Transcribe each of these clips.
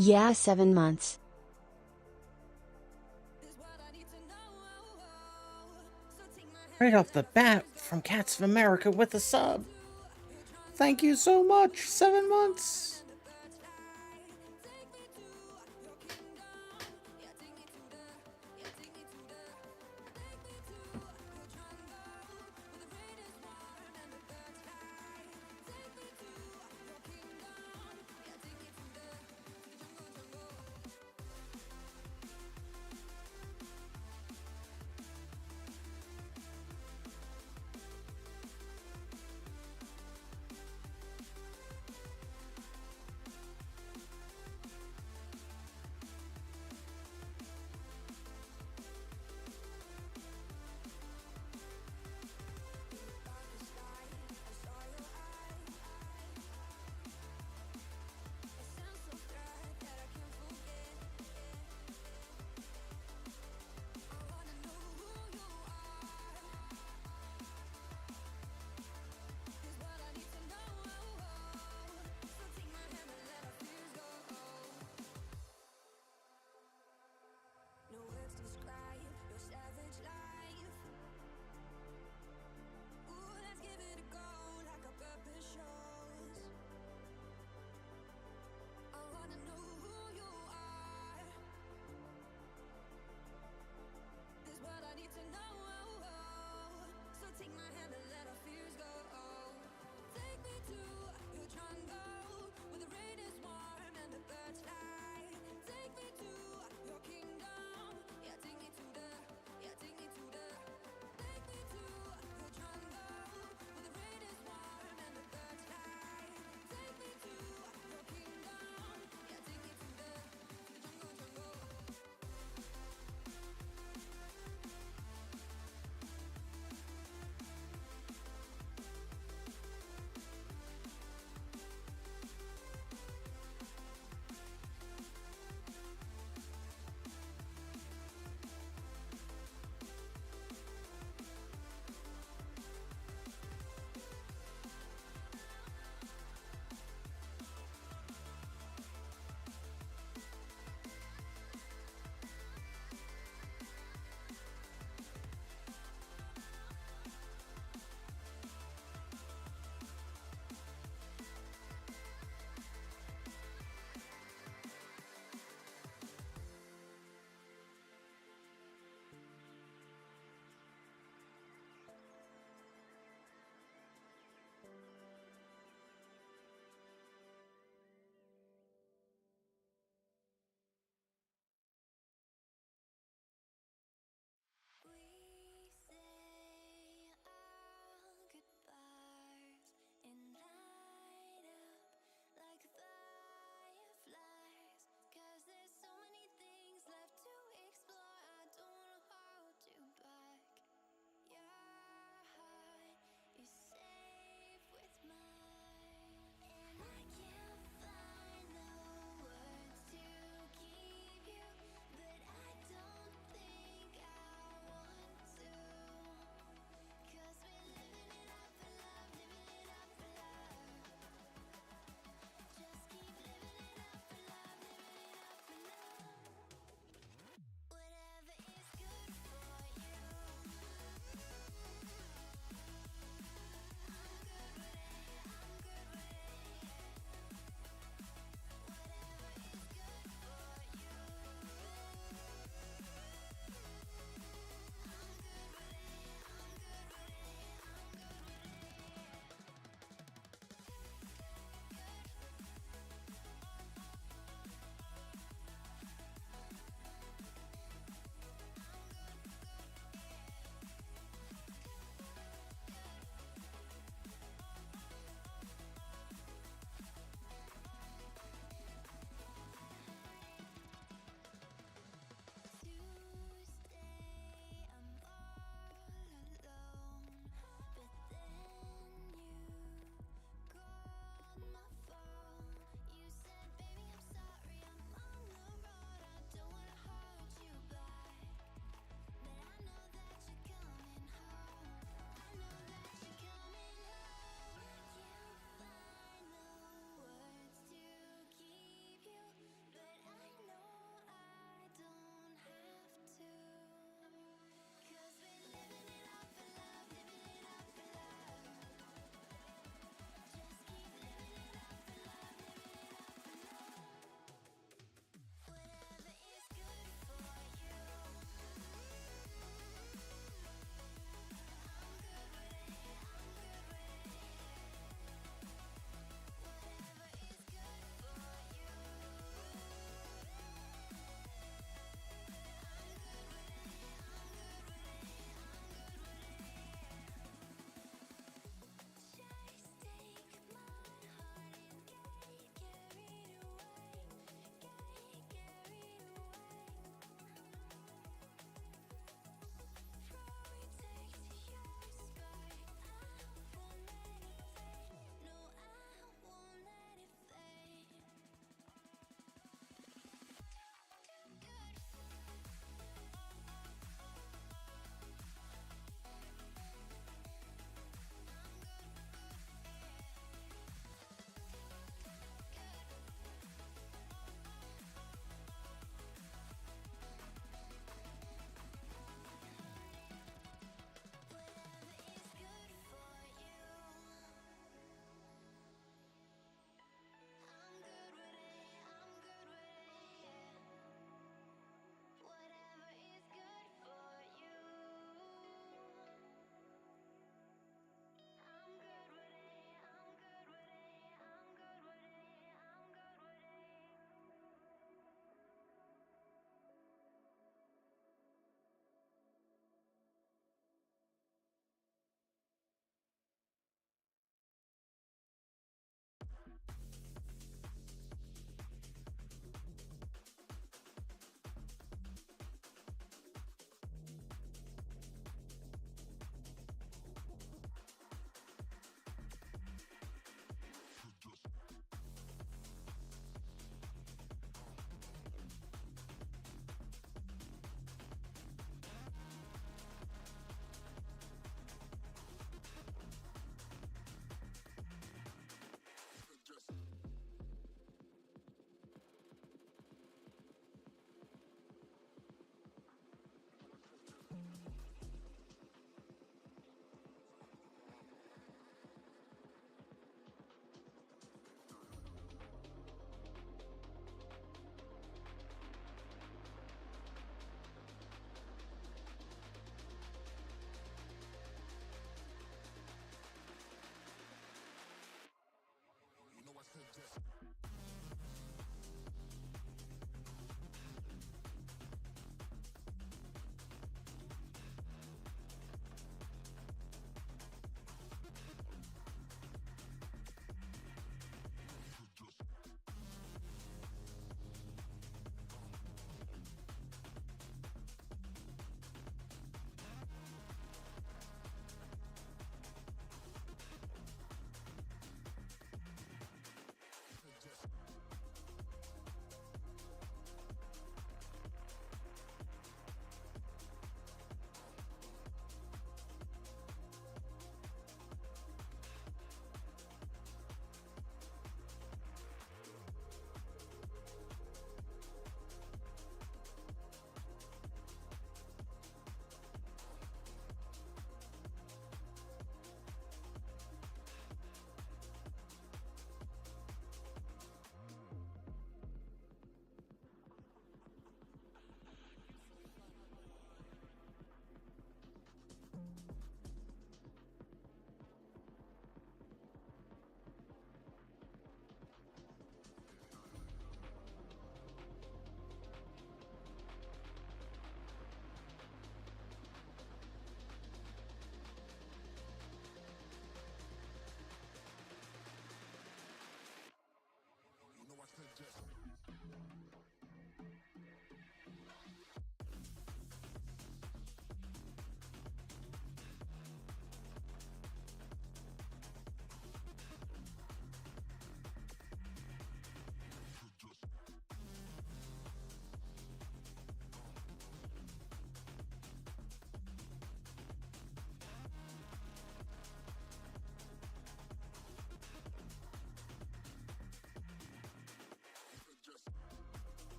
Yeah, 7 months. Right off the bat, from Cats of America with a sub. Thank you so much, 7 months.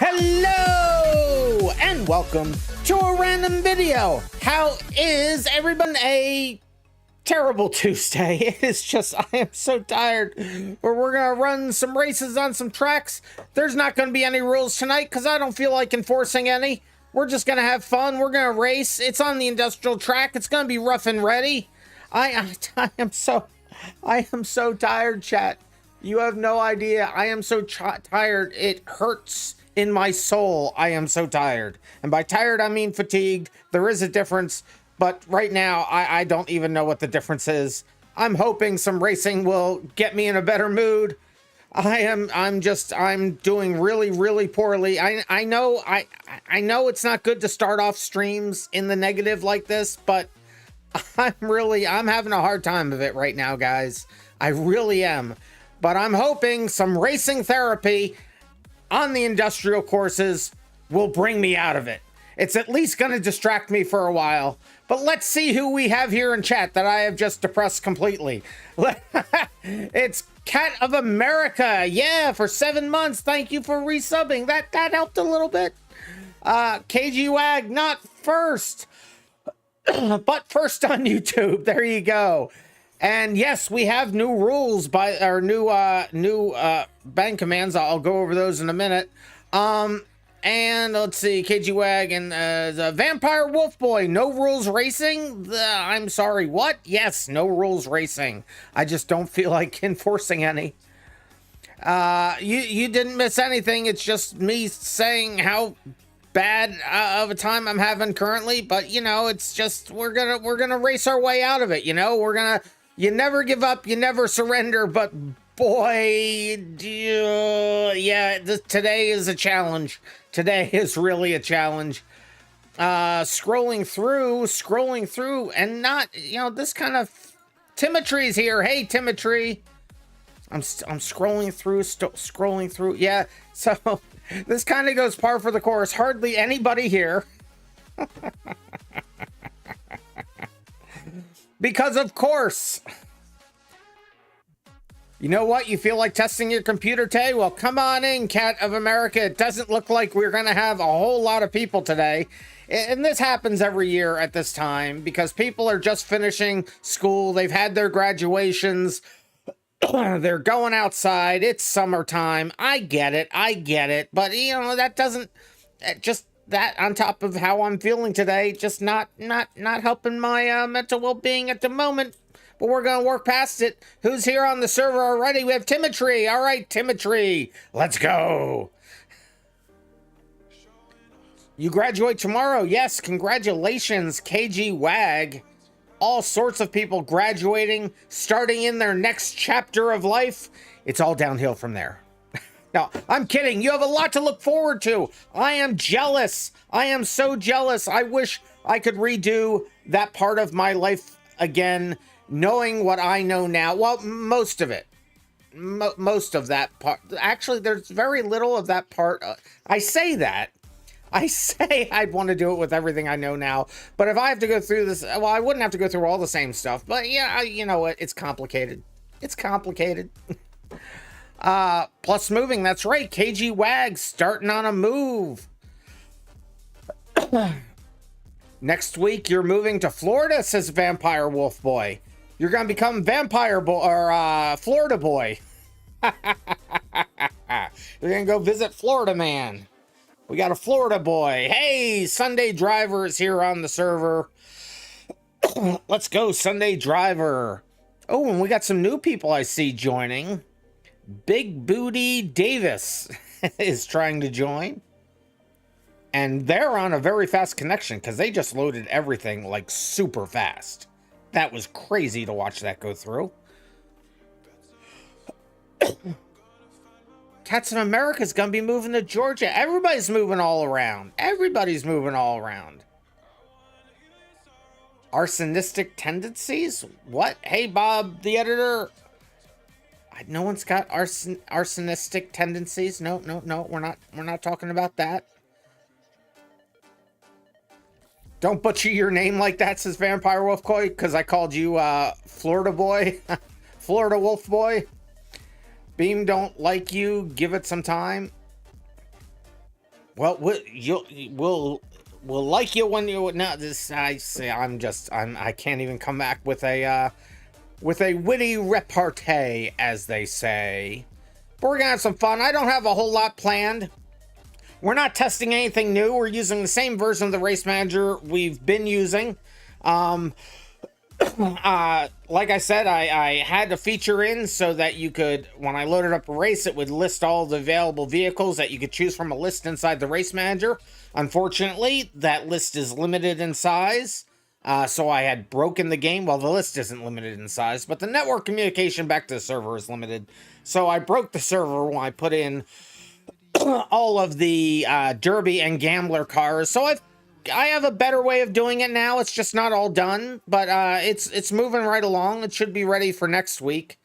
Hello and welcome to a random video. How is everyone? A terrible Tuesday. It is just, I am so tired. We're gonna run some races on some tracks. There's not gonna be any rules tonight because I don't feel like enforcing any. We're just gonna have fun. We're gonna race. It's on the industrial track. It's gonna be rough and ready. I am so tired, chat. You have no idea. I am so tired. It hurts in my soul. I am so tired. And by tired, I mean fatigued. There is a difference, but right now, I don't even know what the difference is. I'm hoping some racing will get me in a better mood. I'm doing really poorly. I know it's not good to start off streams in the negative like this, but I'm having a hard time of it right now, guys. I really am. But I'm hoping some racing therapy on the industrial courses will bring me out of it. It's at least going to distract me for a while. But let's see who we have here in chat that I have just depressed completely. It's Cat of America. Yeah, for 7 months. Thank you for resubbing. That helped a little bit. KG Wag, not first, but first on YouTube. There you go. And yes, we have new rules by our new bang commands. I'll go over those in a minute. And let's see, KG Wag and the Vampire Wolf Boy, no rules racing. I'm sorry, what? Yes, no rules racing. I just don't feel like enforcing any. You didn't miss anything. It's just me saying how bad of a time I'm having currently. But you know, it's just we're gonna race our way out of it. You know, you never give up, you never surrender, but boy, yeah, today is a challenge. Today is really a challenge. Scrolling through, and not, you know, this kind of... Timotry's here. Hey, Timotry. I'm scrolling through. Yeah, so this kind of goes par for the course. Hardly anybody here. Because of course. You know what? You feel like testing your computer today? Well, come on in, Cat of America. It doesn't look like we're going to have a whole lot of people today. And this happens every year at this time because people are just finishing school. They've had their graduations. They're going outside. It's summertime. I get it. But, you know, that doesn't... Just that on top of how I'm feeling today, just not helping my mental well-being at the moment. But we're going to work past it. Who's here on the server already? We have Timotry. All right, Timotry. Let's go. You graduate tomorrow. Yes, congratulations, KG Wag. All sorts of people graduating, starting in their next chapter of life. It's all downhill from there. No, I'm kidding. You have a lot to look forward to. I am jealous. I am so jealous. I wish I could redo that part of my life again, knowing what I know now. Well, most of it. Most of that part. Actually, there's very little of that part. I say that. I say I'd want to do it with everything I know now. But if I have to go through this, well, I wouldn't have to go through all the same stuff. But yeah, you know what? It's complicated. It's complicated. Plus moving, that's right. KG Wag starting on a move. Next week, you're moving to Florida, says Vampire Wolf Boy. You're going to become Vampire Boy, or Florida Boy. You're going to go visit Florida Man. We got a Florida Boy. Hey, Sunday Driver is here on the server. Let's go, Sunday Driver. Oh, and we got some new people I see joining. Big Booty Davis is trying to join. And they're on a very fast connection because they just loaded everything like super fast. That was crazy to watch that go through. Cats of America's gonna be moving to Georgia. Everybody's moving all around. Everybody's moving all around. Arsonistic tendencies? What? Hey, Bob, the editor. No one's got arsonistic tendencies. No, we're not talking about that. Don't butcher your name like that, says Vampire Wolf Boy, because I called you Florida Boy. Florida Wolf Boy. Beam don't like you. Give it some time. Well, we'll like you when you no. This I say I can't even come back with a witty repartee, as they say. But we're gonna have some fun. I don't have a whole lot planned. We're not testing anything new. We're using the same version of the race manager we've been using. Like I said, I had a feature in so that you could, when I loaded up a race, it would list all the available vehicles that you could choose from a list inside the race manager. Unfortunately, that list is limited in size. So I had broken the game. Well, the list isn't limited in size, but the network communication back to the server is limited. So I broke the server when I put in all of the Derby and Gambler cars. So I have a better way of doing it now. It's just not all done, but it's moving right along. It should be ready for next week.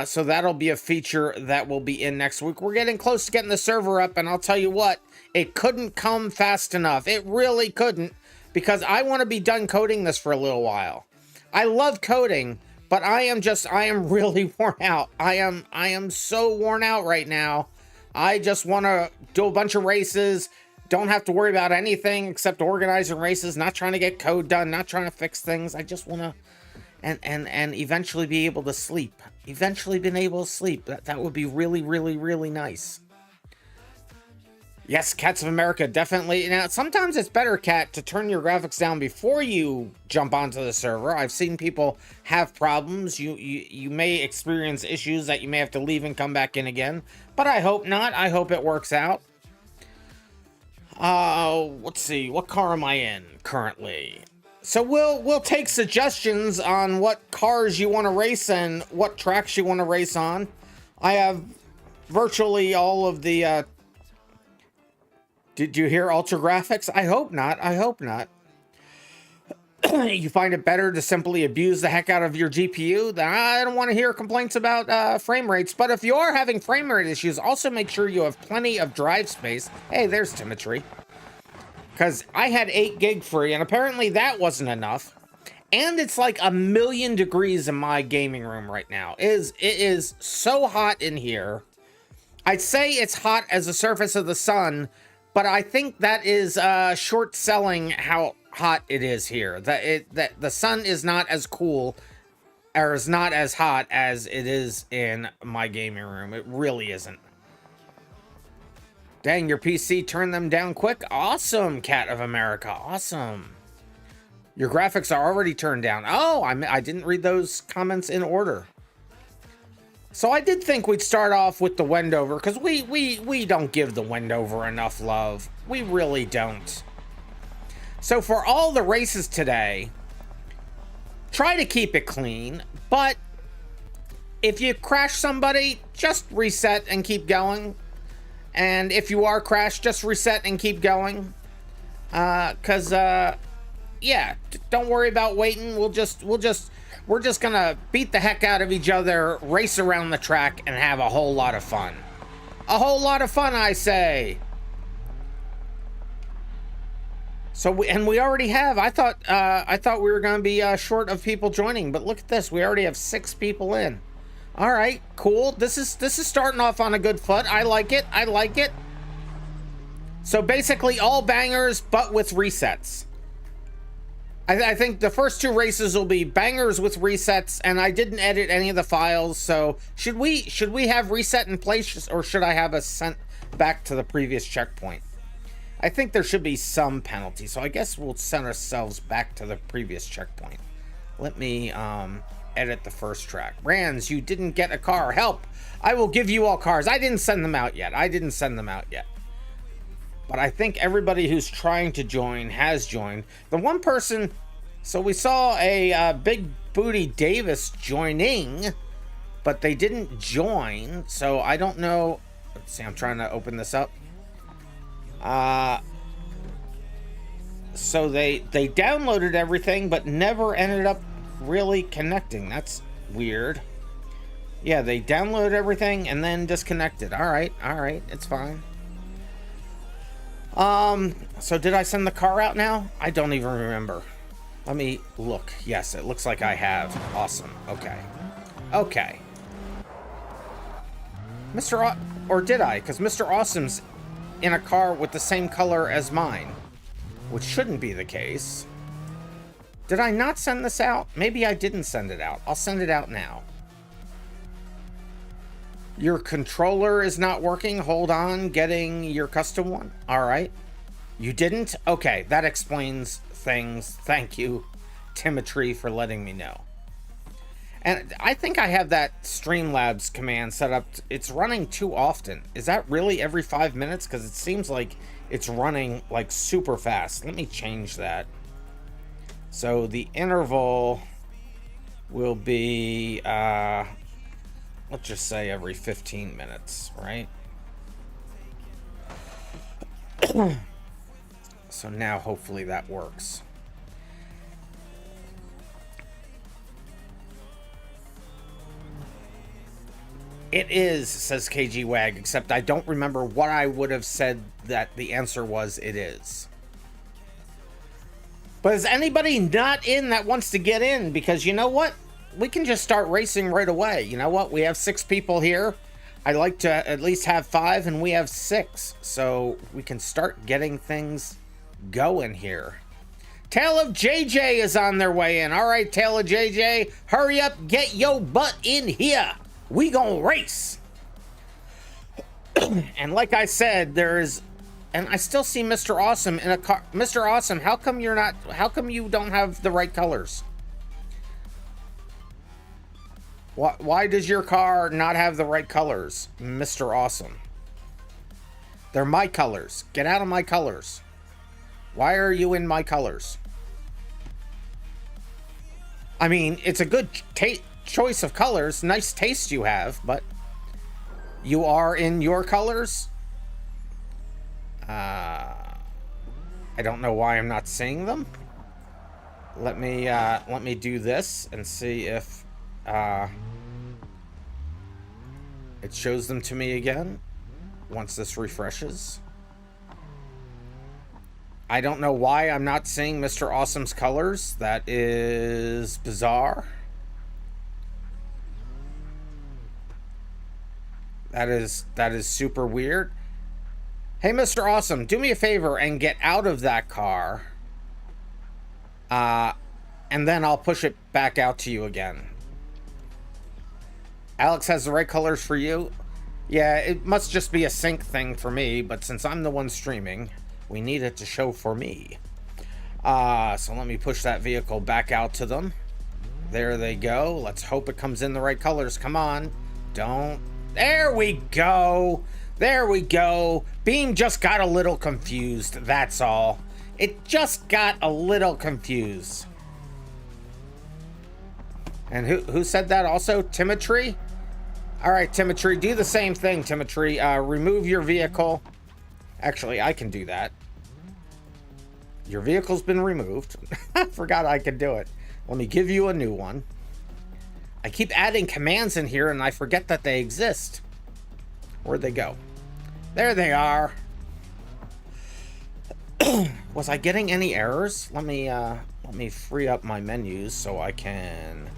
So that'll be a feature that will be in next week. We're getting close to getting the server up, and I'll tell you what, it couldn't come fast enough. It really couldn't, because I want to be done coding this for a little while. I love coding, but I am really worn out. I am so worn out right now. I just want to do a bunch of races, don't have to worry about anything except organizing races, not trying to get code done, not trying to fix things. I just want to, and eventually be able to sleep. Eventually being able to sleep. That would be really, really, really nice. Yes, Cats of America, definitely. Now, sometimes it's better, Cat, to turn your graphics down before you jump onto the server. I've seen people have problems. You may experience issues that you may have to leave and come back in again, but I hope not. I hope it works out. Let's see. What car am I in currently? So we'll take suggestions on what cars you want to race and what tracks you want to race on. I have virtually all of the Did you hear Ultra Graphics? I hope not. I hope not. You find it better to simply abuse the heck out of your GPU? Then I don't want to hear complaints about frame rates. But if you are having frame rate issues, also make sure you have plenty of drive space. Hey, there's Timotry. Because I had 8 gig free, and apparently that wasn't enough. And it's like 1,000,000 degrees in my gaming room right now. It is so hot in here. I'd say it's hot as the surface of the sun, but I think that is short selling how hot it is here. That the sun is not as cool or is not as hot as it is in my gaming room. It really isn't. Dang, your PC turned them down quick. Awesome, Cat of America. Awesome. Your graphics are already turned down. Oh, I didn't read those comments in order. So I did think we'd start off with the Wendover, because we don't give the Wendover enough love. We really don't. So for all the races today, try to keep it clean, but if you crash somebody, just reset and keep going. And if you are crashed, just reset and keep going. Yeah, don't worry about waiting. We're just gonna beat the heck out of each other, race around the track, and have a whole lot of fun. A whole lot of fun, I say. So we already have. I thought we were gonna be short of people joining, but look at this. We already have 6 people in. All right, cool. This is starting off on a good foot. I like it. I like it. So basically, all bangers, but with resets. I think the first 2 races will be bangers with resets, and I didn't edit any of the files, so should we have reset in place, or should I have us sent back to the previous checkpoint? I think there should be some penalty, so I guess we'll send ourselves back to the previous checkpoint. Let me edit the first track. Rans, you didn't get a car. Help! I will give you all cars. I didn't send them out yet. But I think everybody who's trying to join has joined. The one person, so we saw a Big Booty Davis joining, but they didn't join. So I don't know. Let's see, I'm trying to open this up. So they downloaded everything, but never ended up really connecting. That's weird. Yeah, they downloaded everything and then disconnected. All right, it's fine. So did I send the car out now? I don't even remember. Let me look. Yes, it looks like I have. Awesome. Okay. Or did I? Because Mr. Awesome's in a car with the same color as mine, which shouldn't be the case. Did I not send this out? Maybe I didn't send it out. I'll send it out now. Your controller is not working. Hold on, getting your custom one. All right. You didn't? Okay, that explains things. Thank you, Timotry, for letting me know. And I think I have that Streamlabs command set up. It's running too often. Is that really every 5 minutes? Because it seems like it's running like super fast. Let me change that. So the interval will be, let's just say every 15 minutes, right? So now hopefully that works. It is, says KG Wag, except I don't remember what I would have said that the answer was it is. But is anybody not in that wants to get in? Because you know what? We can just start racing right away. You know what? We have 6 people here. I like to at least have 5, and we have 6. So we can start getting things going here. Tale of JJ is on their way in. All right, Tale of JJ, hurry up, get your butt in here. We gonna race. And like I said, and I still see Mr. Awesome in a car. Mr. Awesome, how come you don't have the right colors? Why does your car not have the right colors, Mr. Awesome? They're my colors. Get out of my colors. Why are you in my colors? I mean, it's a good choice of colors. Nice taste you have, but you are in your colors? I don't know why I'm not seeing them. Let me do this and see if it shows them to me again once this refreshes. I don't know why I'm not seeing Mr. Awesome's colors. That is bizarre. That is super weird. Hey, Mr. Awesome, do me a favor and get out of that car. And then I'll push it back out to you again. Alex has the right colors for you. Yeah, it must just be a sync thing for me, but since I'm the one streaming, we need it to show for me. So let me push that vehicle back out to them. There they go. Let's hope it comes in the right colors. Come on. Don't. There we go. There we go. Beam just got a little confused. That's all. It just got a little confused. And who said that also? Timotry? All right, Timotry, do the same thing, Timotry. Remove your vehicle. Actually, I can do that. Your vehicle's been removed. I forgot I could do it. Let me give you a new one. I keep adding commands in here and I forget that they exist. Where'd they go? There they are. Was I getting any errors? Let me free up my menus so I can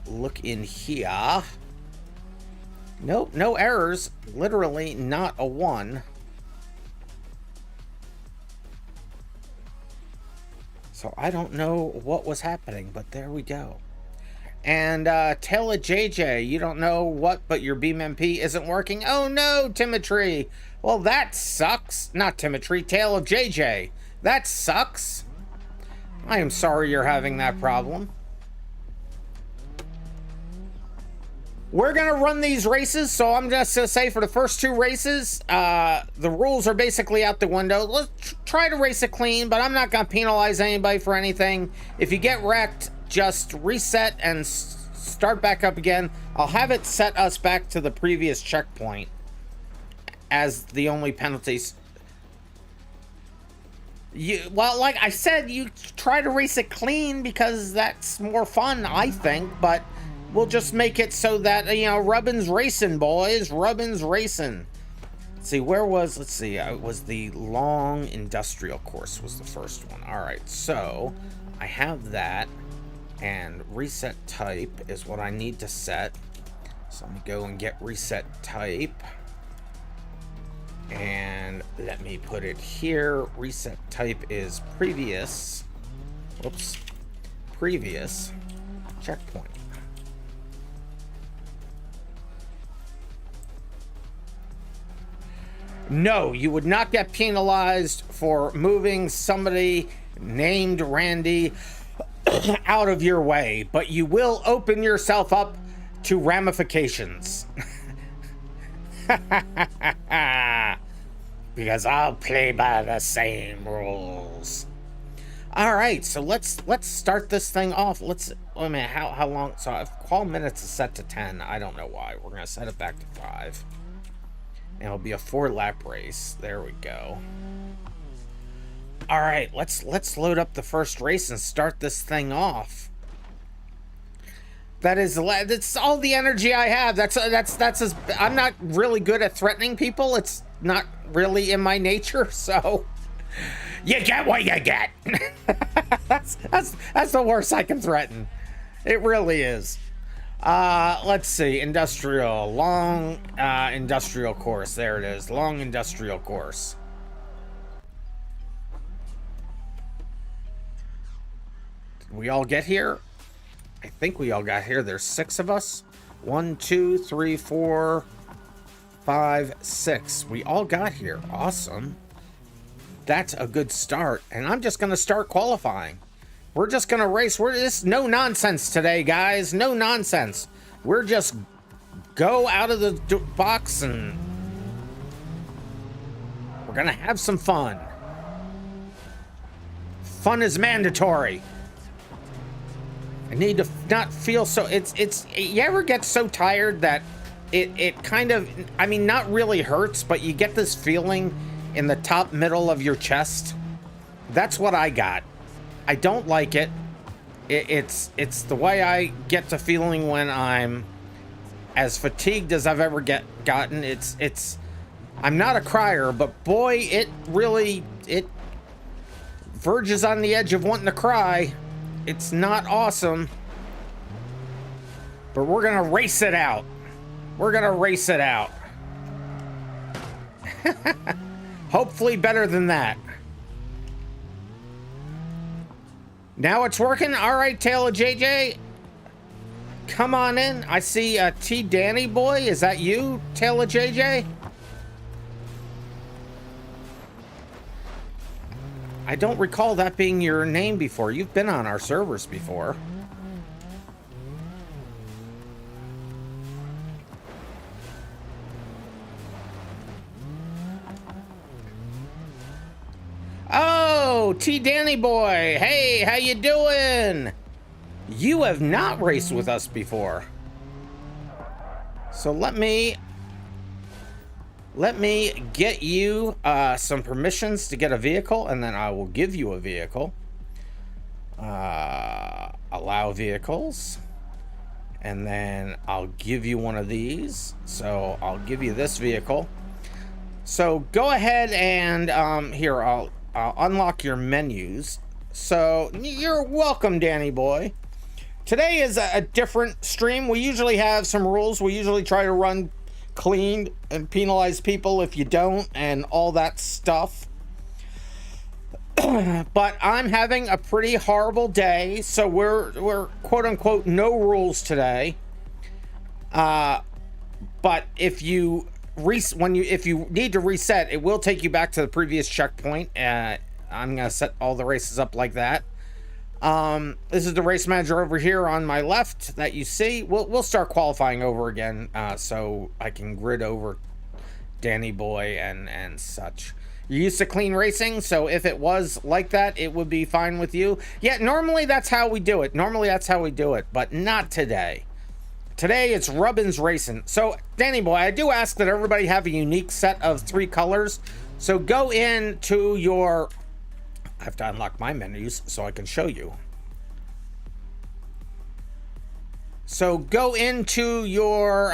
look in here. Nope, no errors. Literally not a one. So I don't know what was happening, but there we go. And Tale of JJ, you don't know what, but your BeamNG isn't working. Oh no, Timotry. Well, that sucks. Not Timotry, Tale of JJ. That sucks. I am sorry you're having that problem. We're gonna run these races, so I'm just gonna say for the first 2 races, the rules are basically out the window. Let's try to race it clean, but I'm not gonna penalize anybody for anything. If you get wrecked, just reset and start back up again. I'll have it set us back to the previous checkpoint as the only penalties. Well, like I said, you try to race it clean because that's more fun, I think, but we'll just make it so that, you know, Rubbin's racing, boys. Rubbin's racing. Let's see, where was, let's see, it was the long industrial course was the first one. All right, so I have that, and reset type is what I need to set. So let me go and get reset type. And let me put it here. Reset type is previous. Whoops. Previous checkpoint. No, you would not get penalized for moving somebody named Randy out of your way, but you will open yourself up to ramifications. Because I'll play by the same rules. All right, so let's start this thing off. Wait a minute, how long? So if call minutes is set to 10, I don't know why. We're gonna set it back to 5. And it'll be a 4-lap race. There we go. All right, let's load up the first race and start this thing off. That's all the energy I have. I'm not really good at threatening people. It's not really in my nature, so you get what you get. that's the worst I can threaten. It really is. Let's see, long industrial course. There it is, long industrial course. Did we all get here? I think we all got here. There's 6 of us. 1, 2, 3, 4, 5, 6. We all got here. Awesome. That's a good start. And I'm just going to start qualifying. We're just going to race. We're just no nonsense today, guys. No nonsense. We're just go out of the box and we're going to have some fun. Fun is mandatory. I need to not feel so, you ever get so tired that it kind of, I mean, not really hurts, but you get this feeling in the top middle of your chest? That's what I got. I don't like it. It's the way I get the feeling when I'm as fatigued as I've ever gotten. I'm not a crier, but boy, it verges on the edge of wanting to cry. It's not awesome, but we're gonna race it out. We're gonna race it out. Hopefully better than that. Now it's working. All right, Taylor JJ, come on in. I see T Danny boy. Is that you, Taylor JJ? I don't recall that being your name before. You've been on our servers before. Oh, T Danny boy. Hey, how you doing? You have not raced with us before. So let me get you some permissions to get a vehicle, and then I will give you a vehicle. Allow vehicles, and then I'll give you one of these. So I'll give you this vehicle. So go ahead and here, I'll unlock your menus. So you're welcome, Danny boy. Today is a different stream. We usually have some rules. We usually try to run clean and penalize people if you don't and all that stuff. But I'm having a pretty horrible day, so we're quote unquote no rules today. But if you need to reset, it will take you back to the previous checkpoint. I'm gonna set all the races up like that. This is the race manager over here on my left that you see. We'll start qualifying over again, so I can grid over Danny boy and such. You're used to clean racing, so if it was like that, it would be fine with you. Yeah, normally that's how we do it. But not today. Today it's Rubbins Racing. So Danny boy, I do ask that everybody have a unique set of 3 colors. So go into your, I have to unlock my menus so I can show you. So go into your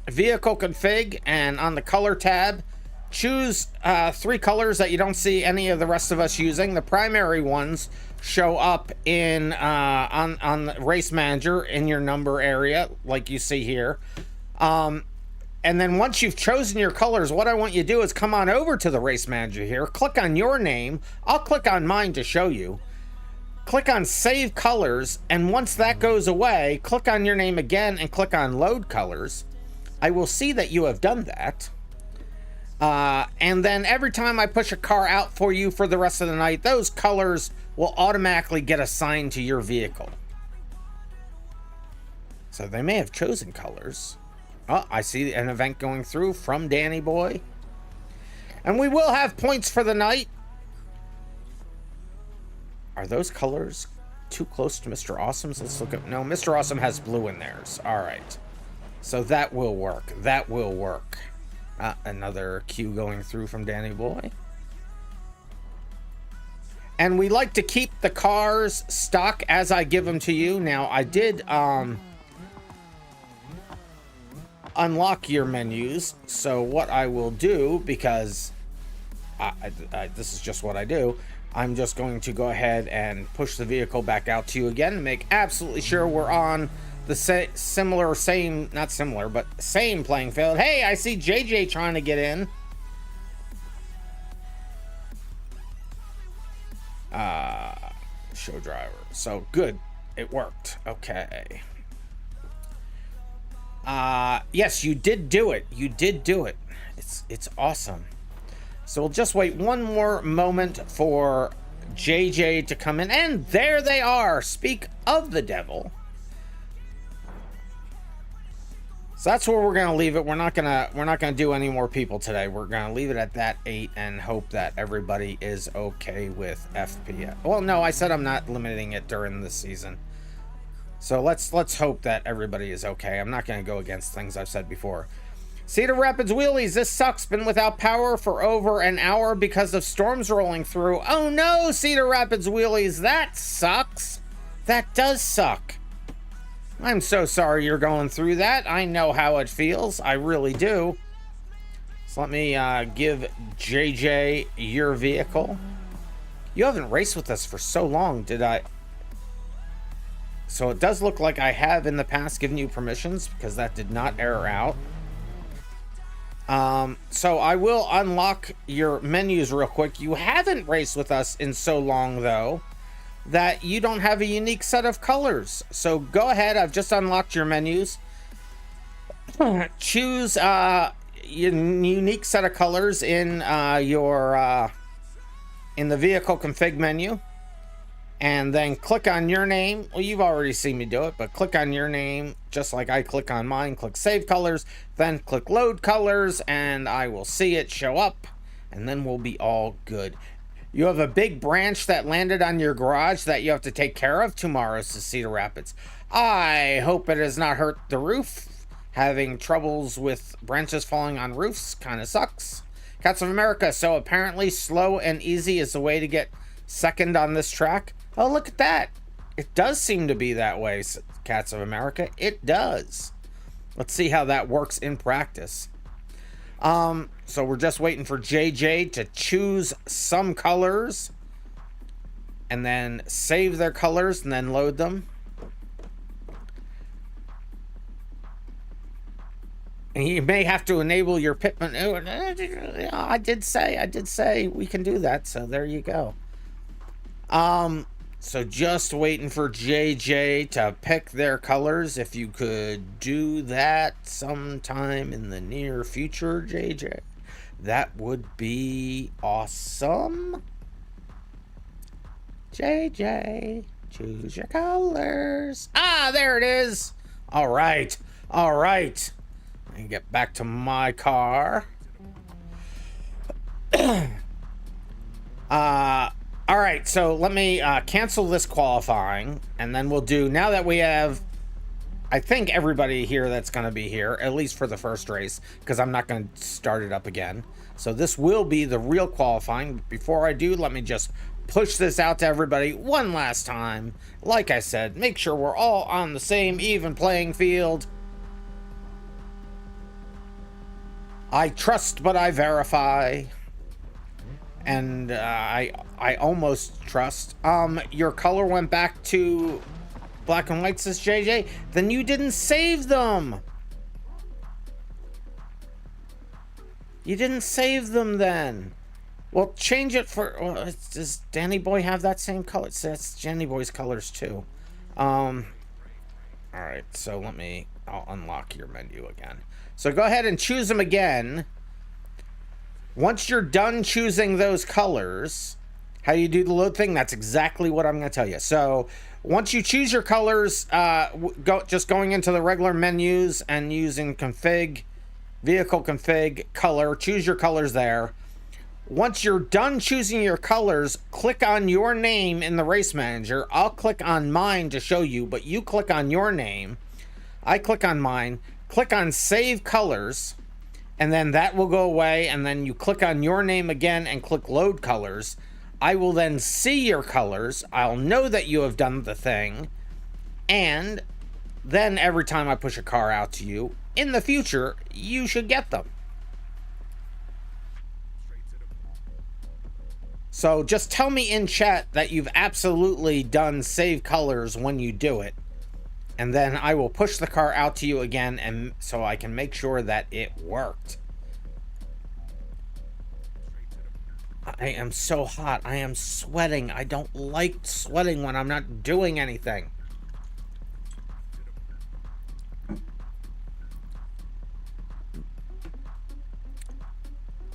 vehicle config, and on the color tab, choose 3 colors that you don't see any of the rest of us using. The primary ones show up in on the race manager in your number area, like you see here. And And then once you've chosen your colors, what I want you to do is come on over to the race manager here, click on your name. I'll click on mine to show you. Click on Save Colors, and once that goes away, click on your name again and click on Load Colors. I will see that you have done that. And then every time I push a car out for you for the rest of the night, those colors will automatically get assigned to your vehicle. So they may have chosen colors. Oh, I see an event going through from Danny Boy. And we will have points for the night. Are those colors too close to Mr. Awesome's? Let's look at... No, Mr. Awesome has blue in theirs. All right. So that will work. That will work. Another cue going through from Danny Boy. And we like to keep the cars stock as I give them to you. Now, I did unlock your menus. So what I will do, because this is just what I do, I'm just going to go ahead and push the vehicle back out to you again and make absolutely sure we're on the same playing field. Hey, I see JJ trying to get in. Show driver. So good. It worked. Okay. Yes, you did do it. You did do it. It's awesome. So we'll just wait one more moment for JJ to come in, and there they are. Speak of the devil. So that's where we're gonna leave it. We're not gonna do any more people today. We're gonna leave it at that 8 and hope that everybody is okay with FPS. Well, no, I said I'm not limiting it during the season. So let's hope that everybody is okay. I'm not gonna go against things I've said before. Cedar Rapids Wheelies, this sucks. Been without power for over an hour because of storms rolling through. Oh no, Cedar Rapids Wheelies, that sucks. That does suck. I'm so sorry you're going through that. I know how it feels. I really do. So let me give JJ your vehicle. You haven't raced with us for so long, did I? So it does look like I have in the past given you permissions, because that did not error out. So I will unlock your menus real quick. You haven't raced with us in so long, though, that you don't have a unique set of colors. So go ahead. I've just unlocked your menus. Choose your unique set of colors in in the vehicle config menu, and then click on your name. Well, you've already seen me do it, but click on your name just like I click on mine. Click Save Colors, then click Load Colors, and I will see it show up, and then we'll be all good. You have a big branch that landed on your garage that you have to take care of. Tomorrow's to Cedar Rapids. I hope it has not hurt the roof. Having troubles with branches falling on roofs kind of sucks. Cats of America, so apparently slow and easy is the way to get second on this track. Oh, look at that. It does seem to be that way, Cats of America. It does. Let's see how that works in practice. So we're just waiting for JJ to choose some colors and then save their colors and then load them. And you may have to enable your pitman. I did say we can do that. So there you go. So just waiting for JJ to pick their colors. If you could do that sometime in the near future, JJ, that would be awesome. JJ, choose your colors. Ah, there it is. All right. All right. And get back to my car. All right, so let me cancel this qualifying, and then we'll do, now that we have, I think, everybody here that's going to be here, at least for the first race, because I'm not going to start it up again. So this will be the real qualifying. Before I do, let me just push this out to everybody one last time. Like I said, make sure we're all on the same even playing field. I trust, but I verify. And I almost trust. Your color went back to black and white, says JJ. Then you didn't save them. You didn't save them then. Well, change it for... Well, does Danny Boy have that same color? That's Danny Boy's colors too. Alright, so I'll unlock your menu again. So go ahead and choose them again. Once you're done choosing those colors, how you do the load thing, that's exactly what I'm going to tell you. So once you choose your colors, just going into the regular menus and using config, vehicle config, color, choose your colors there. Once you're done choosing your colors, click on your name in the race manager. I'll click on mine to show you, but you click on your name. I click on mine, click on save colors, and then that will go away, and then you click on your name again and click load colors. I will then see your colors. I'll know that you have done the thing, and then every time I push a car out to you, in the future, you should get them. So just tell me in chat that you've absolutely done save colors when you do it. And then I will push the car out to you again, and so I can make sure that it worked. I am so hot. I am sweating. I don't like sweating when I'm not doing anything.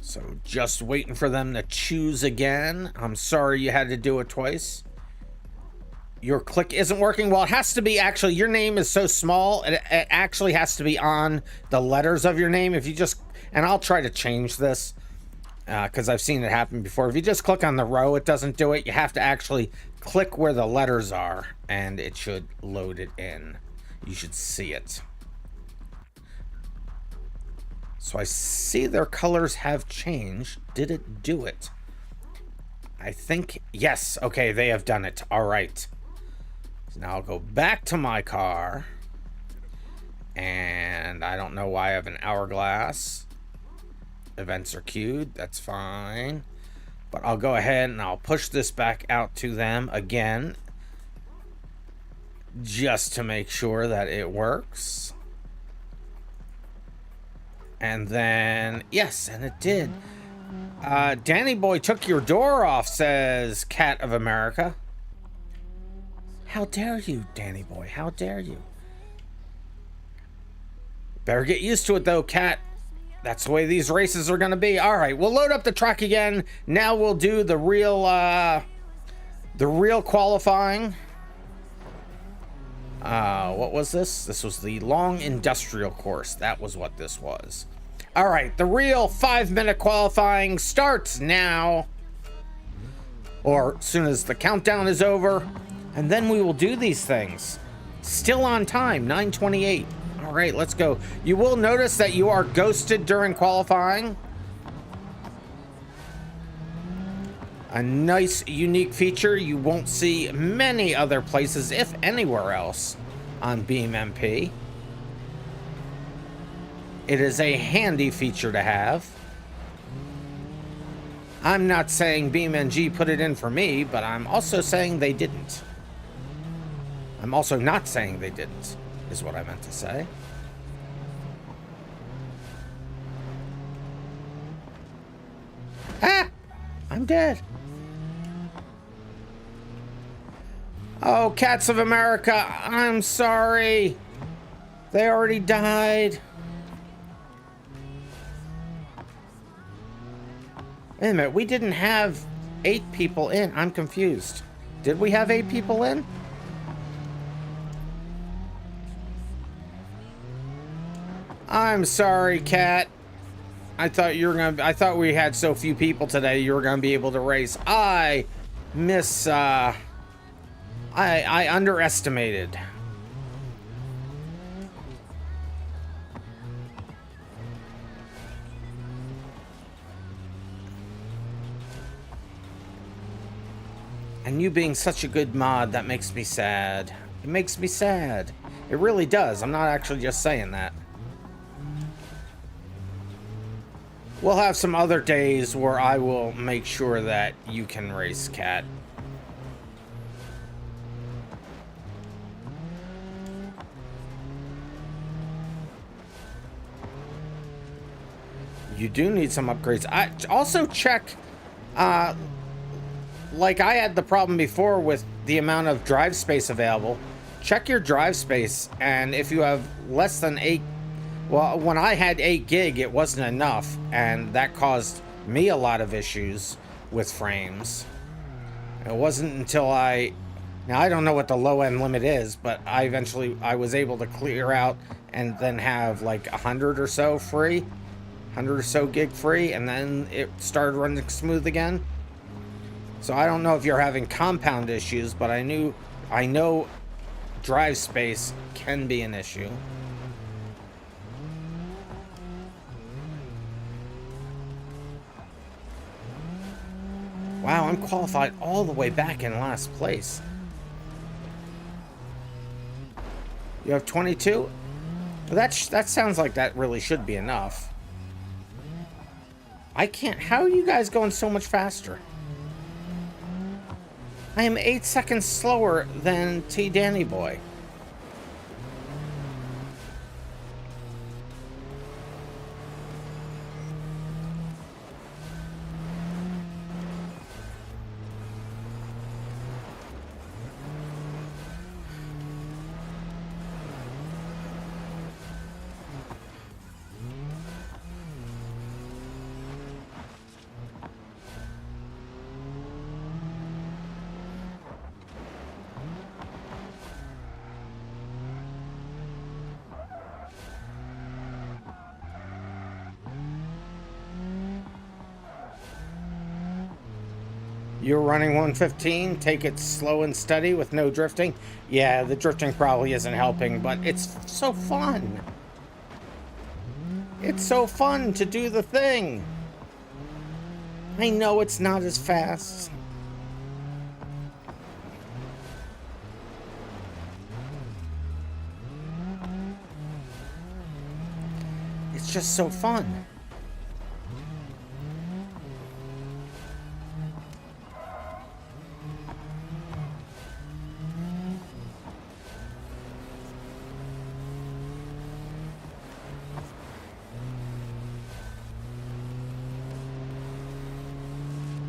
So just waiting for them to choose again. I'm sorry you had to do it twice. Your click isn't working. Well, it has to be actually, your name is so small, it actually has to be on the letters of your name. If you just, and I'll try to change this because I've seen it happen before. If you just click on the row, it doesn't do it. You have to actually click where the letters are, and it should load it in. You should see it. So I see their colors have changed. Did it do it? I think, yes. Okay, they have done it. All right. So now I'll go back to my car. And I don't know why I have an hourglass. Events are queued. That's fine. But I'll go ahead and I'll push this back out to them again. Just to make sure that it works. And then, yes, and it did. Danny Boy took your door off, says Cat of America. How dare you, Danny Boy? How dare you? Better get used to it, though, Cat. That's the way these races are going to be. All right, we'll load up the truck again. Now we'll do the real qualifying. What was this? This was the long industrial course. That was what this was. All right, the real 5-minute qualifying starts now. Or as soon as the countdown is over. And then we will do these things. Still on time, 9:28. All right, let's go. You will notice that you are ghosted during qualifying. A nice, unique feature you won't see many other places, if anywhere else, on BeamNG. It is a handy feature to have. I'm not saying BeamNG put it in for me, but I'm also saying they didn't. I'm also not saying they didn't, is what I meant to say. Ah! I'm dead. Oh, Cats of America, I'm sorry. They already died. Wait a minute, we didn't have 8 people in. I'm confused. Did we have 8 people in? I'm sorry, Cat. I thought we had so few people today you were gonna be able to race. I underestimated. And you being such a good mod, that makes me sad. It makes me sad. It really does. I'm not actually just saying that. We'll have some other days where I will make sure that you can race, Cat. You do need some upgrades. I also check, like I had the problem before with the amount of drive space available. Check your drive space, and if you have less than 8, well, when I had 8 gig, it wasn't enough, and that caused me a lot of issues with frames. It wasn't until now I don't know what the low end limit is, but I was able to clear out and then have like 100 or so free, 100 or so gig free, and then it started running smooth again. So I don't know if you're having compound issues, but I know drive space can be an issue. Wow, I'm qualified all the way back in last place. You have 22? That sounds like that really should be enough. I can't. How are you guys going so much faster? I am 8 seconds slower than T Danny Boy. You're running 115, take it slow and steady with no drifting. Yeah, the drifting probably isn't helping, but it's so fun. It's so fun to do the thing. I know it's not as fast. It's just so fun.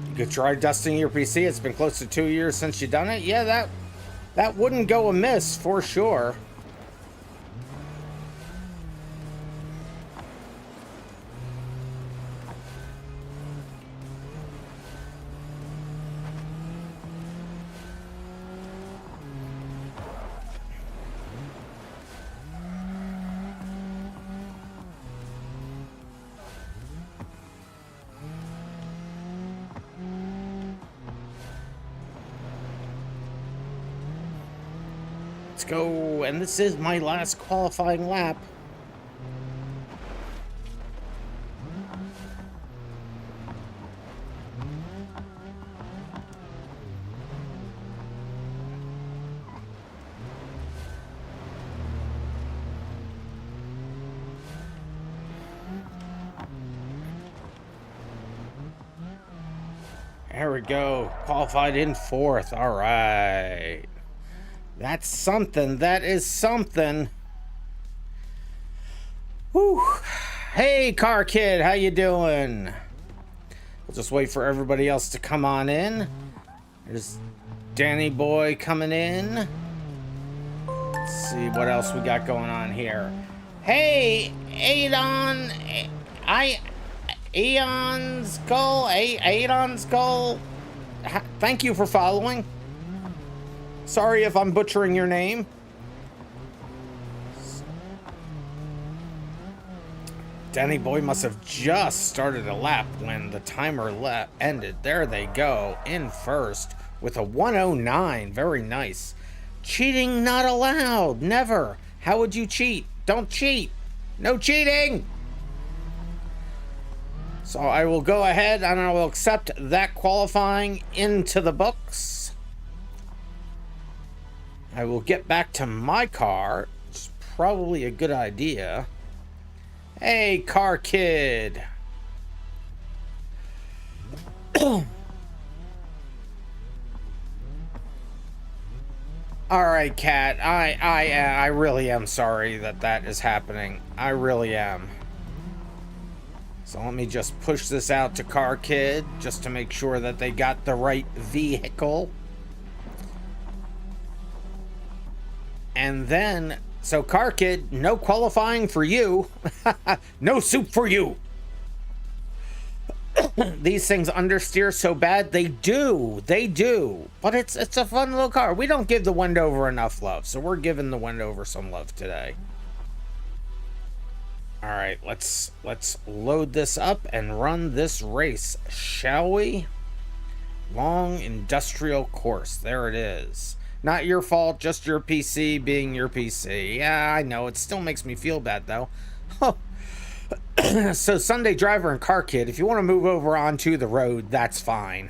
You could try dusting your PC. It's been close to 2 years since you've done it. Yeah, that wouldn't go amiss for sure. Let's go, and this is my last qualifying lap. There we go. Qualified in 4th. All right. That's something. That is something. Whew. Hey, Car Kid. How you doing? We'll just wait for everybody else to come on in. There's Danny Boy coming in. Let's see what else we got going on here. Hey, Adon. Aeon Skull. Thank you for following. Sorry if I'm butchering your name. Danny Boy must have just started a lap when the timer ended. There they go, in first with a 109. Very nice. Cheating not allowed. Never. How would you cheat? Don't cheat. No cheating. So I will go ahead and I will accept that qualifying into the books. I will get back to my car. It's probably a good idea. Hey, Car Kid. All right, Cat. I really am sorry that is happening. I really am. So let me just push this out to Car Kid just to make sure that they got the right vehicle. And then, so Car Kid, no qualifying for you. No soup for you. These things understeer so bad. They do. But it's a fun little car. We don't give the Wendover enough love, so we're giving the Wendover some love today. All right, let's load this up and run this race, shall we? Long industrial course. There it is. Not your fault, just your PC being your PC. Yeah, I know. It still makes me feel bad, though. So, Sunday Driver and Car Kid, if you want to move over onto the road, that's fine.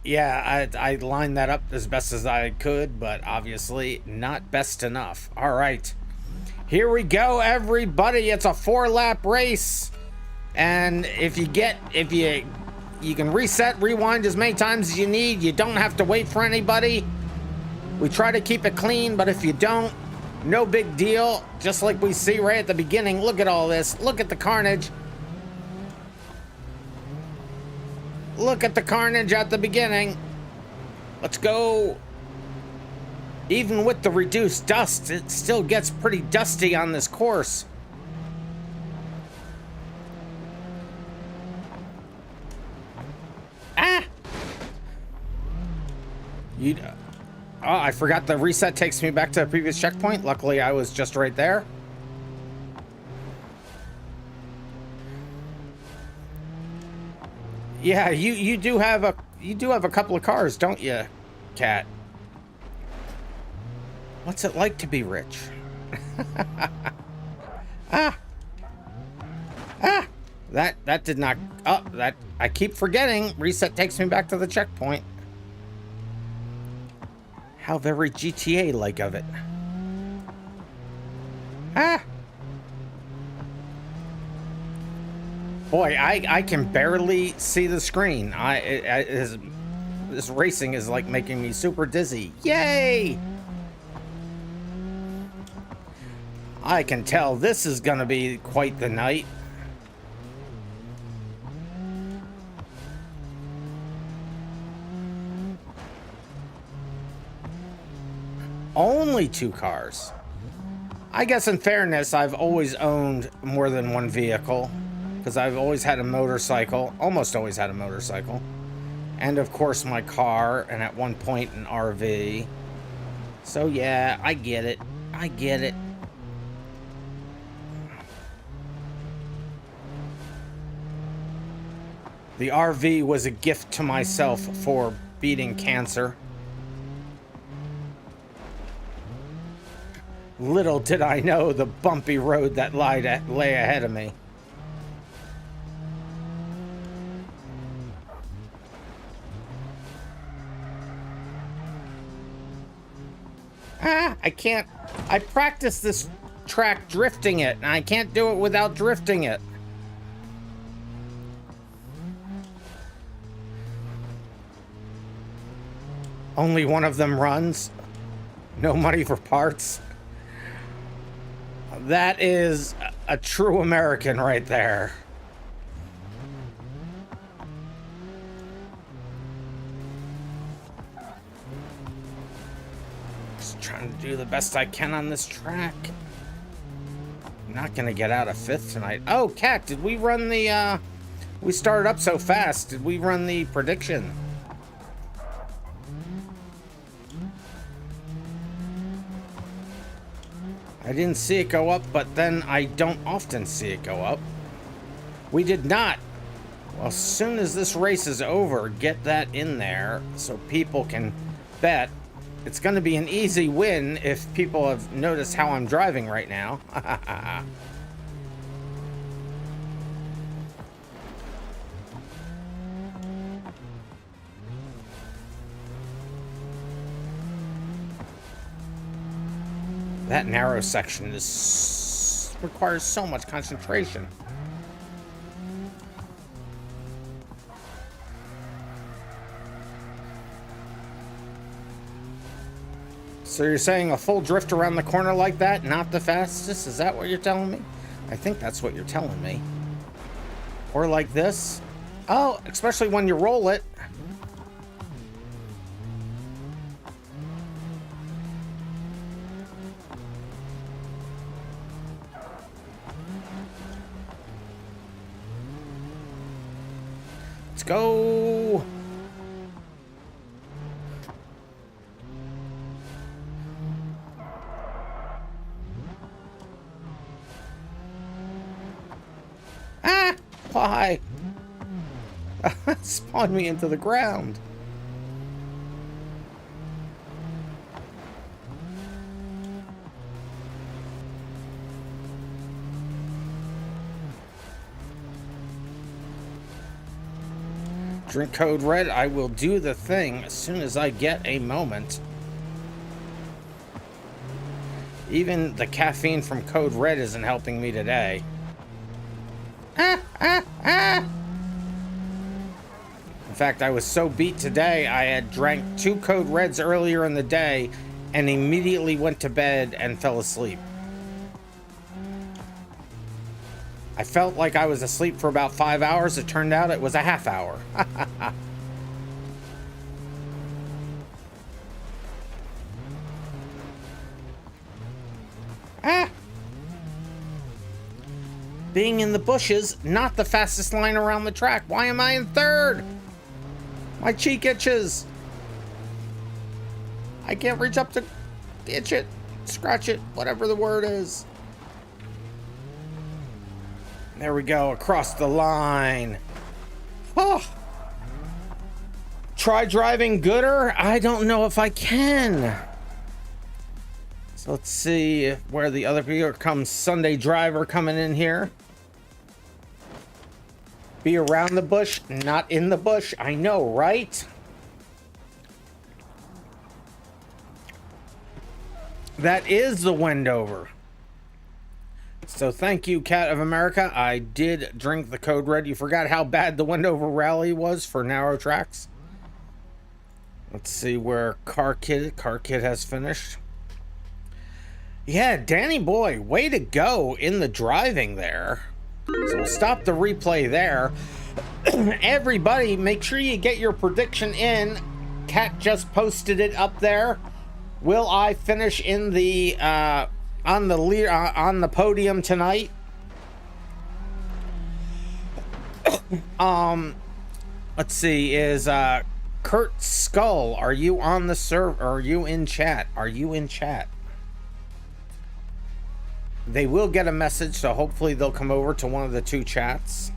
Yeah, I lined that up as best as I could, but obviously not best enough. All right. Here we go, everybody. It's a 4-lap race. And if you can reset, rewind as many times as you need. You don't have to wait for anybody. We try to keep it clean, but if you don't, no big deal. Just like we see right at the beginning. Look at all this. Look at the carnage. Look at the carnage at the beginning. Let's go. Even with the reduced dust, it still gets pretty dusty on this course. Ah! Oh, I forgot the reset takes me back to the previous checkpoint. Luckily, I was just right there. Yeah, you do have a couple of cars, don't you, Cat? What's it like to be rich? That did not. Oh, that I keep forgetting. Reset takes me back to the checkpoint. How very GTA-like of it. Boy, I can barely see the screen. This racing is like making me super dizzy. Yay! I can tell this is gonna be quite the night. Only 2 cars. I guess in fairness, I've always owned more than one vehicle. Because I've always had a motorcycle, almost always had a motorcycle. And of course my car, and at one point an RV. So yeah, I get it. The RV was a gift to myself for beating cancer. Little did I know the bumpy road that lay ahead of me. I practiced this track drifting it, and I can't do it without drifting it. Only one of them runs. No money for parts. That is a true American right there. Trying to do the best I can on this track. I'm not gonna get out of 5th tonight. Oh, Cat, did we run the, we started up so fast. Did we run the prediction? I didn't see it go up, but then I don't often see it go up. We did not. Well, as soon as this race is over, get that in there so people can bet. It's going to be an easy win if people have noticed how I'm driving right now. That narrow section requires so much concentration. So you're saying a full drift around the corner like that, not the fastest? Is that what you're telling me? I think that's what you're telling me. Or like this. Oh, especially when you roll it. Let's go. Ah, why? Spawned me into the ground. Drink code red. I will do the thing as soon as I get a moment. Even the caffeine from code red isn't helping me today. In fact, I was so beat today, I had drank 2 code reds earlier in the day and immediately went to bed and fell asleep. I felt like I was asleep for about 5 hours. It turned out it was a half hour. Being in the bushes, not the fastest line around the track. Why am I in third? My cheek itches. I can't reach up to itch it, scratch it, whatever the word is. There we go, across the line. Oh. Try driving gooder? I don't know if I can. So let's see where the other people comes. Sunday driver coming in here. Be around the bush, not in the bush. I know, right? That is the Wendover. So thank you, Cat of America. I did drink the code red. You forgot how bad the Wendover rally was for narrow tracks. Let's see where Car Kid has finished. Yeah, Danny boy, way to go in the driving there. So we'll stop the replay there. Everybody, make sure you get your prediction in. Cat just posted it up there. Will I finish in the on the podium tonight? Let's see. Is Kurt Skull? Are you on the server? Are you in chat? Are you in chat? They will get a message, so hopefully they'll come over to one of the 2 chats.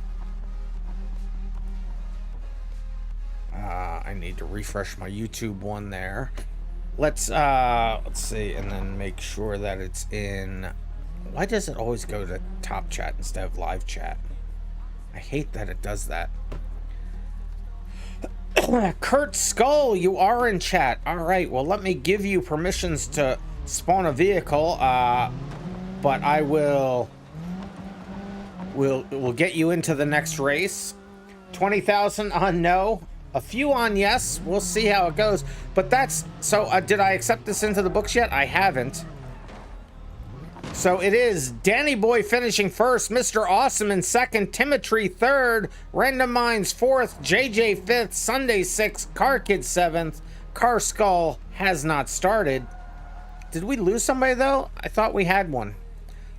I need to refresh my YouTube one there. Let's see, and then make sure that it's in. Why does it always go to top chat instead of live chat? I hate that it does that. Kurt Skull, you are in chat. All right, well, let me give you permissions to spawn a vehicle. But I will get you into the next race. 20,000 on no, a few on yes. We'll see how it goes. But that's so. Did I accept this into the books yet? I haven't. So it is Danny Boy finishing first, Mr. Awesome in second, Timotry third, RandomMinds fourth, JJ fifth, Sunday sixth, Car Kid seventh. Car Skull has not started. Did we lose somebody though? I thought we had one.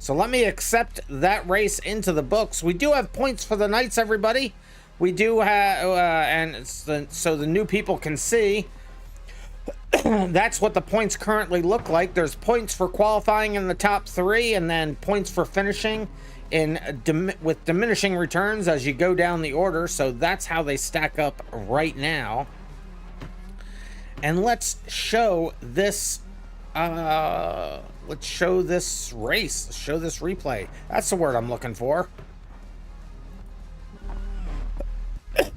So let me accept that race into the books. We do have points for the nights, everybody. We do have, and it's so the new people can see. That's what the points currently look like. There's points for qualifying in the top 3, and then points for finishing with diminishing returns as you go down the order. So that's how they stack up right now. And let's show this. Let's show this race. Show this replay. That's the word I'm looking for.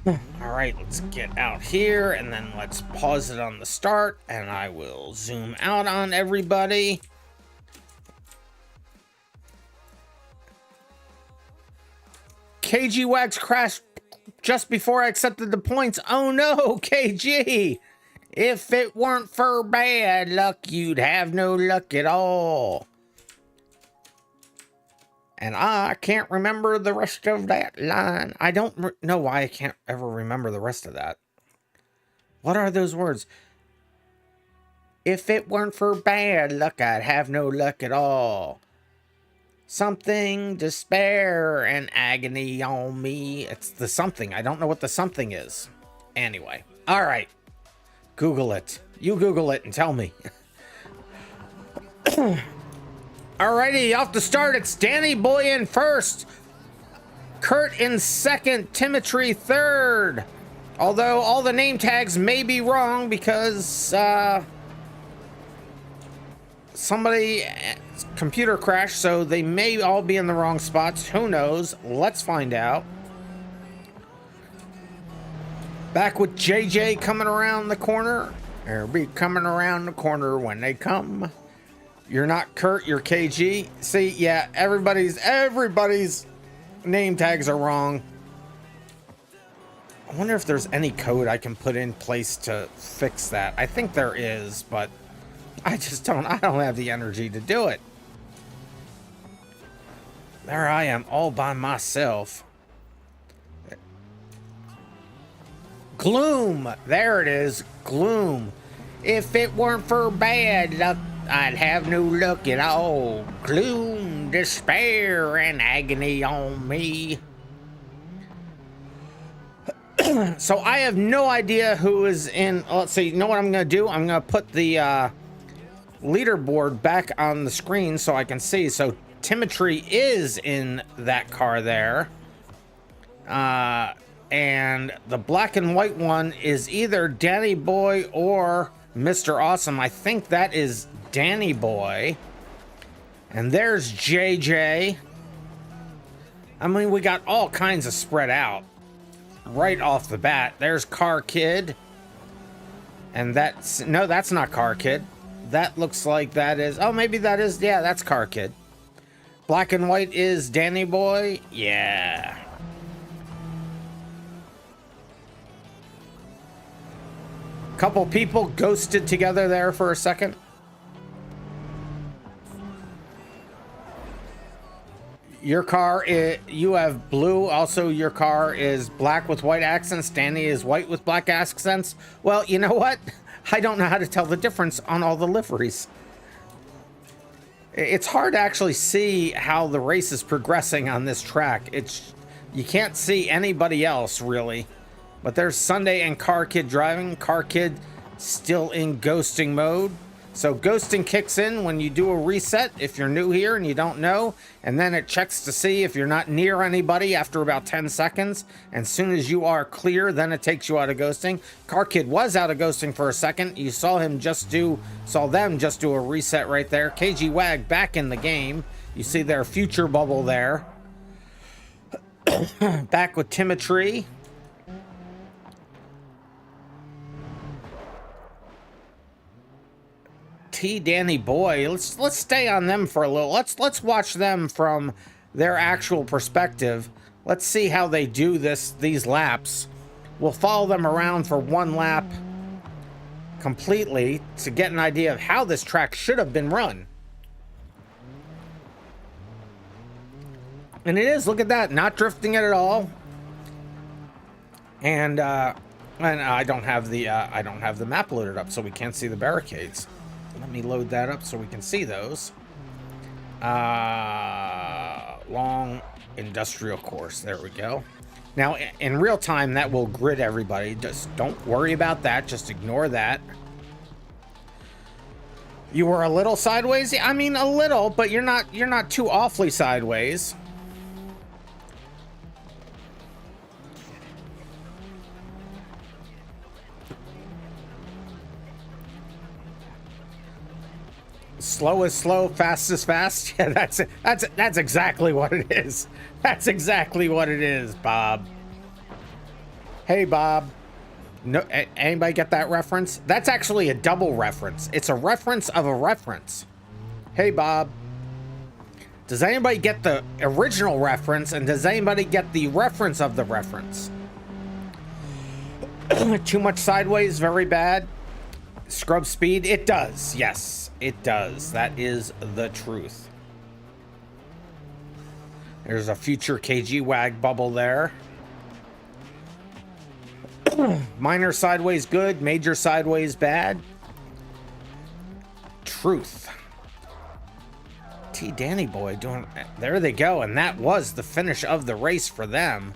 All right, let's get out here and then let's pause it on the start and I will zoom out on everybody. KG Wags crashed just before I accepted the points. Oh no, KG. If it weren't for bad luck, you'd have no luck at all. And I can't remember the rest of that line. I don't know why I can't ever remember the rest of that. What are those words? If it weren't for bad luck, I'd have no luck at all. Something, despair, and agony on me. It's the something. I don't know what the something is. Anyway. All right. Google it. You Google it and tell me. Alrighty, off the start, it's Danny Boy in first. Kurt in second. Timotry third. Although all the name tags may be wrong because somebody computer crashed, so they may all be in the wrong spots. Who knows? Let's find out. Back with JJ coming around the corner. They'll be coming around the corner when they come. You're not Kurt, you're KG. See, yeah, everybody's name tags are wrong. I wonder if there's any code I can put in place to fix that. I think there is, but I don't have the energy to do it. There I am, all by myself. Gloom, there it is, gloom. If it weren't for bad luck, I'd have no luck at all. Gloom, despair, and agony on me. So I have no idea who is in. Let's see. You know what I'm going to do? I'm going to put the leaderboard back on the screen so I can see. So Timotry is in that car there. And the black and white one is either Danny Boy or Mr. Awesome. I think that is Danny Boy. And there's JJ. I mean, we got all kinds of spread out right off the bat. There's Car Kid. And no, that's not Car Kid. That looks like that is, oh, maybe that is, yeah, that's Car Kid. Black and white is Danny Boy. Yeah. Couple people ghosted together there for a second. Your car is, you have blue. Also, your car is black with white accents. Danny is white with black accents. Well, you know what? I don't know how to tell the difference on all the liveries. It's hard to actually see how the race is progressing on this track. You can't see anybody else really. But there's Sunday and Car Kid driving. Car Kid still in ghosting mode. So ghosting kicks in when you do a reset if you're new here and you don't know. And then it checks to see if you're not near anybody after about 10 seconds. And as soon as you are clear, then it takes you out of ghosting. Car Kid was out of ghosting for a second. You saw them just do a reset right there. KG Wag back in the game. You see their future bubble there. Back with Timotry. Danny Boy, let's stay on them for a little. Let's watch them from their actual perspective. Let's see how they do these laps. We'll follow them around for one lap completely to get an idea of how this track should have been run. And it is, look at that, not drifting it at all. And I don't have the map loaded up, so we can't see the barricades. Let me load that up so we can see those. Long industrial course. There we go. Now, in real time, that will grid everybody. Just don't worry about that. Just ignore that. You were a little sideways? I mean, a little, but you're not too awfully sideways. Slow is slow, fast is fast. Yeah, that's exactly what it is. That's exactly what it is, Bob. Hey, Bob. No, anybody get that reference? That's actually a double reference. It's a reference of a reference. Hey, Bob. Does anybody get the original reference, and does anybody get the reference of the reference? Too much sideways, very bad. scrub speed? It does. Yes, it does. That is the truth. There's a future KG Wag bubble there. Minor sideways good, major sideways bad. Truth. T Danny Boy doing, there they go, and that was the finish of the race for them.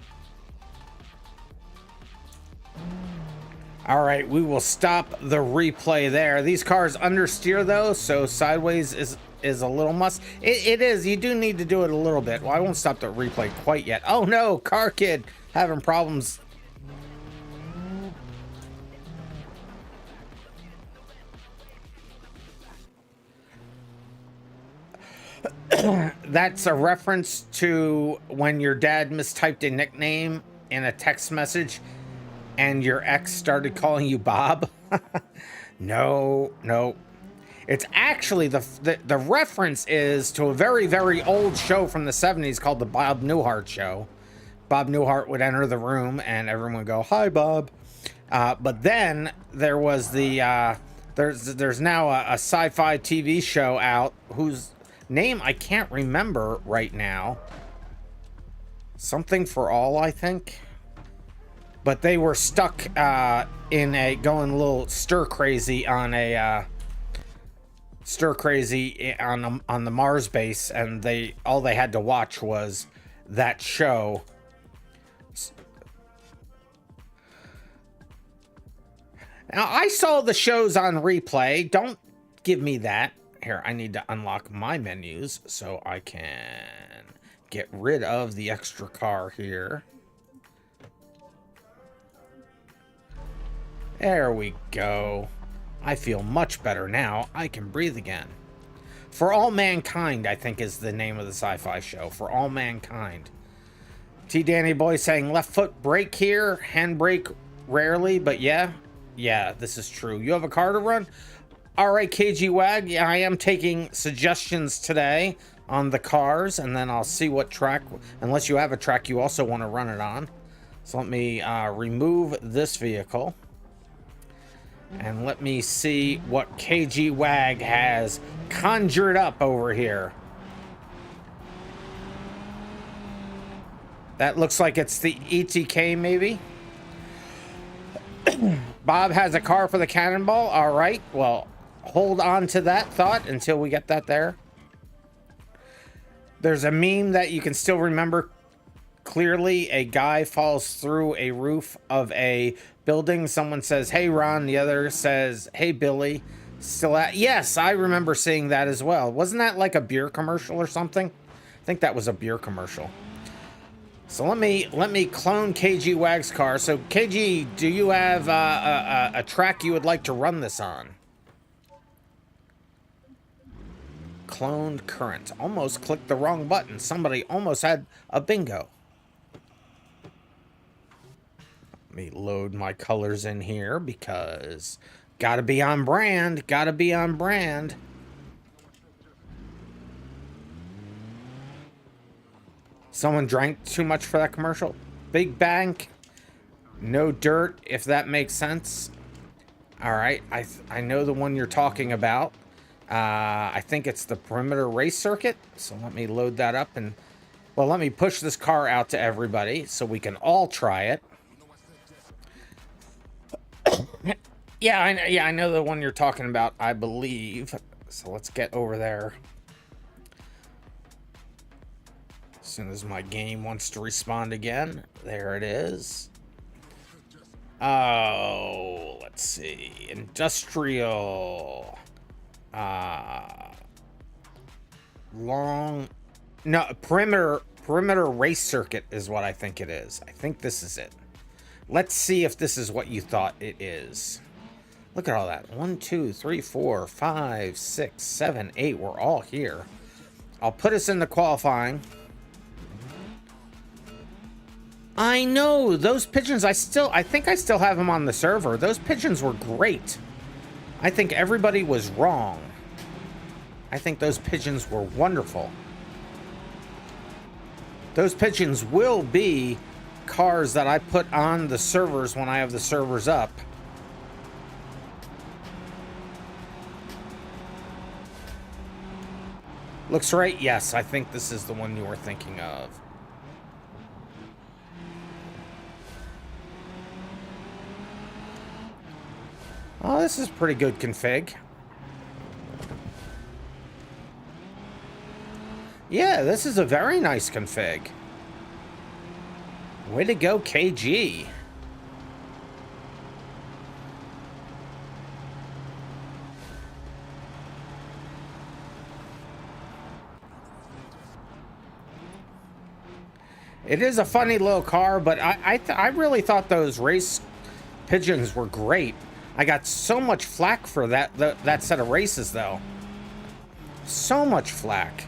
All right, we will stop the replay there. These cars understeer though, so sideways is a little must. It is, you do need to do it a little bit. Well, I won't stop the replay quite yet. Oh no, Car Kid having problems. That's a reference to when your dad mistyped a nickname in a text message and your ex started calling you Bob. No. It's actually the reference is to a very, very old show from the 70s called the Bob Newhart Show. Bob Newhart would enter the room and everyone would go, "Hi, Bob." But then there was the there's now a sci-fi TV show out whose name I can't remember right now. Something for All, I think. But they were stuck in a going a little stir crazy on the Mars base, and all they had to watch was that show. Now I saw the shows on replay. Don't give me that. Here, I need to unlock my menus so I can get rid of the extra car here. There we go. I feel much better now. I can breathe again. For All Mankind, I think is the name of the sci-fi show. For All Mankind. T Danny Boy saying left foot brake here. Handbrake rarely, but yeah. Yeah, this is true. You have a car to run? All right, KG Wag. Yeah, I am taking suggestions today on the cars, and then I'll see what track, unless you have a track you also want to run it on. So let me remove this vehicle. And let me see what KG Wag has conjured up over here. That looks like it's the ETK, maybe. Bob has a car for the cannonball. All right, well, hold on to that thought until we get that there. There's a meme that you can still remember clearly. A guy falls through a roof of a building. Someone says, "Hey, Ron." The other says, "Hey, Billy." Still at? Yes, I remember seeing that as well. Wasn't that like a beer commercial or something? I think that was a beer commercial. So let me clone KG Wag's car. So KG, do you have a track you would like to run this on? Cloned current. Almost clicked the wrong button. Somebody almost had a bingo. Let me load my colors in here because gotta be on brand. Gotta be on brand. Someone drank too much for that commercial. Big bank. No dirt, if that makes sense. All right, I know the one you're talking about. I think it's the perimeter race circuit. So let me load that up and, well, let me push this car out to everybody so we can all try it. Yeah, I know the one you're talking about, I believe. So let's get over there. As soon as my game wants to respond again. There it is. Oh, let's see. Industrial. Perimeter race circuit is what I think it is. I think this is it. Let's see if this is what you thought it is. Look at all that. 1, 2, 3, 4, 5, 6, 7, 8. We're all here. I'll put us in the qualifying. I know those pigeons. I think I still have them on the server. Those pigeons were great. I think everybody was wrong. I think those pigeons were wonderful. Those pigeons will be cars that I put on the servers when I have the servers up. Looks right. Yes, I think this is the one you were thinking of. Oh, this is pretty good config. Yeah, this is a very nice config. Way to go, KG. It is a funny little car, but I really thought those race pigeons were great. I got so much flack for that set of races, though. So much flack.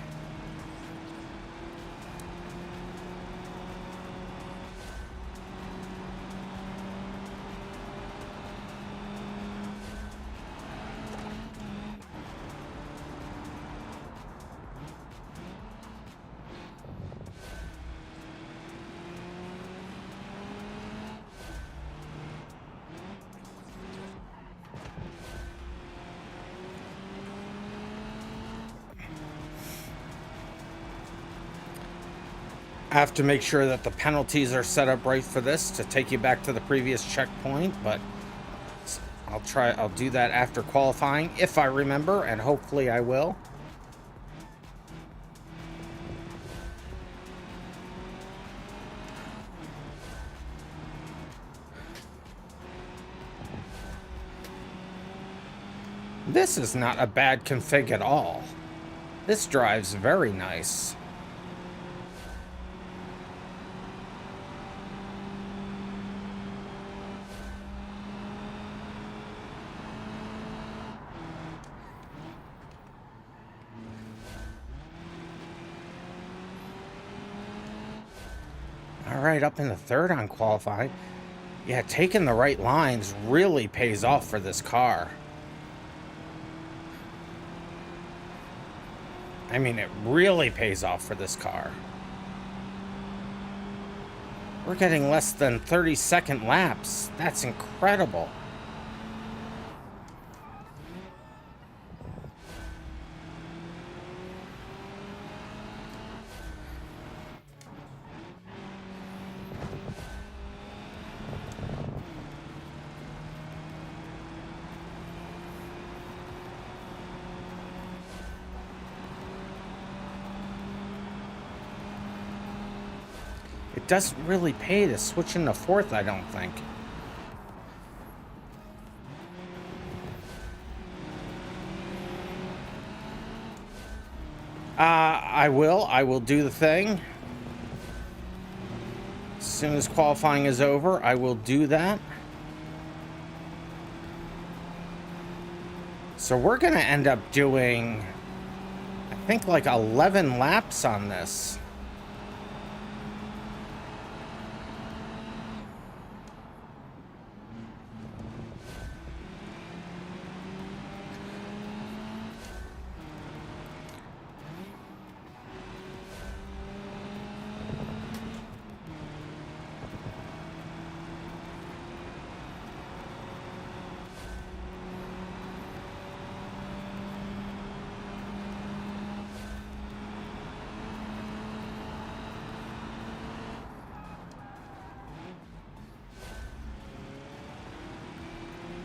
I have to make sure that the penalties are set up right for this to take you back to the previous checkpoint, but I'll do that after qualifying if I remember, and hopefully I will. This is not a bad config at all. This drives very nice. All right, up in the third on qualifying. Yeah, taking the right lines really pays off for this car. I mean, it really pays off for this car. We're getting less than 30-second laps. That's incredible. It doesn't really pay to switch into fourth, I don't think. I will do the thing. As soon as qualifying is over, I will do that. So we're gonna end up doing, I think, like 11 laps on this.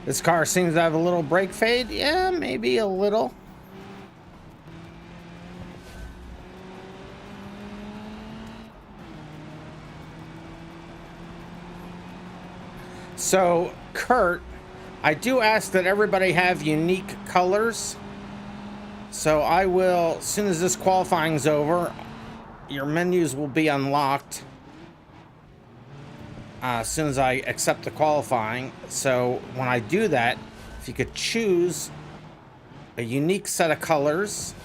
This car seems to have a little brake fade. Yeah, maybe a little. So, Kurt, I do ask that everybody have unique colors. So I will, as soon as this qualifying's over, your menus will be unlocked. As soon as I accept the qualifying. So when I do that, if you could choose a unique set of colors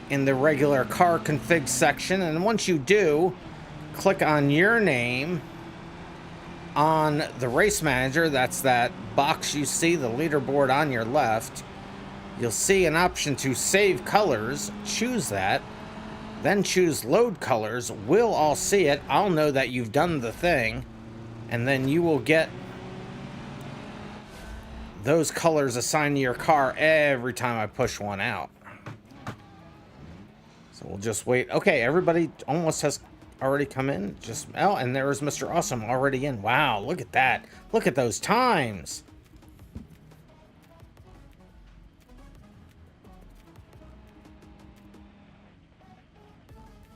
in the regular car config section, and once you do, click on your name on the race manager. That's that box you see, the leaderboard on your left. You'll see an option to save colors. Choose that, then choose load colors. We'll all see it. I'll know that you've done the thing. And then you will get those colors assigned to your car every time I push one out. So we'll just wait. Okay, everybody almost has already come in. Just, oh, and there is Mr. Awesome already in. Wow, look at that. Look at those times.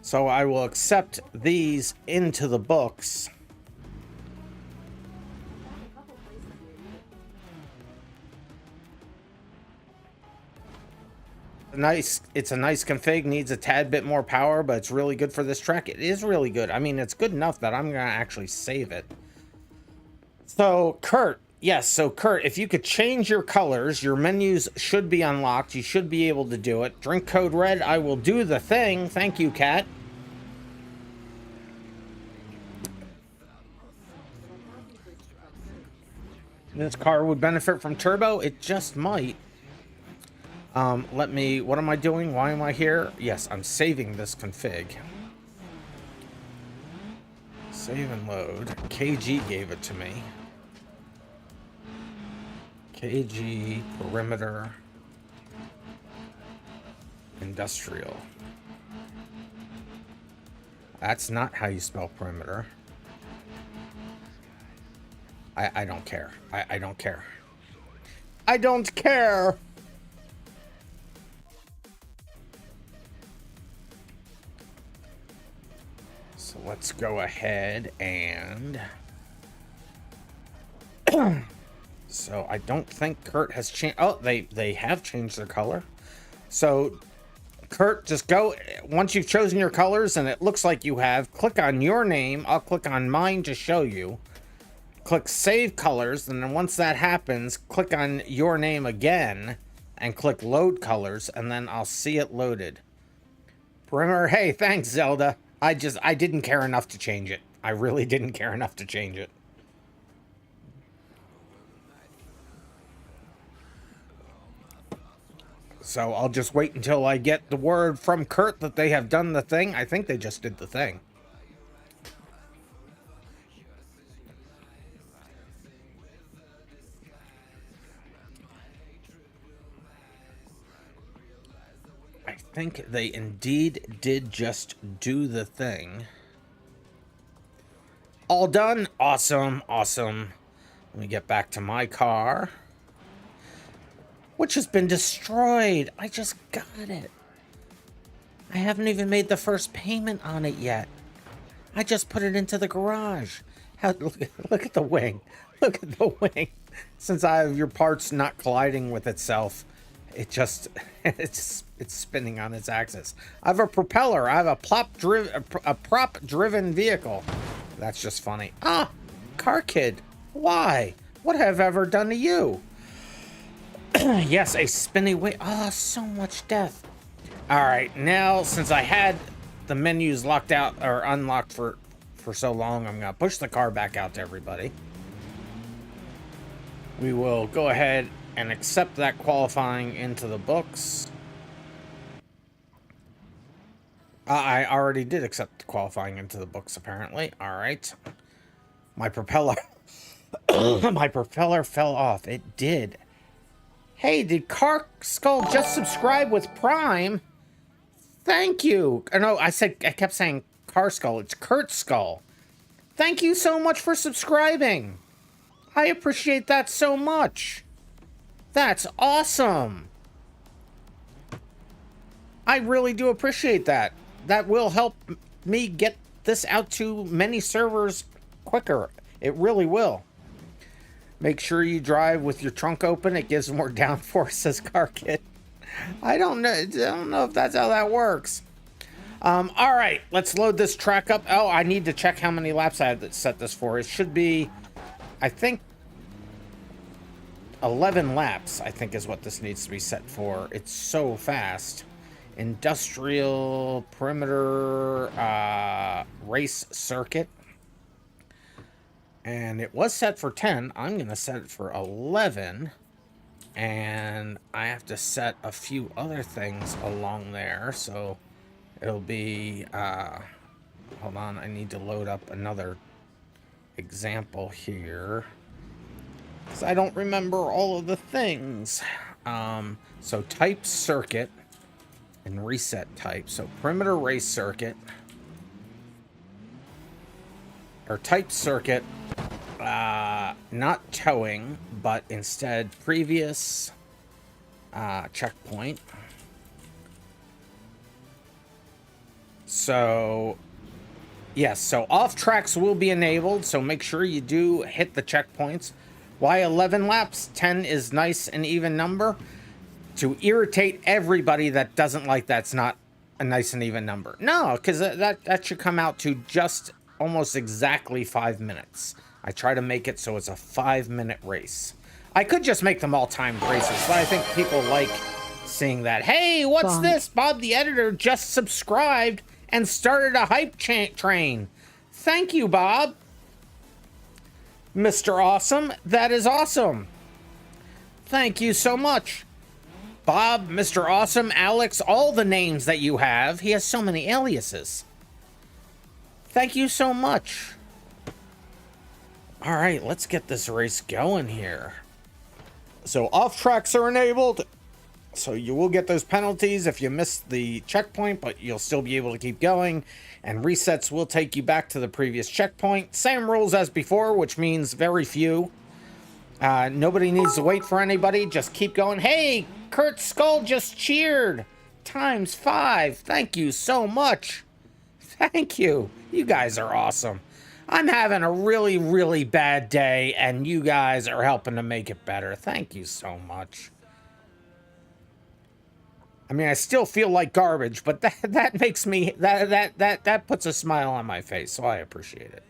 So I will accept these into the books. It's a nice config, needs a tad bit more power, but it's really good for this track. It is really good. I mean, it's good enough that I'm gonna actually save it. So Kurt, yes, so Kurt, if you could change your colors, your menus should be unlocked. You should be able to do it. Drink code red, I will do the thing. Thank you, Kat. This car would benefit from turbo. It just might. What am I doing? Why am I here? Yes, I'm saving this config. Save and load. KG gave it to me. KG, perimeter, industrial. That's not how you spell perimeter. I don't care. I don't care. I don't care. So let's go ahead and... So I don't think Kurt has changed. Oh, they have changed their color. So Kurt, just go, once you've chosen your colors and it looks like you have, click on your name. I'll click on mine to show you. Click save colors, and then once that happens, click on your name again and click load colors, and then I'll see it loaded. Perimeter, hey, thanks, Zelda. I didn't care enough to change it. I really didn't care enough to change it. So I'll just wait until I get the word from Kurt that they have done the thing. I think they just did the thing. I think they indeed did just do the thing. All done? Awesome, awesome. Let me get back to my car, which has been destroyed. I just got it. I haven't even made the first payment on it yet. I just put it into the garage. Look at the wing. Look at the wing. Since I have your parts not colliding with itself, it's spinning on its axis. I have a propeller. I have a prop-driven vehicle. That's just funny. Ah, car kid. Why? What have I ever done to you? Yes, a spinny wing. Oh, so much death. All right, now since I had the menus locked out or unlocked for so long, I'm gonna push the car back out to everybody. We will go ahead and accept that qualifying into the books. I already did accept qualifying into the books, apparently. All right. My propeller... My propeller fell off. It did. Hey, did Car Skull just subscribe with Prime? Thank you. No, I kept saying Car Skull. It's Kurt Skull. Thank you so much for subscribing. I appreciate that so much. That's awesome. I really do appreciate that. That will help me get this out to many servers quicker. It really will. Make sure you drive with your trunk open. It gives more downforce, says Car Kid. I don't know if that's how that works. All right, let's load this track up. Oh, I need to check how many laps I have to set this for. It should be, I think, 11 laps, I think is what this needs to be set for. It's so fast. Industrial perimeter race circuit. And it was set for 10. I'm going to set it for 11. And I have to set a few other things along there. So it'll be... hold on, I need to load up another example here. Because I don't remember all of the things. So type circuit. and reset type. So perimeter race circuit, or type circuit, not towing, but instead previous checkpoint. So yes, so off tracks will be enabled, so make sure you do hit the checkpoints. Why 11 laps? 10 is nice and even number. To irritate everybody that doesn't like that's not a nice and even number. No, because that should come out to just almost exactly 5 minutes. I try to make it so it's a 5-minute race. I could just make them all timed races, but I think people like seeing that. Hey, what's this? Bob the editor just subscribed and started a hype train. Thank you, Bob. Mr. Awesome, that is awesome. Thank you so much. Bob, Mr. Awesome, Alex, all the names that you have. He has so many aliases. Thank you so much. All right, let's get this race going here. So off tracks are enabled. So you will get those penalties if you miss the checkpoint, but you'll still be able to keep going. And resets will take you back to the previous checkpoint. Same rules as before, which means very few. Nobody needs to wait for anybody. Just keep going. Hey, Kurt Skull just cheered. ×5. Thank you so much. Thank you. You guys are awesome. I'm having a really, really bad day, and you guys are helping to make it better. Thank you so much. I mean, I still feel like garbage, but that makes me, that puts a smile on my face, so I appreciate it.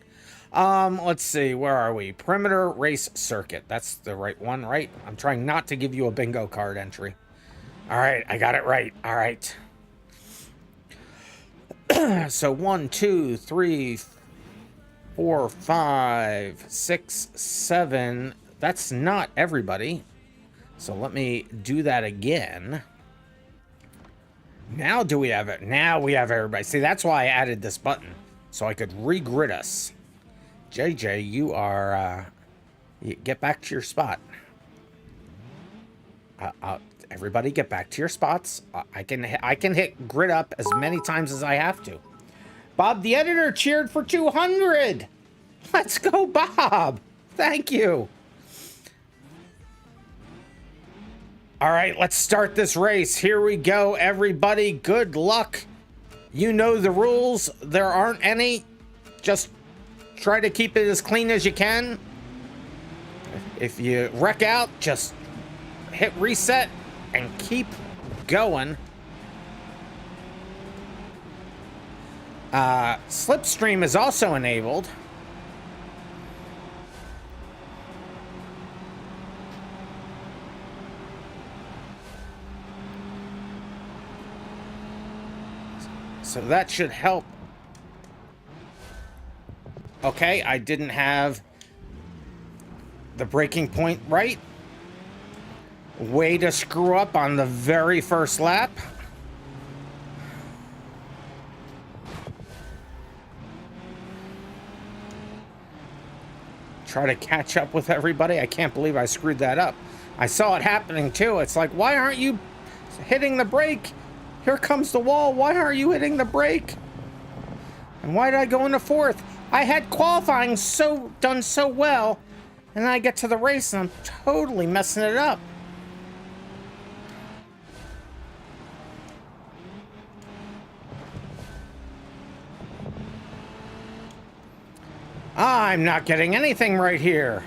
Let's see, where are we? Perimeter race circuit. That's the right one, right? I'm trying not to give you a bingo card entry. All right, I got it right. All right. So 1, 2, 3, 4, 5, 6, 7. That's not everybody. So let me do that again. Now do we have it? Now we have everybody. See, that's why I added this button, so I could regrid us. JJ, you are, get back to your spot. Everybody get back to your spots. I can hit grid up as many times as I have to. Bob the editor cheered for 200. Let's go, Bob. Thank you. All right, let's start this race. Here we go, everybody. Good luck. You know the rules. There aren't any. Just try to keep it as clean as you can. If you wreck out, just hit reset and keep going. Slipstream is also enabled. So that should help. Okay, I didn't have the breaking point right. Way to screw up on the very first lap. Try to catch up with everybody. I can't believe I screwed that up. I saw it happening too. It's like, why aren't you hitting the brake? Here comes the wall. Why aren't you hitting the brake? And why did I go into fourth? I had qualifying done so well, and then I get to the race and I'm totally messing it up. I'm not getting anything right here.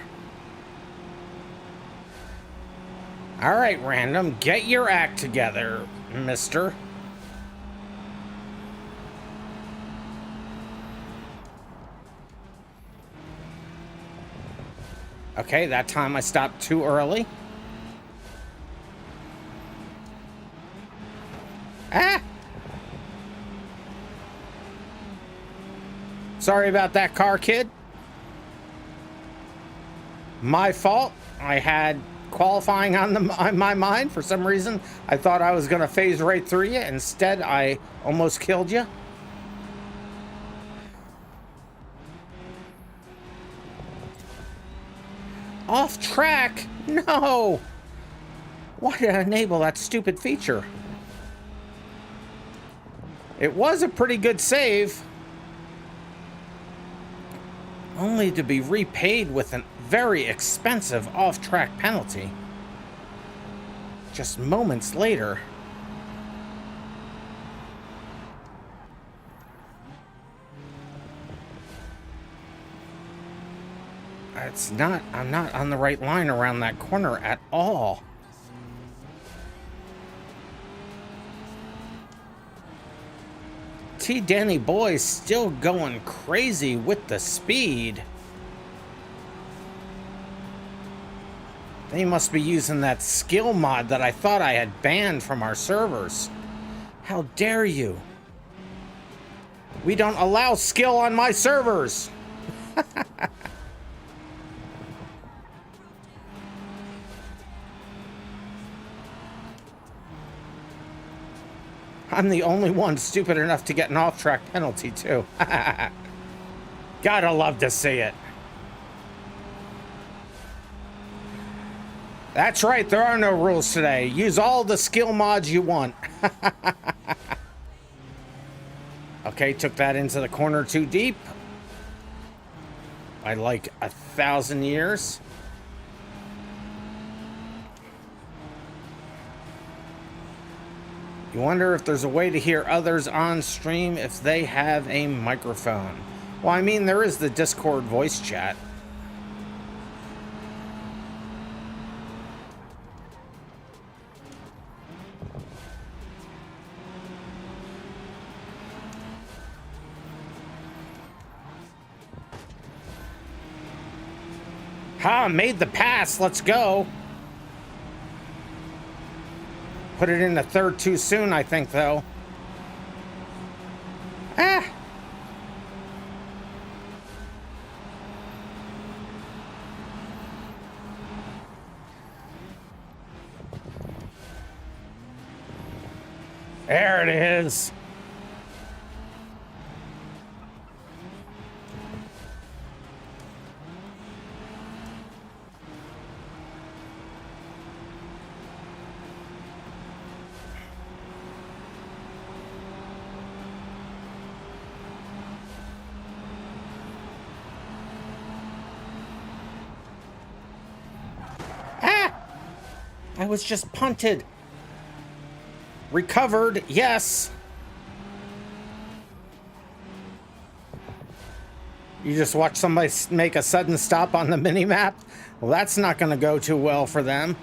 All right, Random, get your act together, mister. Okay, that time I stopped too early. Ah! Sorry about that, car kid. My fault. I had qualifying on my mind for some reason. I thought I was gonna phase right through you. Instead, I almost killed you. Off track? No! Why did I enable that stupid feature? It was a pretty good save. Only to be repaid with a very expensive off-track penalty. Just moments later. I'm not on the right line around that corner at all. Danny Boy's still going crazy with the speed. They must be using that skill mod that I thought I had banned from our servers. How dare you? We don't allow skill on my servers. I'm the only one stupid enough to get an off-track penalty, too. Gotta love to see it. That's right, there are no rules today. Use all the skill mods you want. Okay, took that into the corner too deep. By like 1,000 years. You wonder if there's a way to hear others on stream if they have a microphone. Well, I mean, there is the Discord voice chat. Ha, made the pass, let's go. Put it in the third too soon, I think, though. Ah! There it is. I was just punted. Recovered, yes. You just watch somebody make a sudden stop on the mini-map? Well, that's not going to go too well for them.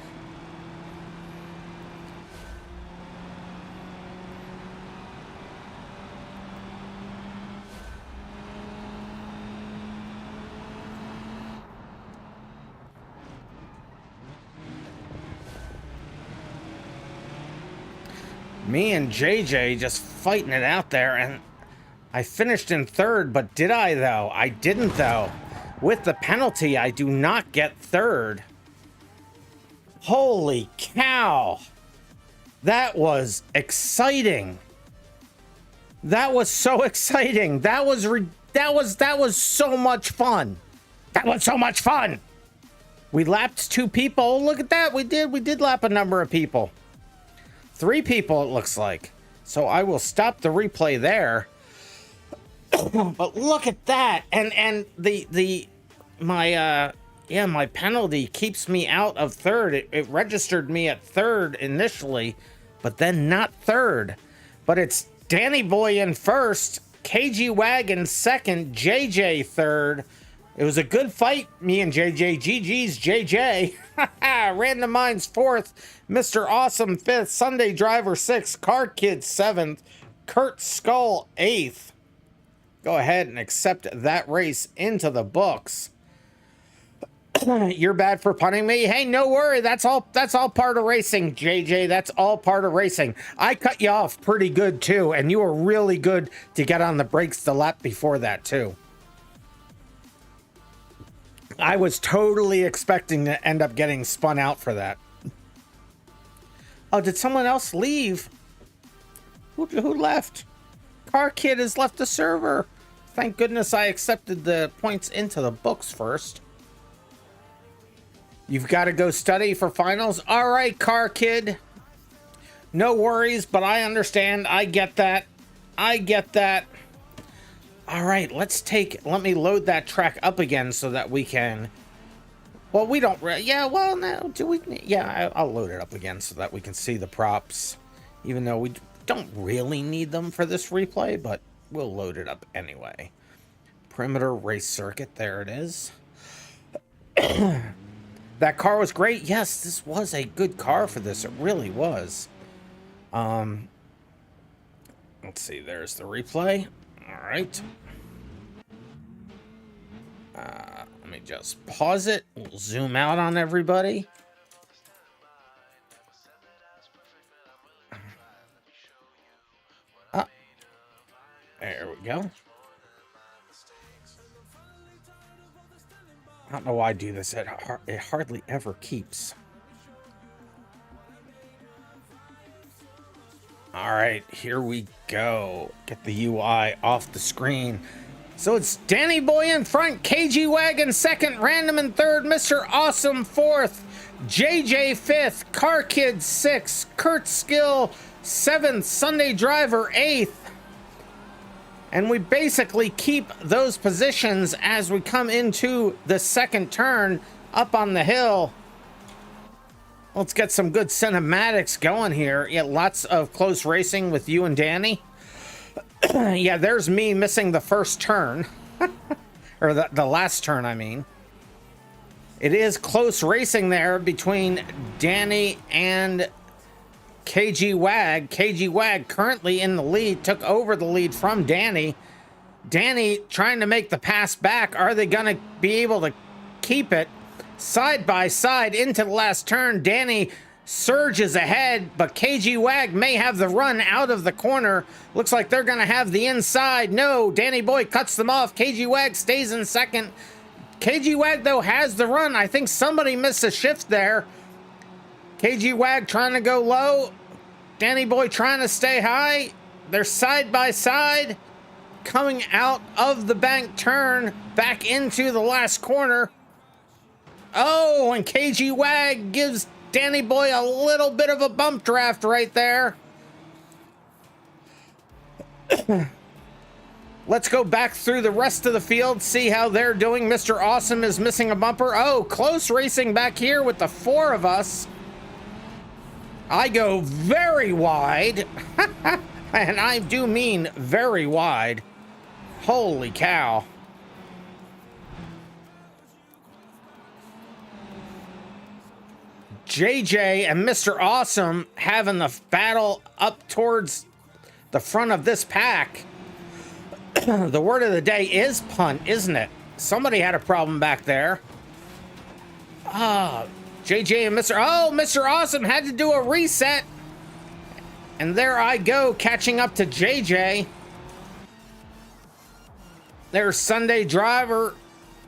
Me and JJ just fighting it out there, and I finished in third, but did I, though? I didn't, though. With the penalty, I do not get third. Holy cow. That was exciting. That was so exciting. That was so much fun. That was so much fun. We lapped 2 people. Look at that. We did lap a number of people. 3 people, it looks like. So I will stop the replay there. But look at that. And my penalty keeps me out of third. It registered me at third initially, but then not third. But it's Danny Boy in first, KG Wagon second, JJ third. It was a good fight, me and JJ. GG's JJ. RandomMinds fourth, Mr. Awesome fifth, Sunday Driver sixth, Car Kid seventh, Kurt Skull eighth. Go ahead and accept that race into the books. You're bad for punting me. Hey, no worry. That's all part of racing, JJ. That's all part of racing. I cut you off pretty good too, and you were really good to get on the brakes the lap before that too. I was totally expecting to end up getting spun out for that. Oh, did someone else leave? Who left? Car Kid has left the server. Thank goodness I accepted the points into the books first. You've got to go study for finals? All right, Car Kid. No worries, but I understand. I get that. I get that. All right, let me load that track up again so that we can, well, we don't, yeah, well, no, do we, yeah, I'll load it up again so that we can see the props, even though we don't really need them for this replay, but we'll load it up anyway. Perimeter race circuit, there it is. That car was great. Yes, this was a good car for this. It really was. Let's see, there's the replay. All right. Let me just pause it. We'll zoom out on everybody. There we go. I don't know why I do this. It hardly ever keeps. All right, here we go. Get the UI off the screen. So it's Danny Boy in front, KG Wagon second, Random in third, Mr. Awesome fourth, JJ fifth, Car Kid sixth, Kurt Skill seventh, Sunday Driver eighth. And we basically keep those positions as we come into the second turn up on the hill. Let's get some good cinematics going here. Yeah, lots of close racing with you and Danny. Yeah, there's me missing the first turn. Or the last turn, I mean. It is close racing there between Danny and KG Wag. KG Wag currently in the lead, took over the lead from Danny. Danny trying to make the pass back. Are they going to be able to keep it? Side by side into the last turn. Danny surges ahead, but KG Wag may have the run out of the corner. Looks like they're going to have the inside. No, Danny Boy cuts them off. KG Wag stays in second. KG Wag, though, has the run. I think somebody missed a shift there. KG Wag trying to go low. Danny Boy trying to stay high. They're side by side. Coming out of the bank turn. Back into the last corner. Oh, and KG Wag gives Danny Boy a little bit of a bump draft right there. Let's go back through the rest of the field, see how they're doing. Mr. Awesome is missing a bumper. Oh, close racing back here with the four of us. I go very wide. And I do mean very wide. Holy cow. JJ and Mr. Awesome having the battle up towards the front of this pack. The word of the day is punt, isn't it? Somebody had a problem back there. JJ and Mr. Awesome had to do a reset. And there I go, catching up to JJ. There's Sunday Driver,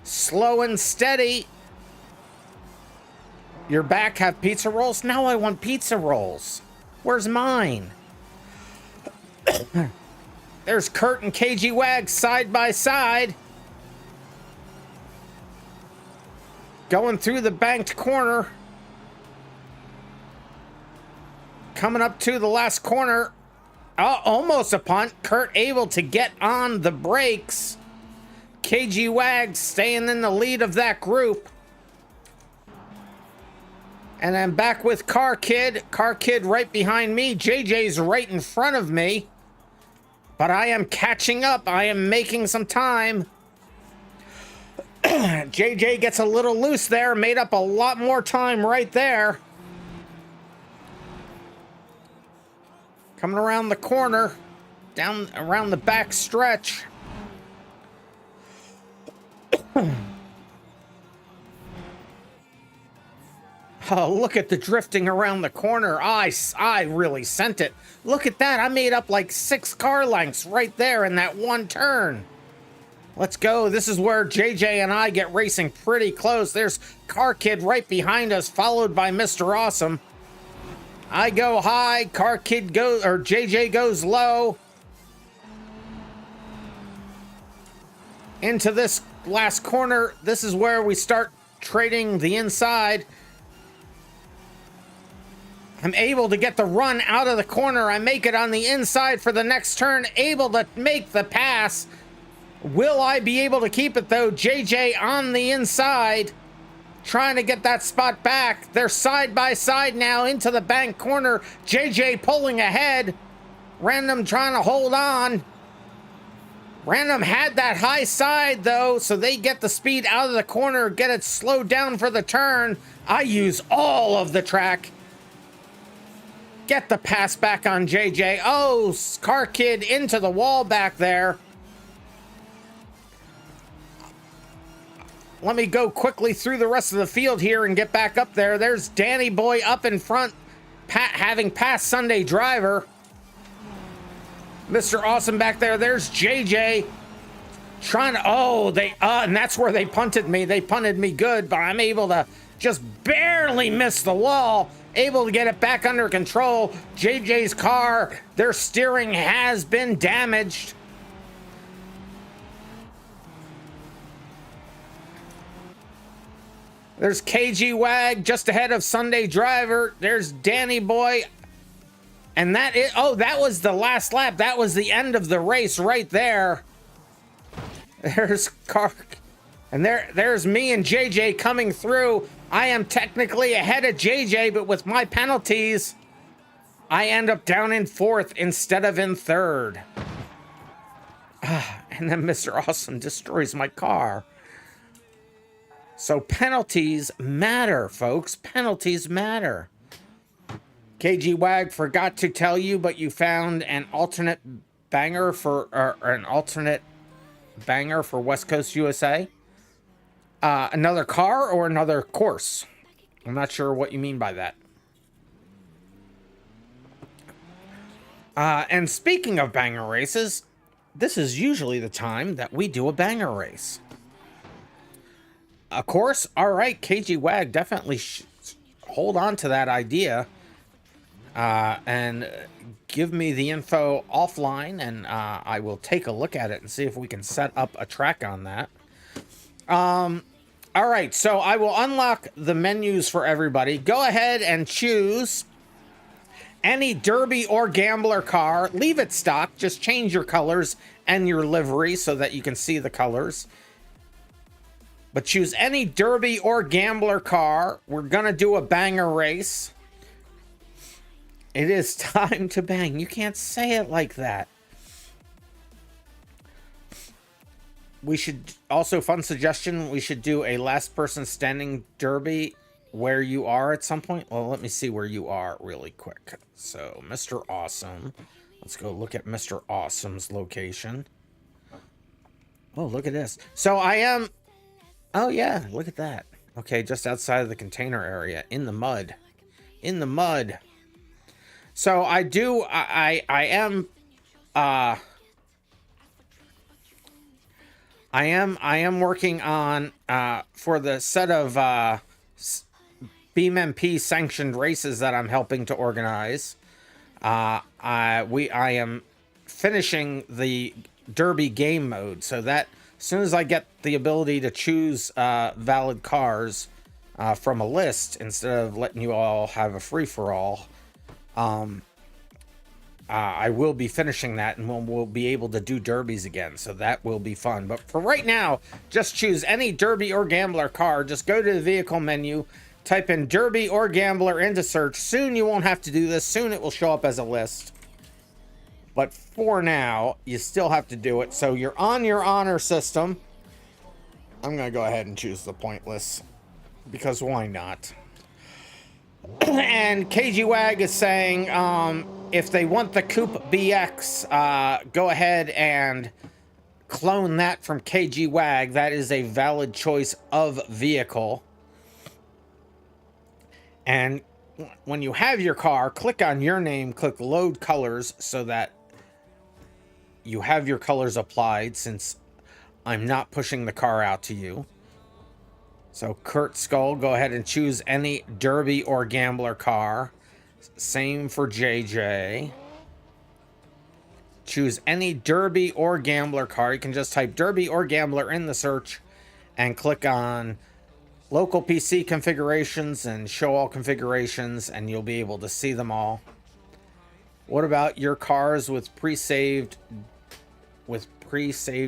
slow and steady. Your back have pizza rolls? Now I want pizza rolls. Where's mine? There's Kurt and KG Wag side by side. Going through the banked corner. Coming up to the last corner. Oh, almost a punt. Kurt able to get on the brakes. KG Wag staying in the lead of that group. And I'm back with Car Kid. Car Kid right behind me. JJ's right in front of me. But I am catching up. I am making some time. JJ gets a little loose there. Made up a lot more time right there. Coming around the corner. Down around the back stretch. Oh, look at the drifting around the corner. I really sent it. Look at that. I made up like 6 car lengths right there in that one turn. Let's go. This is where JJ and I get racing pretty close. There's Car Kid right behind us, followed by Mr. Awesome. I go high. Car Kid goes, or JJ goes low. Into this last corner. This is where we start trading the inside. I'm able to get the run out of the corner. I make it on the inside for the next turn, able to make the pass. Will I be able to keep it though? JJ on the inside, trying to get that spot back. They're side by side now into the bank corner. JJ pulling ahead. Random trying to hold on. Random had that high side though, so they get the speed out of the corner, get it slowed down for the turn. I use all of the track. Get the pass back on JJ. Oh, Car Kid into the wall back there. Let me go quickly through the rest of the field here and get back up there. There's Danny Boy up in front, having passed Sunday Driver. Mr. Awesome back there. There's JJ trying to, and that's where they punted me. They punted me good, but I'm able to just barely miss the wall, able to get it back under control. JJ's car, their steering has been damaged. There's KG Wag just ahead of Sunday Driver. There's Danny Boy. And that was the last lap. That was the end of the race right there. There's Car. And there's me and JJ coming through. I am technically ahead of JJ, but with my penalties, I end up down in 4th instead of in 3rd. And then Mr. Awesome destroys my car. So penalties matter, folks. Penalties matter. KG Wag forgot to tell you, but you found an alternate banger for West Coast USA. Another car or another course? I'm not sure what you mean by that. And speaking of banger races, this is usually the time that we do a banger race. Of course, all right, KG Wag, definitely hold on to that idea. And give me the info offline, and I will take a look at it and see if we can set up a track on that. All right, so I will unlock the menus for everybody. Go ahead and choose any derby or gambler car. Leave it stock. Just change your colors and your livery so that you can see the colors. But choose any derby or gambler car. We're going to do a banger race. It is time to bang. You can't say it like that. We should also, fun suggestion, we should do a last person standing derby where you are at some point. Well, let me see where you are really quick. So, Mr. Awesome. Let's go look at Mr. Awesome's location. Oh, look at this. So I am... Oh, yeah, look at that. Okay, just outside of the container area, in the mud. In the mud. So I am working on for the set of BeamNG sanctioned races that I'm helping to organize. I am finishing the Derby game mode, so that as soon as I get the ability to choose valid cars from a list instead of letting you all have a free-for-all, I will be finishing that, and we'll be able to do derbies again, so that will be fun. But for right now, just choose any derby or gambler car. Just go to the vehicle menu, type in derby or gambler into search. Soon you won't have to do this. Soon it will show up as a list. But for now, you still have to do it. So you're on your honor system. I'm going to go ahead and choose the pointless, because why not? And KG Wag is saying if they want the Coupe BX, go ahead and clone that from KG Wag. That is a valid choice of vehicle. And when you have your car, click on your name, click load colors so that you have your colors applied, since I'm not pushing the car out to you. So Kurt Skull, go ahead and choose any derby or gambler car. Same for JJ. Choose any derby or gambler car. You can just type derby or gambler in the search and click on local PC configurations and show all configurations, and you'll be able to see them all. What about your cars with pre-saved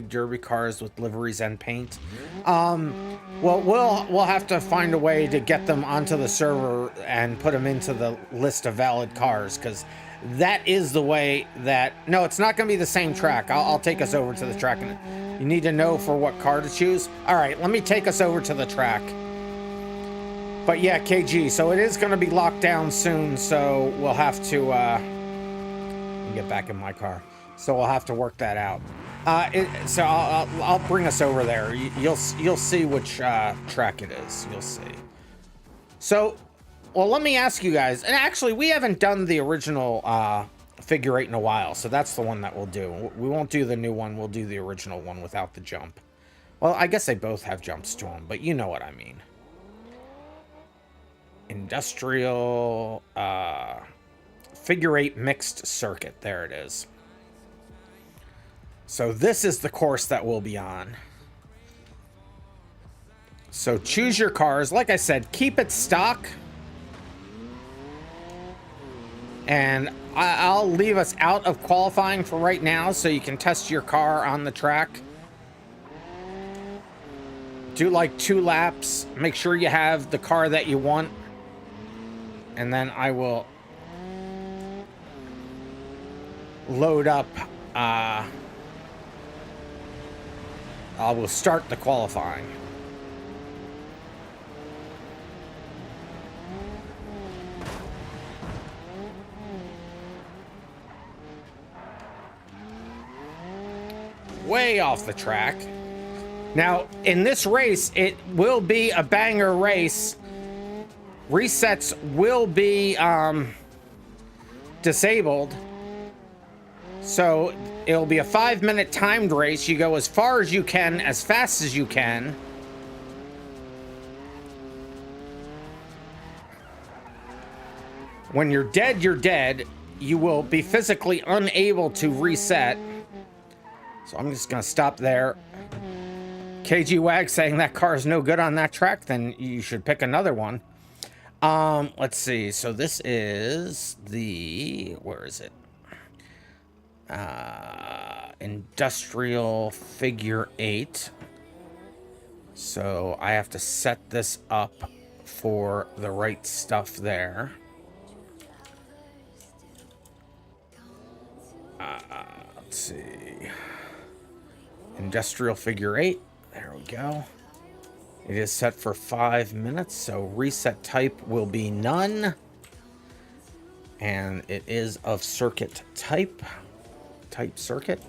derby cars with liveries and paint? Well, we'll have to find a way to get them onto the server and put them into the list of valid cars, because that is the way that... No, it's not going to be the same track. I'll take us over to the track. And you need to know for what car to choose. All right, let me take us over to the track. But yeah, KG, so it is going to be locked down soon, so we'll have to get back in my car. So we'll have to work that out. So I'll bring us over there. You'll see which track it is. You'll see. So, well, let me ask you guys. And actually, we haven't done the original figure 8 in a while, so that's the one that we'll do. We won't do the new one. We'll do the original one without the jump. Well, I guess they both have jumps to them, but you know what I mean. Industrial figure 8 mixed circuit. There it is. So this is the course that we'll be on. So choose your cars. Like I said, keep it stock. And I'll leave us out of qualifying for right now so you can test your car on the track. Do like 2 laps. Make sure you have the car that you want. And then I will load up. I will start the qualifying. Way off the track. Now, in this race, it will be a banger race. Resets will be disabled. So it'll be a 5-minute timed race. You go as far as you can, as fast as you can. When you're dead, you're dead. You will be physically unable to reset. So I'm just gonna stop there. KG Wag saying that car is no good on that track, then you should pick another one. Let's see. So this is the, where is it? Industrial figure 8. So I have to set this up for the right stuff there. Let's see. Industrial figure 8. There we go. It is set for 5 minutes, so reset type will be none. And it is of circuit type. Type circuit.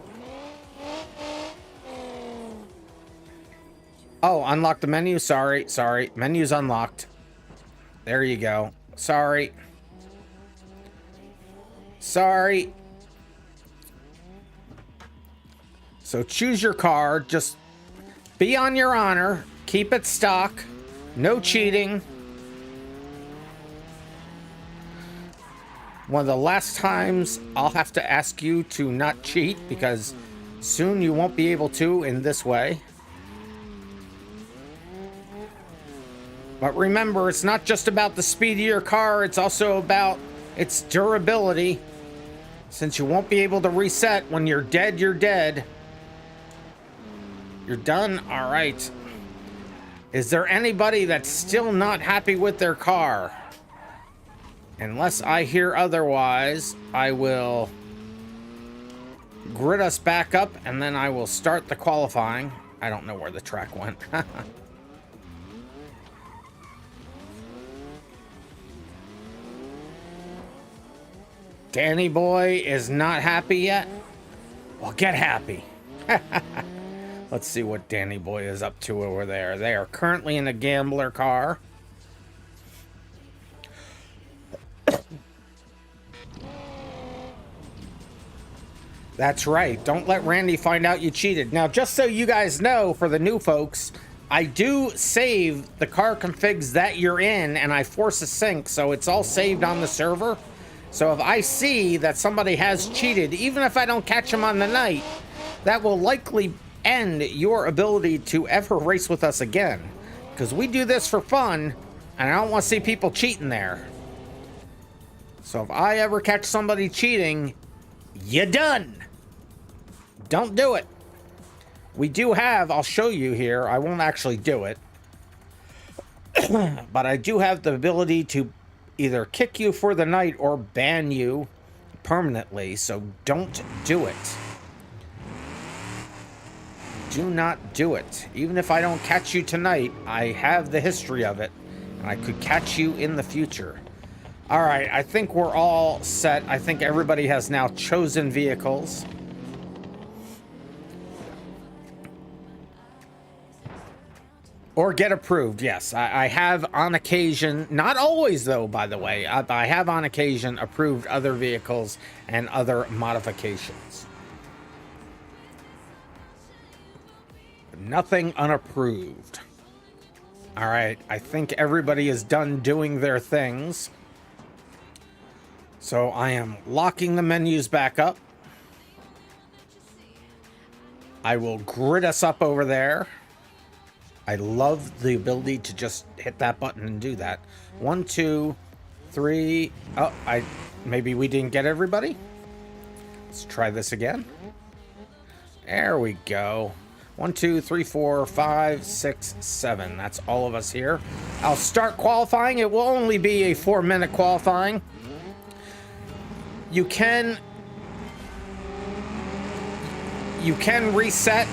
Oh, unlock the menu. Sorry. Menu's unlocked. There you go. Sorry. So choose your car. Just be on your honor. Keep it stock. No cheating. One of the last times I'll have to ask you to not cheat, because soon you won't be able to in this way. But remember, it's not just about the speed of your car, it's also about its durability. Since you won't be able to reset when you're dead, you're dead. You're done? All right. Is there anybody that's still not happy with their car? Unless I hear otherwise, I will grid us back up and then I will start the qualifying. I don't know where the track went. Danny Boy is not happy yet? Well, get happy. Let's see what Danny Boy is up to over there. They are currently in a gambler car. That's right. Don't let Randy find out you cheated. Now, just so you guys know, for the new folks, I do save the car configs that you're in, and I force a sync, so it's all saved on the server. So if I see that somebody has cheated, even if I don't catch them on the night, that will likely end your ability to ever race with us again. Because we do this for fun, and I don't want to see people cheating there. So if I ever catch somebody cheating, you're done. Don't do it. We do have, I'll show you here, I won't actually do it, but I do have the ability to either kick you for the night or ban you permanently, so don't do it. Do not do it. Even if I don't catch you tonight, I have the history of it, and I could catch you in the future. All right, I think we're all set. I think everybody has now chosen vehicles. Or get approved, yes. I have on occasion, not always though, by the way, I have on occasion approved other vehicles and other modifications. Nothing unapproved. All right, I think everybody is done doing their things. So I am locking the menus back up. I will grid us up over there. I love the ability to just hit that button and do that. 1, 2, 3. Oh, maybe we didn't get everybody. Let's try this again. There we go. 1, 2, 3, 4, 5, 6, 7. That's all of us here. I'll start qualifying. It will only be a 4-minute qualifying. You can reset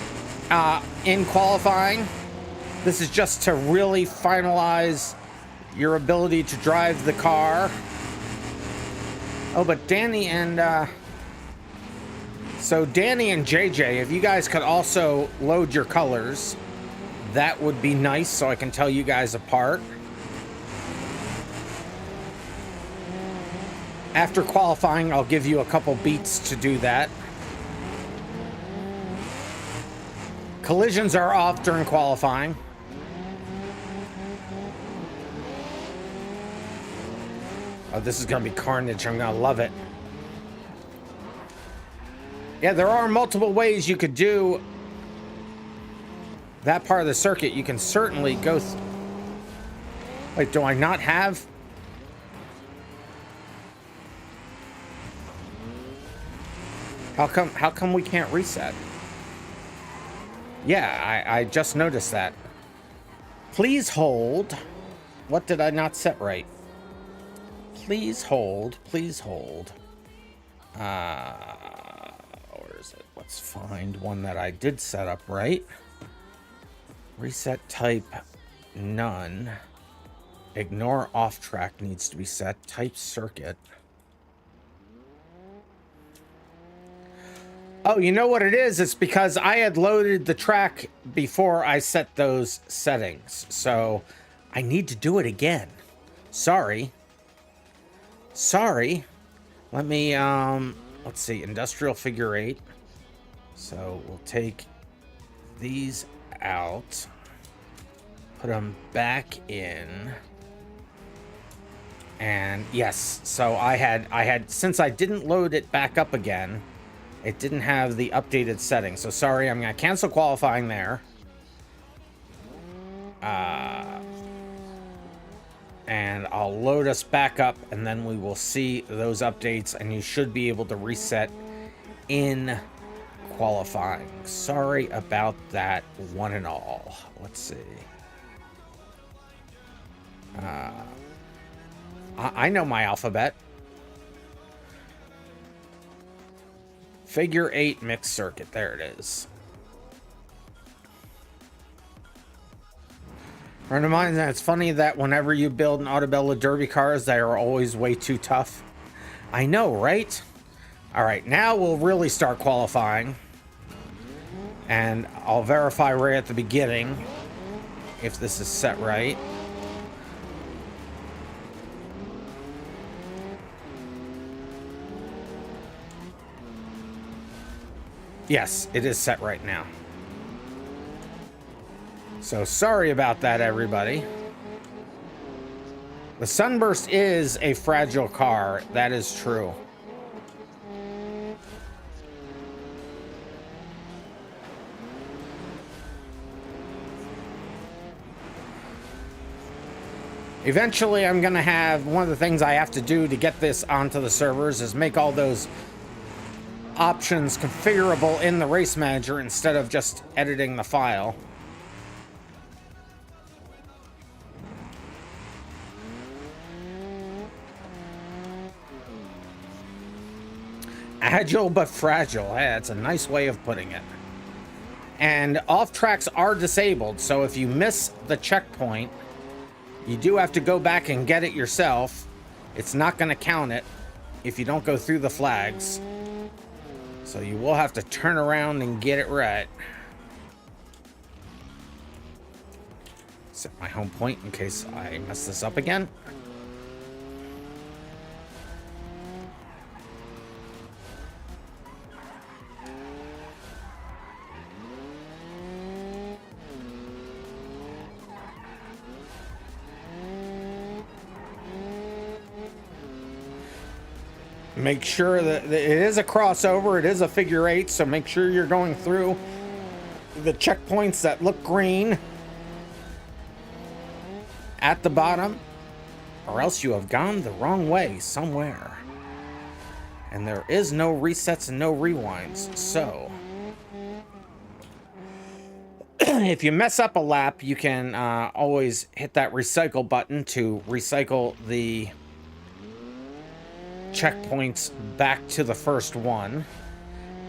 in qualifying. This is just to really finalize your ability to drive the car. Oh, but Danny and so Danny and JJ, if you guys could also load your colors, that would be nice so I can tell you guys apart. After qualifying, I'll give you a couple beats to do that. Collisions are off during qualifying. Oh, this is going to be carnage. I'm going to love it. Yeah, there are multiple ways you could do that part of the circuit. You can certainly go... Wait, do I not have... How come we can't reset? Yeah, I just noticed that. Please hold. What did I not set right? Please hold. Please hold. Where is it? Let's find one that I did set up right. Reset type none. Ignore off track needs to be set. Type circuit. Oh, you know what it is? It's because I had loaded the track before I set those settings. So I need to do it again. Sorry. Sorry. Let me, let's see, industrial figure 8. So we'll take these out, put them back in. And yes, so I had, since I didn't load it back up again, it didn't have the updated settings. So sorry, I'm going to cancel qualifying there. And I'll load us back up, and then we will see those updates, and you should be able to reset in qualifying. Sorry about that, one and all. Let's see. I know my alphabet. Figure 8 mixed circuit. There it is. RandomMinds, and it's funny that whenever you build an Autobella Derby cars, they are always way too tough. I know, right? All right, now we'll really start qualifying. And I'll verify right at the beginning if this is set right. Yes, it is set right now. So sorry about that, everybody. The Sunburst is a fragile car. That is true. Eventually, I'm going to have, one of the things I have to do to get this onto the servers is make all those options configurable in the race manager instead of just editing the file. Agile but fragile. Hey, that's a nice way of putting it. And off tracks are disabled, so if you miss the checkpoint, you do have to go back and get it yourself. It's not going to count it if you don't go through the flags. So you will have to turn around and get it right. Set my home point in case I mess this up again. Make sure that it is a crossover, it is a figure eight, so make sure you're going through the checkpoints that look green at the bottom, or else you have gone the wrong way somewhere. And there is no resets and no rewinds, so if you mess up a lap, you can always hit that recycle button to recycle the checkpoints back to the first one,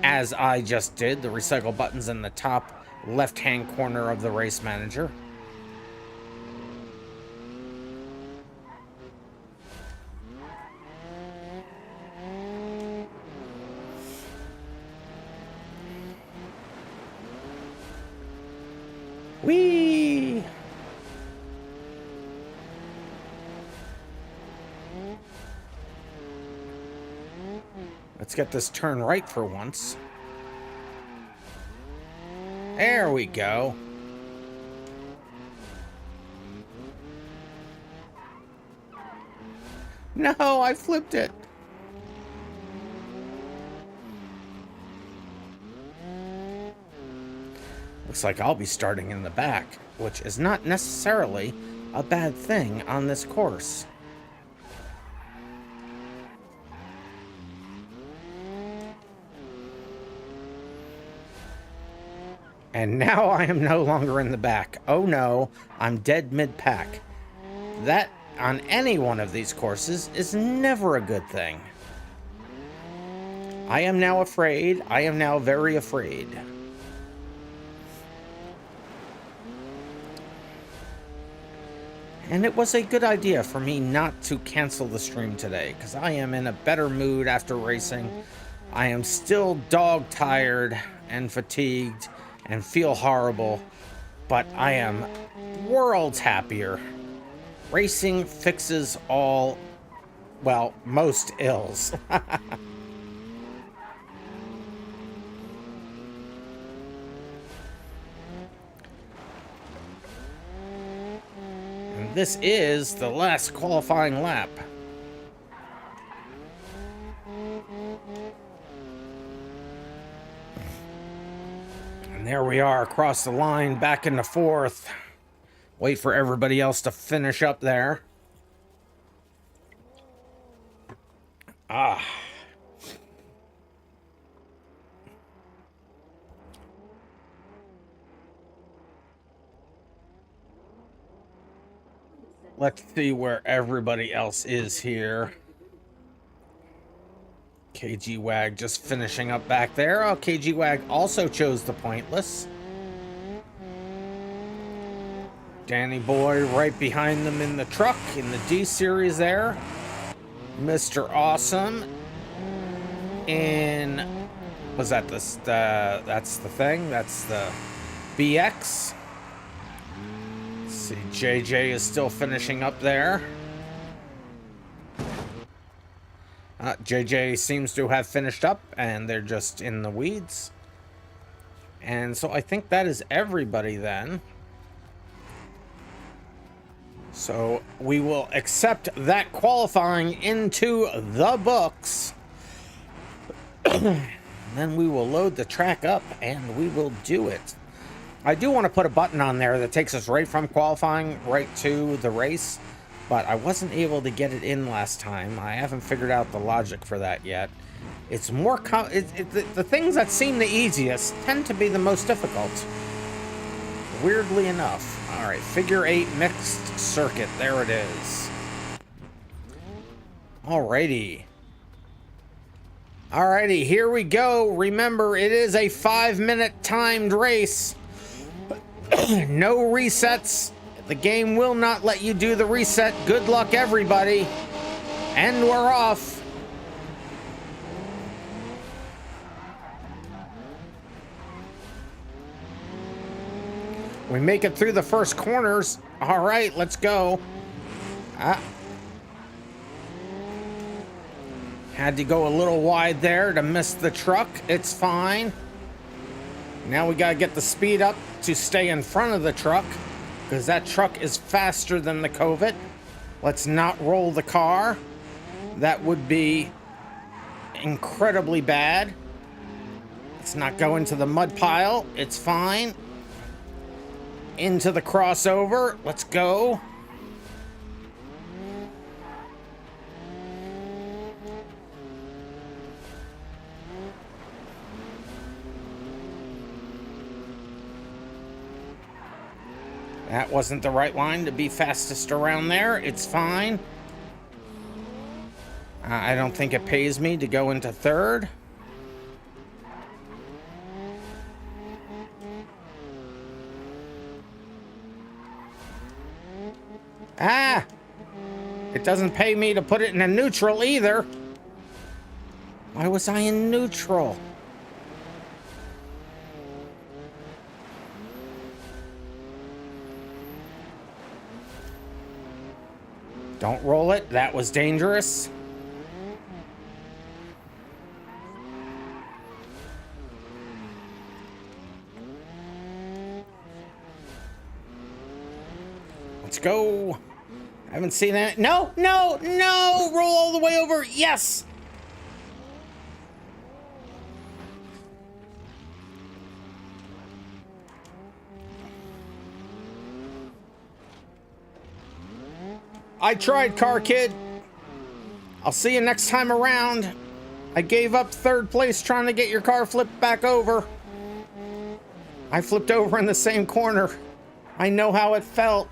as I just did. The recycle button's in the top left-hand corner of the race manager. Whee! Let's get this turn right for once. There we go. No, I flipped it. Looks like I'll be starting in the back, which is not necessarily a bad thing on this course. And now I am no longer in the back. Oh no, I'm dead mid-pack. That, on any one of these courses, is never a good thing. I am now afraid. I am now very afraid. And it was a good idea for me not to cancel the stream today, because I am in a better mood after racing. I am still dog-tired and fatigued and feel horrible, but I am worlds happier. Racing fixes all, well, most ills. And this is the last qualifying lap. And there we are across the line, back in the fourth. Wait for everybody else to finish up there. Let's see where everybody else is here. KG Wag just finishing up back there. Oh, KG Wag also chose the pointless. Danny Boy right behind them in the truck in the D series there. Mr. Awesome in, was that this? That's the thing. That's the BX. Let's see, JJ is still finishing up there. JJ seems to have finished up, and they're just in the weeds. And so I think that is everybody then. So we will accept that qualifying into the books. Then we will load the track up, and we will do it. I do want to put a button on there that takes us right from qualifying right to the race. but I wasn't able to get it in last time. I haven't figured out the logic for that yet. It's more the things that seem the easiest tend to be the most difficult. Weirdly enough. All right, figure 8 mixed circuit. There it is. Alrighty. Alrighty, here we go. Remember, it is a 5-minute timed race. No resets. The game will not let you do the reset. Good luck, everybody. And we're off. We make it through the first corners. All right, let's go. Had to go a little wide there to miss the truck. It's fine. Now we gotta get the speed up to stay in front of the truck, because that truck is faster than the Covet. Let's not roll the car. That would be incredibly bad. Let's not go into the mud pile. It's fine. Into the crossover. Let's go. That wasn't the right line to be fastest around there. It's fine. I don't think it pays me to go into third. Ah! It doesn't pay me to put it in a neutral either. Why was I in neutral? Don't roll it. That was dangerous. Let's go. I haven't seen that. No, no, no. Roll all the way over. Yes. I tried, Car Kid. I'll see you next time around. I gave up third place trying to get your car flipped back over. I flipped over in the same corner. I know how it felt.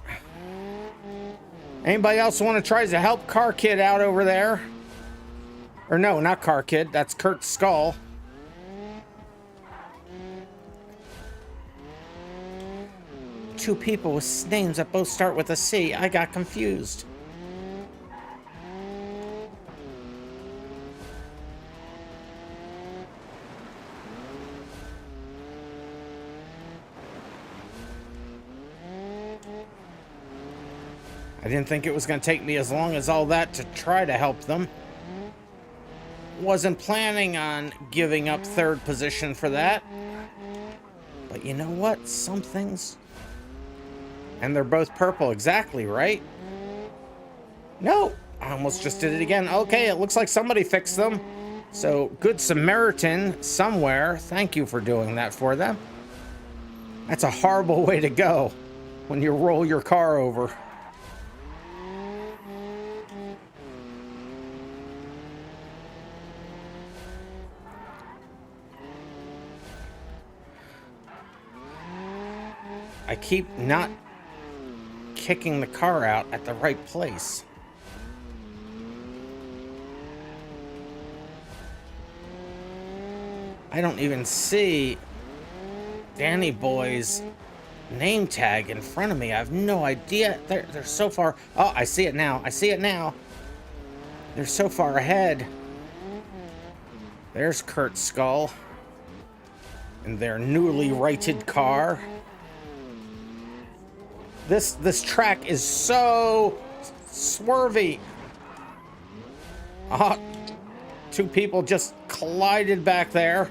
Anybody else want to try to help Car Kid out over there? Or no, not Car Kid. That's Kurt's skull. Two people with names that both start with a C. I got confused. I didn't think it was going to take me as long as all that to try to help them. Wasn't planning on giving up third position for that. But you know what? Some things... And they're both purple, exactly, right? No! I almost just did it again. Okay, it looks like somebody fixed them. So, good Samaritan somewhere. Thank you for doing that for them. That's a horrible way to go when you roll your car over. I keep not kicking the car out at the right place. I don't even see Danny Boy's name tag in front of me. I have no idea. They're so far. Oh, I see it now. I see it now. They're so far ahead. There's Kurt's skull and their newly righted car. This track is so swervy. Two people just collided back there.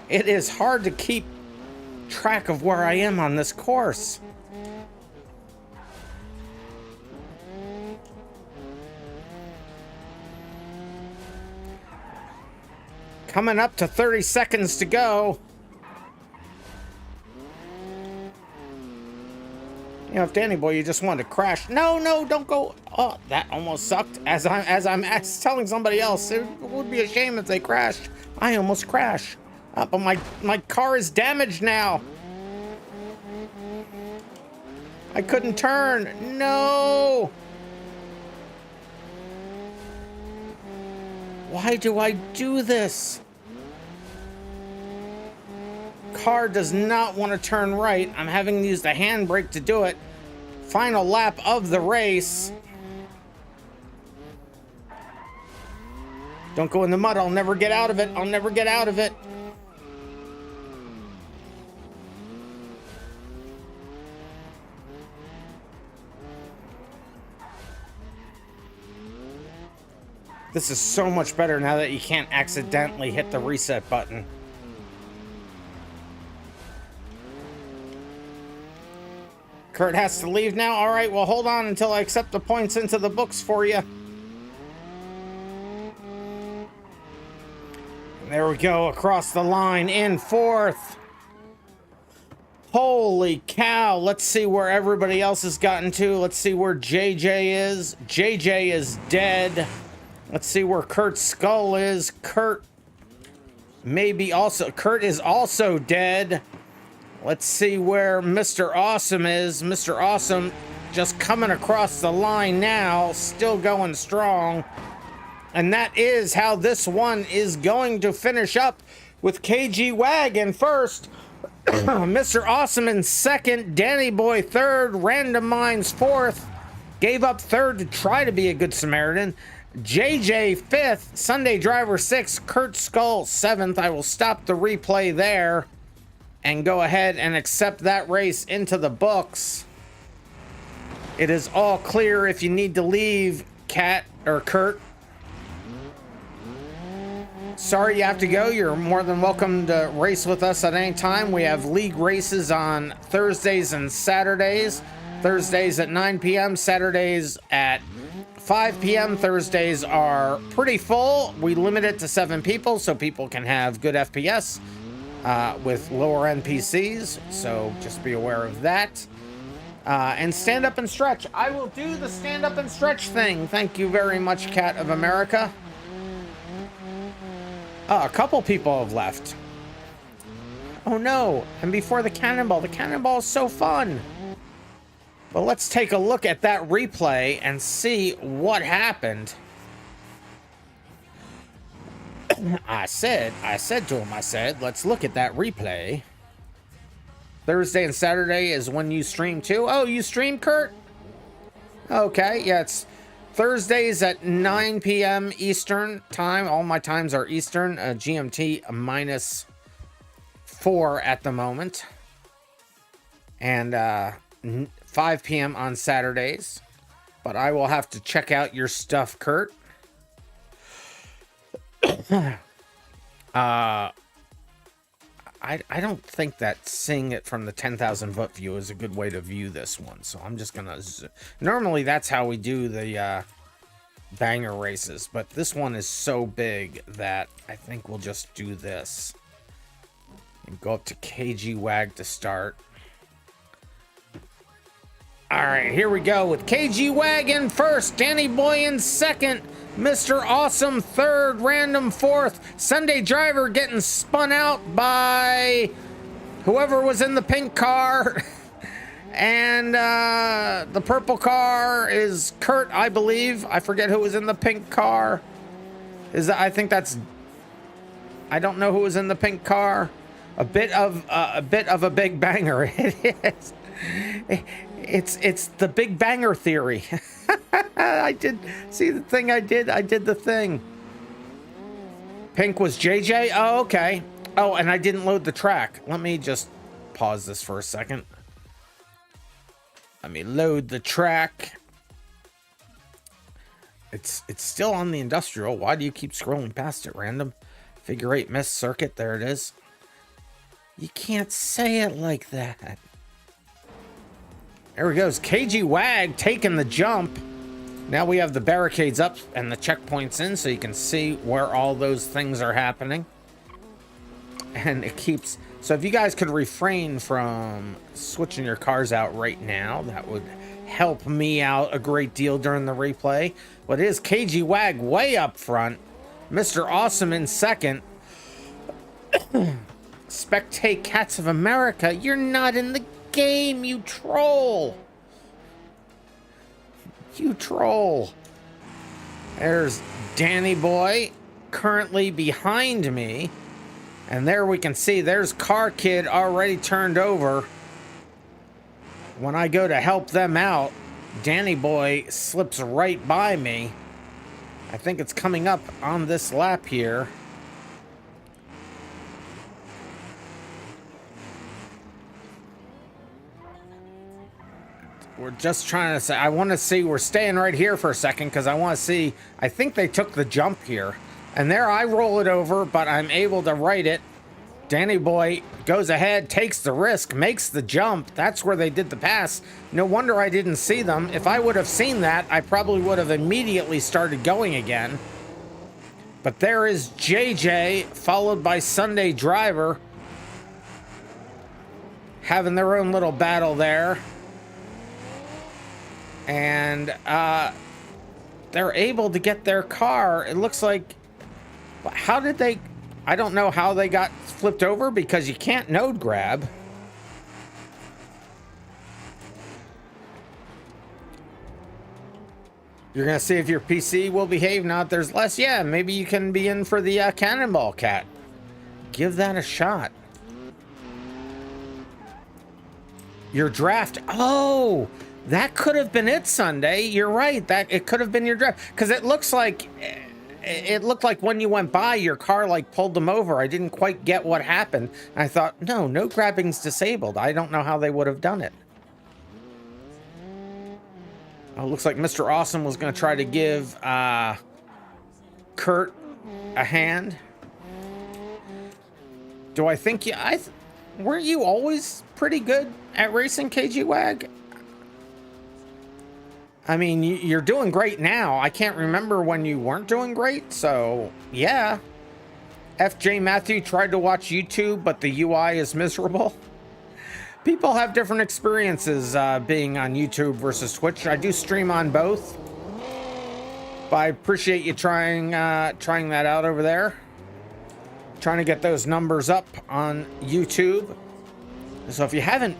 It is hard to keep track of where I am on this course. Coming up to 30 seconds to go. You know, if Danny Boy, you just wanted to crash. No, no, don't go. Oh, that almost sucked. As I'm telling somebody else, it would be a shame if they crashed. I almost crashed. But my car is damaged now. I couldn't turn. No. Why do I do this? Car does not want to turn right. I'm having to use the handbrake to do it. Final lap of the race. Don't go in the mud. I'll never get out of it. I'll never get out of it. This is so much better now that you can't accidentally hit the reset button. Kurt has to leave now. All right, well, hold on until I accept the points into the books for you. There we go, across the line in fourth. Holy cow. Let's see where everybody else has gotten to. Let's see where JJ is. JJ is dead. Let's see where Kurt's skull is. Kurt is also dead. Let's see where Mr. Awesome is. Mr. Awesome just coming across the line now, still going strong. And that is how this one is going to finish up, with KG Wag in first, Mr. Awesome in second, Danny Boy third, RandomMinds fourth, gave up third to try to be a good Samaritan, JJ fifth, Sunday Driver sixth, Kurt Skull seventh. I will stop the replay there and go ahead and accept that race into the books. It is all clear if you need to leave, Kat or Kurt. Sorry you have to go. You're more than welcome to race with us at any time. We have league races on Thursdays and Saturdays. Thursdays at 9 p.m., Saturdays at 5 p.m. Thursdays are pretty full. We limit it to 7 people so people can have good FPS with lower NPCs. So just be aware of that. And stand up and stretch. I will do the stand up and stretch thing. Thank you very much, Cat of America. A couple people have left. Oh no, and before the cannonball is so fun. But let's take a look at that replay and see what happened. I said to him, let's look at that replay. Thursday and Saturday is when you stream too. Oh, you stream, Kurt? Okay, yeah, it's Thursdays at 9 p.m. Eastern time. All my times are Eastern, GMT -4 at the moment. And 5 p.m. on Saturdays. But I will have to check out your stuff, Kurt. I don't think that seeing it from the 10,000 foot view is a good way to view this one. So I'm just gonna normally that's how we do the banger races, but this one is so big that I think we'll just do this and go up to KG Wag to start. All right, here we go with KG Wag in first, Danny Boy in second, Mr. Awesome third, Random fourth, Sunday Driver getting spun out by whoever was in the pink car, and the purple car is Kurt, I believe. I forget who was in the pink car. I don't know who was in the pink car. A bit of a big banger. It is. It's the Big Banger theory. I did see the thing I did the thing. Pink was JJ. Oh, okay. Oh, and I didn't load the track. Let me just pause this for a second. Let me load the track. It's still on the industrial. Why do you keep scrolling past it, Random? Figure 8 miss circuit. There it is. You can't say it like that. There he goes. KG Wag taking the jump. Now we have the barricades up and the checkpoints in so you can see where all those things are happening. And it keeps So if you guys could refrain from switching your cars out right now, that would help me out a great deal during the replay. But it is KG Wag way up front, Mr. Awesome in second. Spectate Cats of America, you're not in the game, you troll. You troll. There's Danny Boy currently behind me. And there we can see there's Car Kid already turned over. When I go to help them out, Danny Boy slips right by me. I think it's coming up on this lap here. We're just trying to say, I want to see, we're staying right here for a second because I want to see, I think they took the jump here. And there I roll it over, but I'm able to right it. Danny Boy goes ahead, takes the risk, makes the jump. That's where they did the pass. No wonder I didn't see them. If I would have seen that, I probably would have immediately started going again. But there is JJ, followed by Sunday Driver, having their own little battle there. And they're able to get their car. It looks like, how did they, I don't know how they got flipped over because you can't node grab. You're gonna see if your PC will behave. Now if there's less, yeah, maybe you can be in for the Cannonball Cat. Give that a shot. Your draft, oh, that could have been it, Sunday. You're right. That it could have been your draft because it looks like it looked like when you went by, your car like pulled them over. I didn't quite get what happened. I thought, no grabbing's disabled. I don't know how they would have done it. Oh, looks like Mr. Awesome was going to try to give Kurt a hand. Do I think you? Weren't you always pretty good at racing, KG Wag? I mean, you're doing great now. I can't remember when you weren't doing great, so yeah. FJ Matthew tried to watch YouTube, but the UI is miserable. People have different experiences being on YouTube versus Twitch. I do stream on both, but I appreciate you trying that out over there. Trying to get those numbers up on YouTube. So if you haven't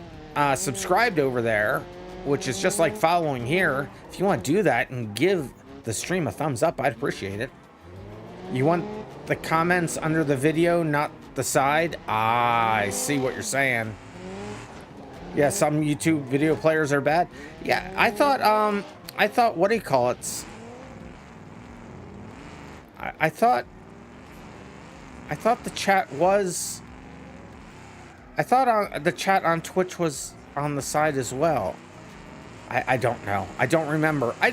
subscribed over there, which is just like following here, if you want to do that and give the stream a thumbs up, I'd appreciate it. You want the comments under the video, not the side? Ah, I see what you're saying. Yeah, some YouTube video players are bad. Yeah, I thought, what do you call it? I thought the chat was, the chat on Twitch was on the side as well. I don't know. I don't remember. I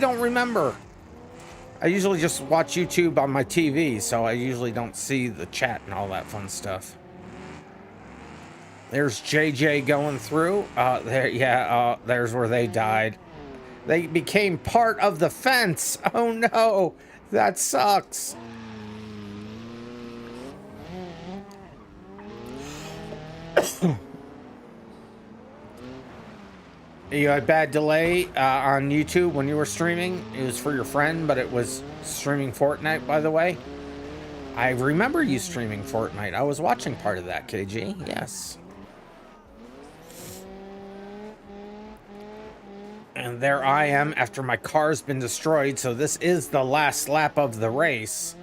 usually just watch YouTube on my TV, so I usually don't see the chat and all that fun stuff. There's JJ going through. There, yeah, there's where they died. They became part of the fence. Oh no, that sucks. You had bad delay on YouTube when you were streaming. It was for your friend, but it was streaming Fortnite, by the way. I remember you streaming Fortnite. I was watching part of that, KG. Yes. And there I am after my car's been destroyed, so this is the last lap of the race.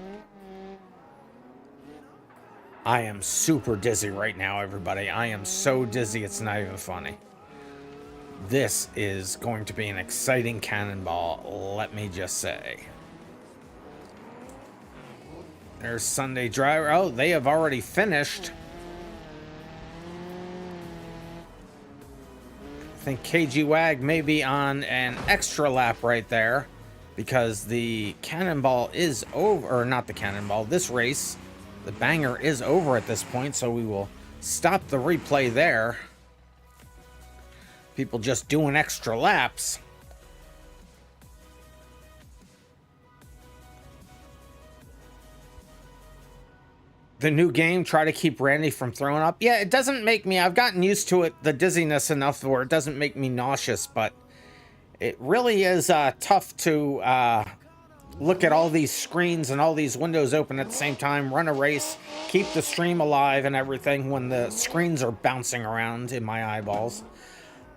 I am super dizzy right now, everybody. I am so dizzy, it's not even funny. This is going to be an exciting cannonball, let me just say. There's Sunday Driver. Oh, they have already finished. I think KG Wag may be on an extra lap right there because the cannonball is over, or not the cannonball, this race, the banger is over at this point, so we will stop the replay there. People just doing extra laps. the new game, try to keep Randy from throwing up. Yeah, it doesn't make me, I've gotten used to it, the dizziness enough where it doesn't make me nauseous, but it really is tough to look at all these screens and all these windows open at the same time, run a race, keep the stream alive and everything when the screens are bouncing around in my eyeballs.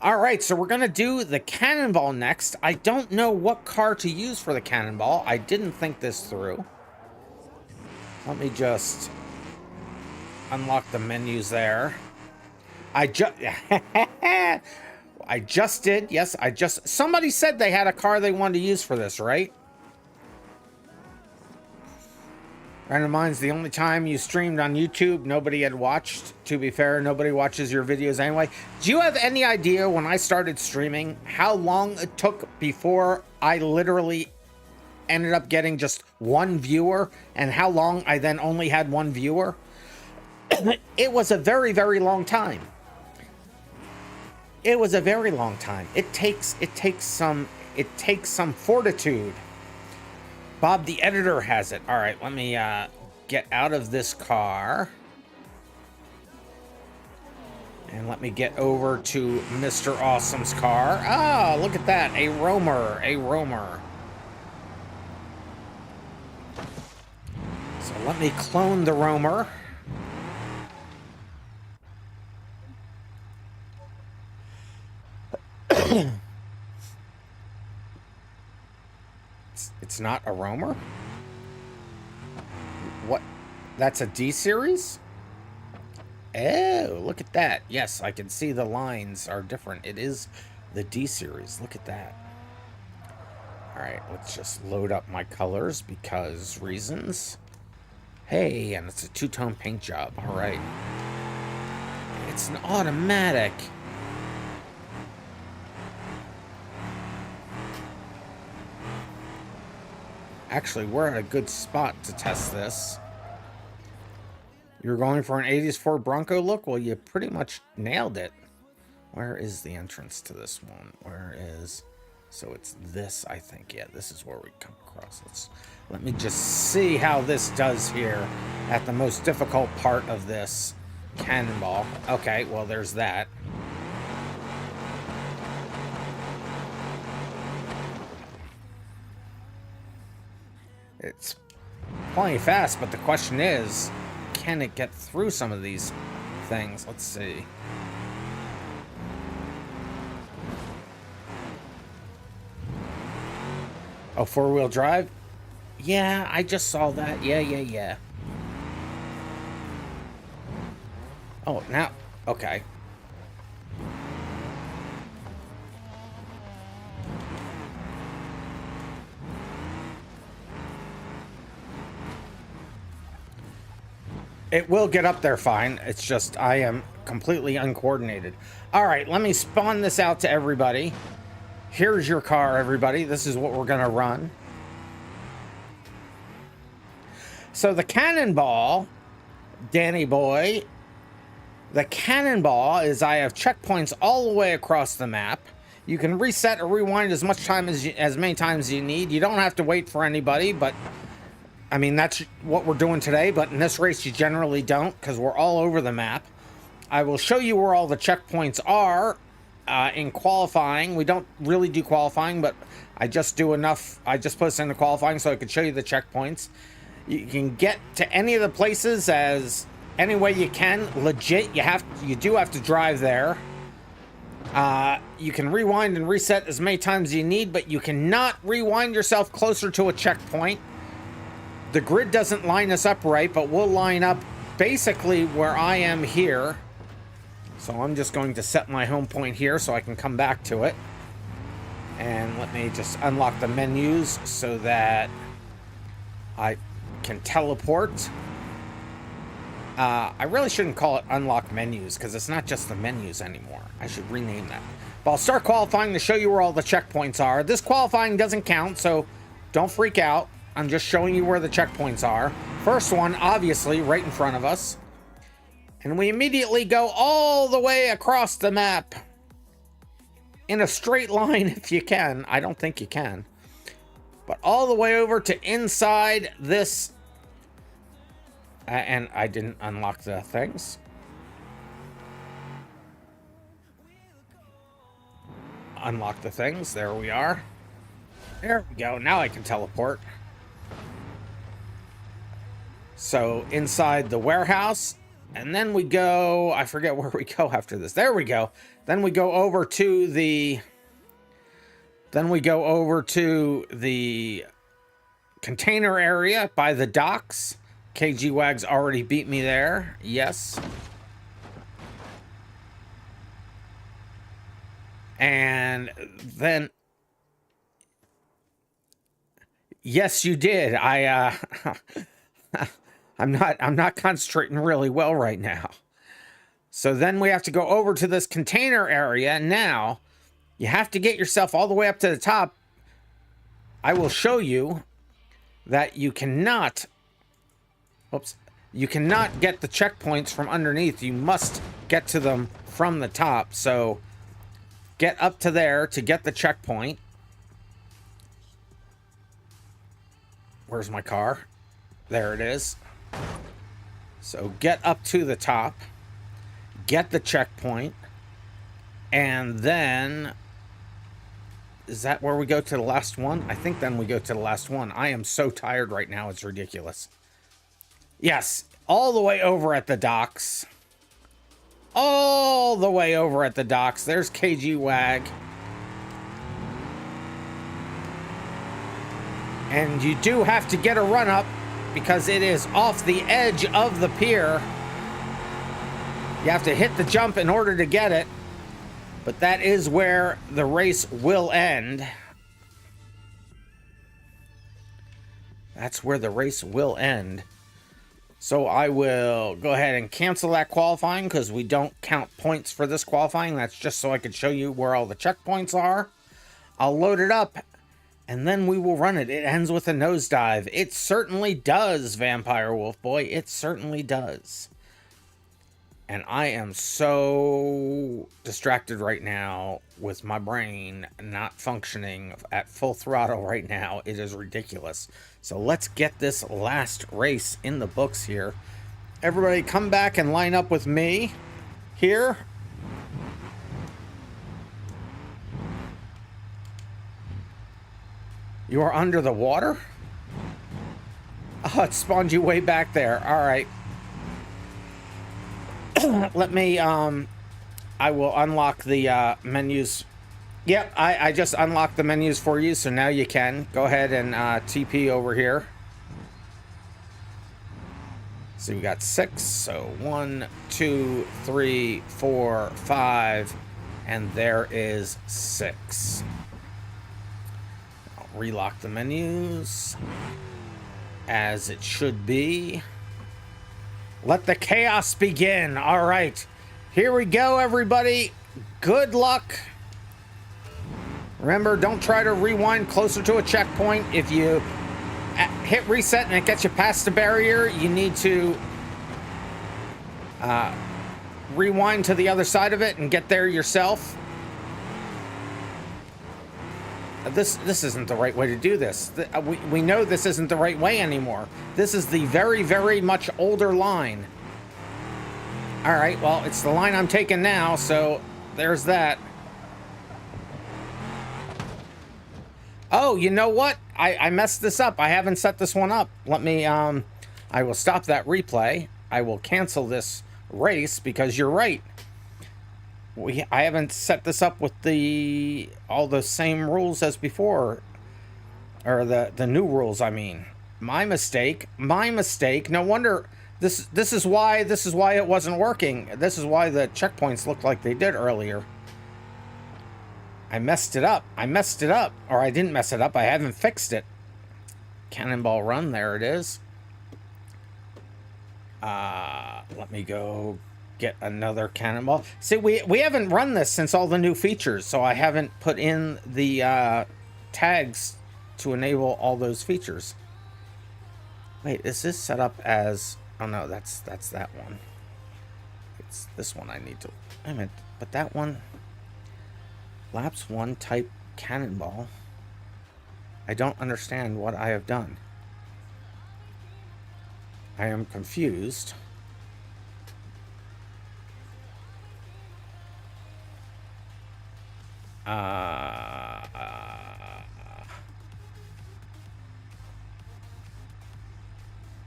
All right, so we're gonna do the cannonball next. I don't know what car to use for the cannonball. I didn't think this through. Let me just unlock the menus there. I just did. Yes, somebody said they had a car they wanted to use for this, right? RandomMinds, the only time you streamed on YouTube, nobody had watched. To be fair, nobody watches your videos anyway. Do you have any idea when I started streaming how long it took before I literally ended up getting just one viewer, and how long I then only had one viewer? It was a very, very long time. It was a very long time. It takes some fortitude. Bob the editor has it. All right, let me get out of this car. And let me get over to Mr. Awesome's car. Ah, look at that, a roamer, a roamer. So let me clone the roamer. It's not a roamer? What? That's a D series? Oh, look at that. Yes, I can see the lines are different. It is the D series. Look at that. All right, let's just load up my colors because reasons. Hey, and it's a two-tone paint job. All right. It's an automatic. Actually, we're at a good spot to test this. You're going for an 80s Ford Bronco look? Well, you pretty much nailed it. Where is the entrance to this one? Where is... So it's this, I think. Yeah, this is where we come across. Let me just see how this does here at the most difficult part of this cannonball. Okay, well, there's that. It's plenty fast, but the question is, can it get through some of these things? Let's see. Oh, four-wheel drive? Yeah, I just saw that. Yeah. Oh, now, okay. It will get up there fine. It's just I am completely uncoordinated. All right, let me spawn this out to everybody. Here's your car, everybody. This is what we're gonna run. So the cannonball, Danny boy, the cannonball is I have checkpoints all the way across the map. You can reset or rewind as much time as many times as you need. You don't have to wait for anybody, but I mean, that's what we're doing today, but in this race you generally don't because we're all over the map. I will show you where all the checkpoints are in qualifying. We don't really do qualifying, but I just do enough. I just put us into qualifying so I could show you the checkpoints. You can get to any of the places as any way you can. Legit, you do have to drive there. You can rewind and reset as many times as you need, but you cannot rewind yourself closer to a checkpoint. The grid doesn't line us up right, but we'll line up basically where I am here. So I'm just going to set my home point here so I can come back to it. And let me just unlock the menus so that I can teleport. I really shouldn't call it unlock menus because it's not just the menus anymore. I should rename that. But I'll start qualifying to show you where all the checkpoints are. This qualifying doesn't count, so don't freak out. I'm just showing you where the checkpoints are. First one, obviously, right in front of us. And we immediately go all the way across the map in a straight line if you can. I don't think you can. But all the way over to inside this And I didn't unlock the things. Unlock the things. There we are. There we go. Now I can teleport. So inside the warehouse, and then we go, I forget where we go after this. There we go. Then we go over to the container area by the docks. KG Wag's already beat me there. Yes. And then, yes, you did. I'm not concentrating really well right now. So then we have to go over to this container area. Now, you have to get yourself all the way up to the top. I will show you that you cannot, you cannot get the checkpoints from underneath. You must get to them from the top. So get up to there to get the checkpoint. Where's my car? There it is. So get up to the top, get the checkpoint, and then, is that where we go to the last one? I think then we go to the last one. I am so tired right now, it's ridiculous. Yes, all the way over at the docks. All the way over at the docks. There's KG Wag. And you do have to get a run up because it is off the edge of the pier. You have to hit the jump in order to get it. But that is where the race will end. That's where the race will end. So I will go ahead and cancel that qualifying because we don't count points for this qualifying. That's just so I could show you where all the checkpoints are. I'll load it up and then we will run it. It ends with a nosedive. It certainly does, Vampire Wolf Boy. It certainly does. And I am so distracted right now with my brain not functioning at full throttle right now. It is ridiculous. So let's get this last race in the books here. Everybody come back and line up with me here. You are under the water? Oh, it spawned you way back there. All right. Let me, I will unlock the menus. Yep, I just unlocked the menus for you, so now you can. Go ahead and TP over here. So we got 6, so 1, 2, 3, 4, 5, and there is 6. I'll relock the menus as it should be. Let the chaos begin. All right, here we go, everybody. Good luck. Remember, don't try to rewind closer to a checkpoint. If you hit reset and it gets you past the barrier, you need to rewind to the other side of it and get there yourself. This isn't the right way to do this. We know this isn't the right way anymore. This is the very, very much older line. All right, well, it's the line I'm taking now, so there's that. Oh, you know what? I messed this up. I haven't set this one up. Let me, I will stop that replay. I will cancel this race because you're right. I haven't set this up with all the same rules as before, or the new rules. I mean, my mistake. No wonder this is why it wasn't working. This is why the checkpoints looked like they did earlier. I messed it up. Or I didn't mess it up. I haven't fixed it. Cannonball Run. There it is. Let me go get another cannonball. See, we haven't run this since all the new features, so I haven't put in the tags to enable all those features. Wait, is this set up as... Oh no, that's that one. It's this one I need to... Wait a minute, but that one... Laps 1 type cannonball. I don't understand what I have done. I am confused.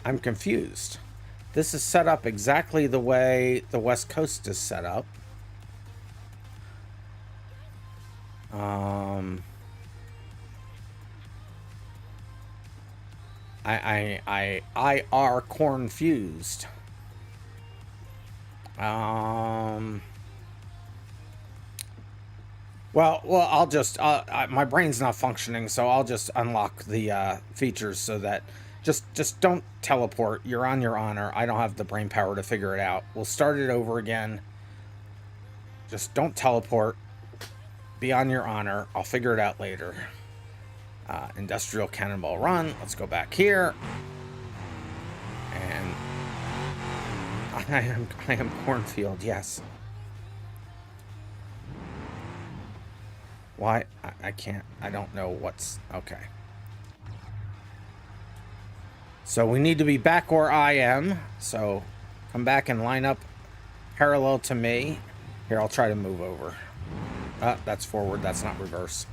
I'm confused. This is set up exactly the way the West Coast is set up. I are cornfused. Well, I'll just, my brain's not functioning, so I'll just unlock the features so that, just don't teleport. You're on your honor. I don't have the brain power to figure it out. We'll start it over again. Just don't teleport. Be on your honor. I'll figure it out later. Industrial Cannonball Run. Let's go back here. And I am cornfield, yes. Why? I can't. I don't know what's... Okay. So we need to be back where I am. So come back and line up parallel to me. Here, I'll try to move over. That's forward. That's not reverse.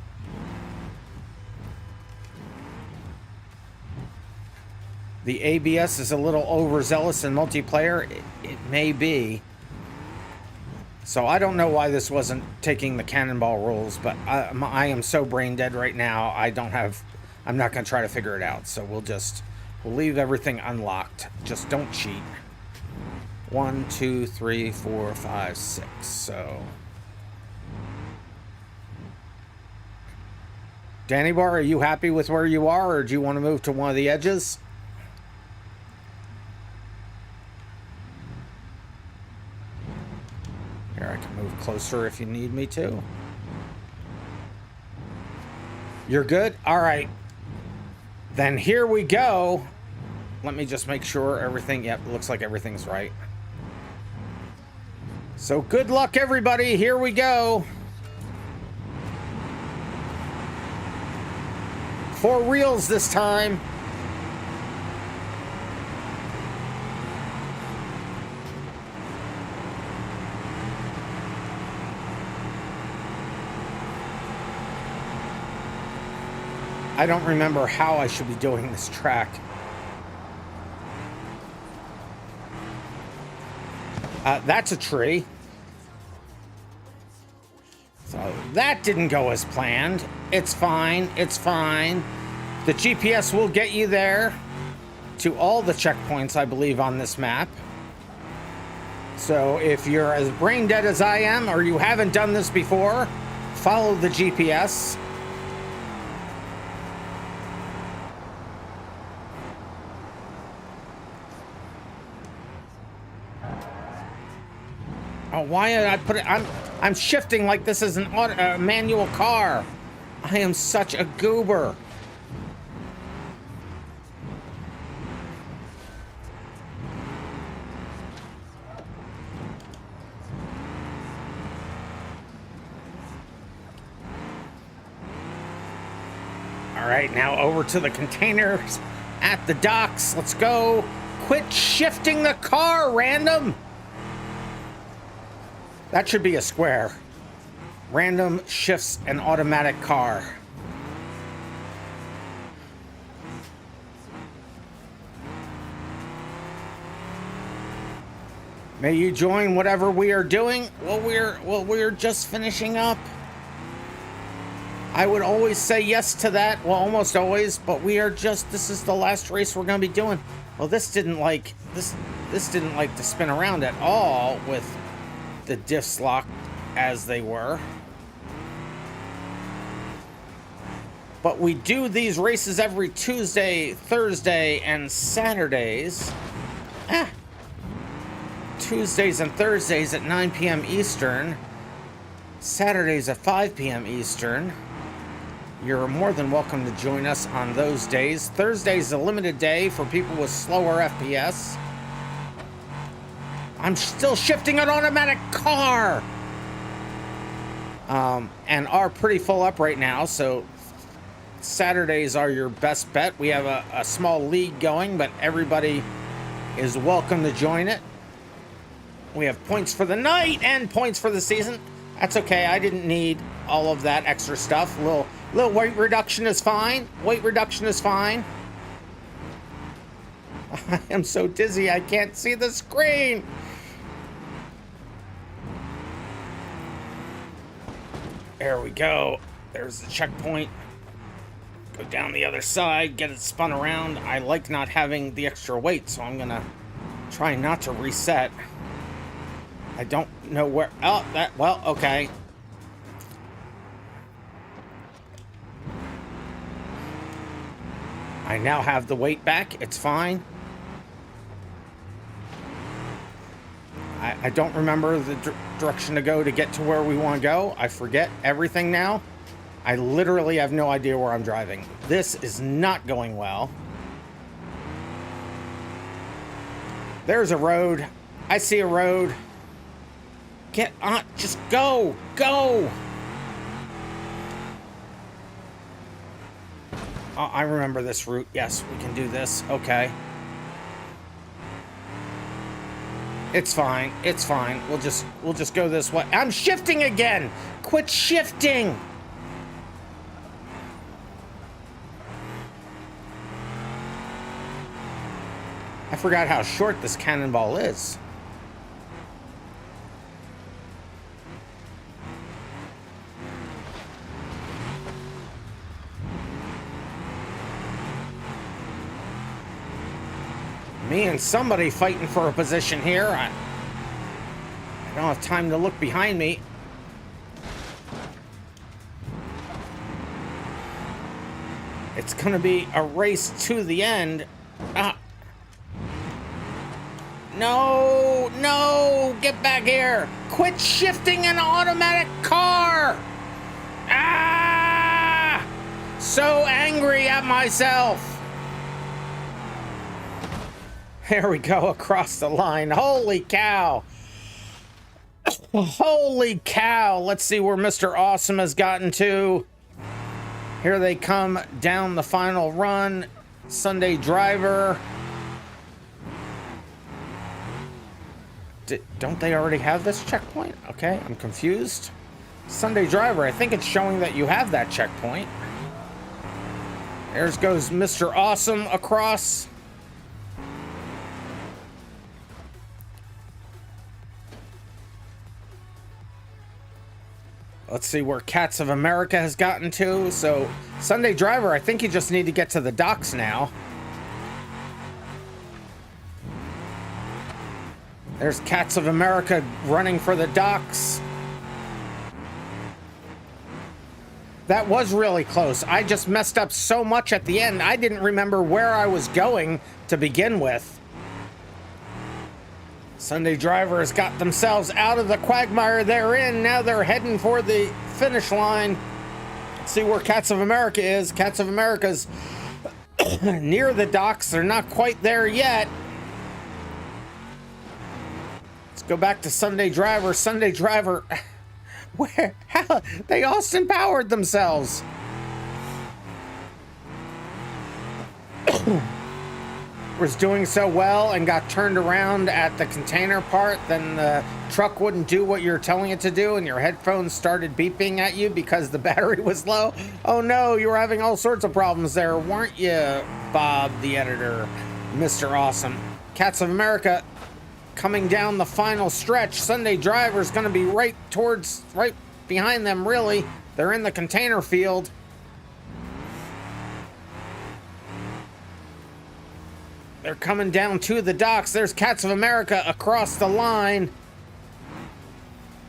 The ABS is a little overzealous in multiplayer. It may be. So I don't know why this wasn't taking the cannonball rules, but I am so brain dead right now. I'm not going to try to figure it out. So we'll leave everything unlocked. Just don't cheat. 1, 2, 3, 4, 5, 6. So Danny Bar, are you happy with where you are, or do you want to move to one of the edges? Here, I can move closer if you need me to. You're good? All right. Then here we go. Let me just make sure everything, yep, looks like everything's right. So good luck, everybody. Here we go. For reals this time. I don't remember how I should be doing this track. That's a tree. So that didn't go as planned. It's fine. It's fine. The GPS will get you there to all the checkpoints, I believe, on this map. So if you're as brain dead as I am, or you haven't done this before, follow the GPS. Oh, why did I put it? I'm shifting like this is an manual car. I am such a goober. All right, now over to the containers at the docks. Let's go. Quit shifting the car, Random. That should be a square. Random shifts an automatic car. May you join whatever we are doing. Well, we're just finishing up. I would always say yes to that. Well, almost always, but this is the last race we're going to be doing. Well, this didn't like to spin around at all with the diffs locked as they were. But we do these races every Tuesday, Thursday, and Saturdays. Tuesdays and Thursdays at 9 p.m. Eastern. Saturdays at 5 p.m. Eastern. You're more than welcome to join us on those days. Thursday's a limited day for people with slower FPS. I'm still shifting an automatic car. And are pretty full up right now, so Saturdays are your best bet. We have a small league going, but everybody is welcome to join it. We have points for the night and points for the season. That's okay. I didn't need all of that extra stuff. Little weight reduction is fine. Weight reduction is fine. I am so dizzy I can't see the screen. There we go. There's the checkpoint. Go down the other side, get it spun around. I like not having the extra weight, so I'm gonna try not to reset. I don't know where. Oh, well, okay. I now have the weight back. It's fine. I don't remember the direction to go to get to where we want to go. I forget everything now. I literally have no idea where I'm driving. This is not going well. There's a road. I see a road. Get on. Just go. Go. Oh, I remember this route. Yes, we can do this. Okay. It's fine. It's fine. We'll just go this way. I'm shifting again. Quit shifting. I forgot how short this cannonball is. Me and somebody fighting for a position here. I don't have time to look behind me. It's gonna be a race to the end. No, no, get back here. Quit shifting an automatic car. Ah! So angry at myself. There we go, across the line. Holy cow. Holy cow. Let's see where Mr. Awesome has gotten to. Here they come down the final run. Sunday Driver. Don't they already have this checkpoint? Okay, I'm confused. Sunday Driver, I think it's showing that you have that checkpoint. There goes Mr. Awesome across. Let's see where Cats of America has gotten to. So, Sunday Driver, I think you just need to get to the docks now. There's Cats of America running for the docks. That was really close. I just messed up so much at the end. I didn't remember where I was going to begin with. Sunday Driver has got themselves out of the quagmire they're in. Now they're heading for the finish line. Let's see where Cats of America is. Cats of America's near the docks. They're not quite there yet. Let's go back to Sunday Driver. Sunday Driver, where? How? They Austin powered themselves. Was doing so well and got turned around at the container part, then the truck wouldn't do what you're telling it to do and your headphones started beeping at you because the battery was low. Oh no, you were having all sorts of problems there, weren't you, Bob the editor, Mr. Awesome? Cats of America coming down the final stretch. Sunday Driver's gonna be right behind them, really. They're in the container field. They're coming down to the docks. There's Cats of America across the line.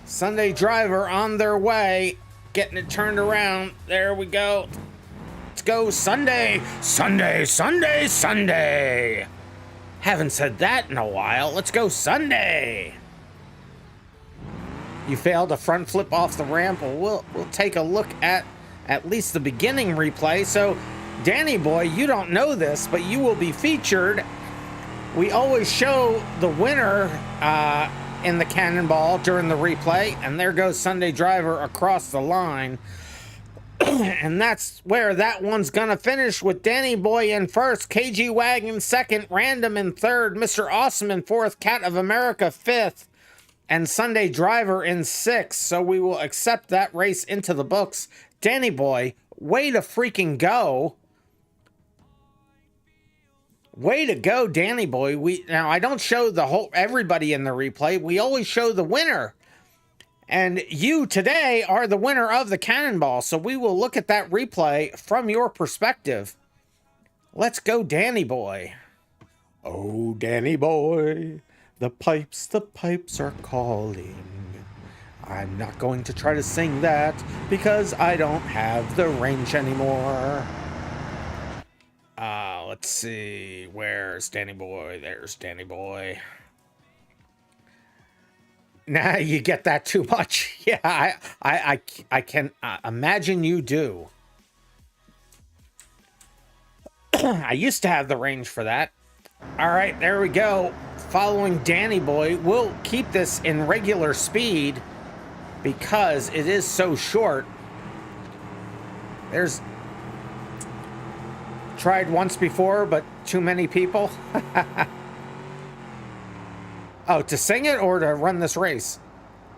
Sunday Driver on their way, getting it turned around. There we go. Let's go Sunday, Sunday, Sunday, Sunday. Haven't said that in a while. Let's go Sunday. You failed a front flip off the ramp. Well, we'll take a look at least the beginning replay. So, Danny boy, you don't know this, but you will be featured. We always show the winner in the cannonball during the replay, and there goes Sunday Driver across the line. And that's where that one's gonna finish, with Danny Boy in first, KG Wag in second, Random in third, Mr. Awesome in fourth, Cat of America fifth, and Sunday Driver in sixth. So we will accept that race into the books. Danny Boy, way to freaking go. Way to go, Danny Boy. Now I don't show everybody in the replay. We always show the winner. And you today are the winner of the cannonball, so we will look at that replay from your perspective. Let's go, Danny Boy. Oh, Danny Boy, the pipes are calling. I'm not going to try to sing that because I don't have the range anymore. Let's see. Where's Danny Boy? There's Danny Boy. Nah, you get that too much. Yeah, I can imagine you do. I used to have the range for that. All right, there we go. Following Danny Boy, we'll keep this in regular speed because it is so short. There's tried once before, but too many people. Oh, to sing it or to run this race?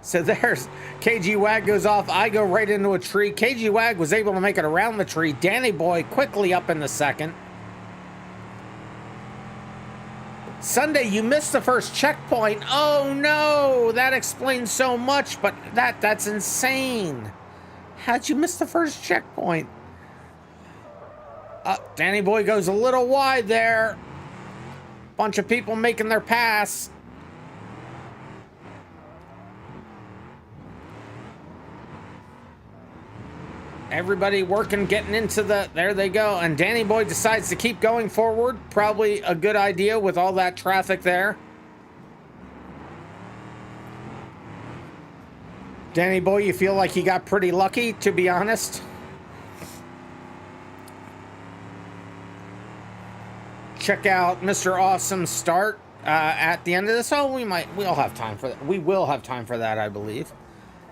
So there's KG Wag goes off. I go right into a tree. KG Wag was able to make it around the tree. Danny Boy quickly up in the second. Sunday, you missed the first checkpoint. Oh no, that explains so much, but that's insane. How'd you miss the first checkpoint? Danny Boy goes a little wide there. Bunch of people making their pass. Everybody working, getting into there they go. And Danny Boy decides to keep going forward. Probably a good idea with all that traffic there. Danny Boy, you feel like he got pretty lucky, to be honest. Check out Mr. Awesome's start at the end of this. Oh, we'll have time for that. We will have time for that, I believe.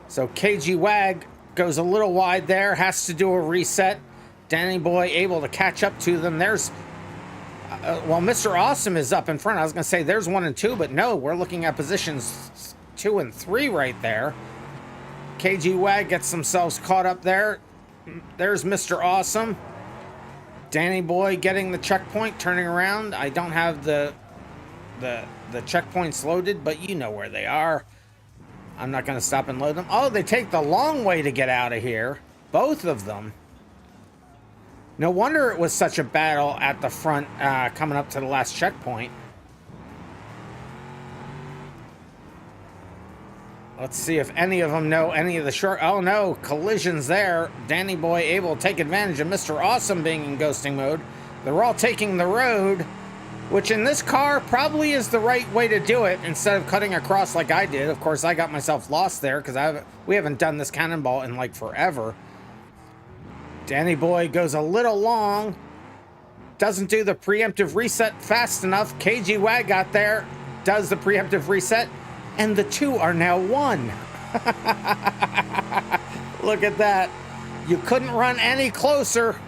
So KG Wag goes a little wide there, has to do a reset. Danny Boy able to catch up to them. There's, well, Mr. Awesome is up in front. I was going to say there's 1 and 2, but no, we're looking at positions 2 and 3 right there. KG Wag gets themselves caught up there. There's Mr. Awesome. Danny Boy getting the checkpoint, turning around. I don't have the checkpoints loaded, but you know where they are. I'm not going to stop and load them. Oh, they take the long way to get out of here. Both of them. No wonder it was such a battle at the front coming up to the last checkpoint. Let's see if any of them know any of the short... Oh, no. Collisions there. Danny Boy able to take advantage of Mr. Awesome being in ghosting mode. They're all taking the road, which in this car probably is the right way to do it instead of cutting across like I did. Of course, I got myself lost there because we haven't done this cannonball in like forever. Danny Boy goes a little long. Doesn't do the preemptive reset fast enough. KG Wag got there. Does the preemptive reset. And the two are now one. Look at that. You couldn't run any closer.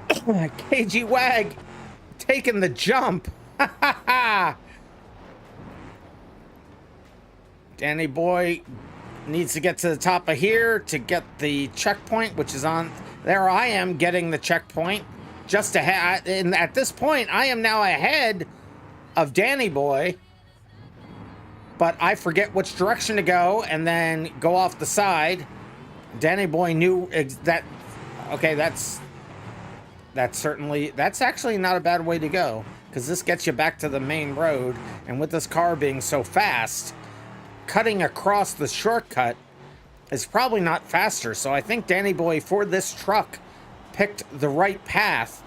KG Wag taking the jump. Danny Boy needs to get to the top of here to get the checkpoint, which is on. There I am getting the checkpoint. Just ahead. And at this point, I am now ahead of Danny Boy. But I forget which direction to go and then go off the side. Danny Boy knew that. Okay, that's actually not a bad way to go, because this gets you back to the main road. And with this car being so fast, cutting across the shortcut is probably not faster. So I think Danny Boy, for this truck, picked the right path,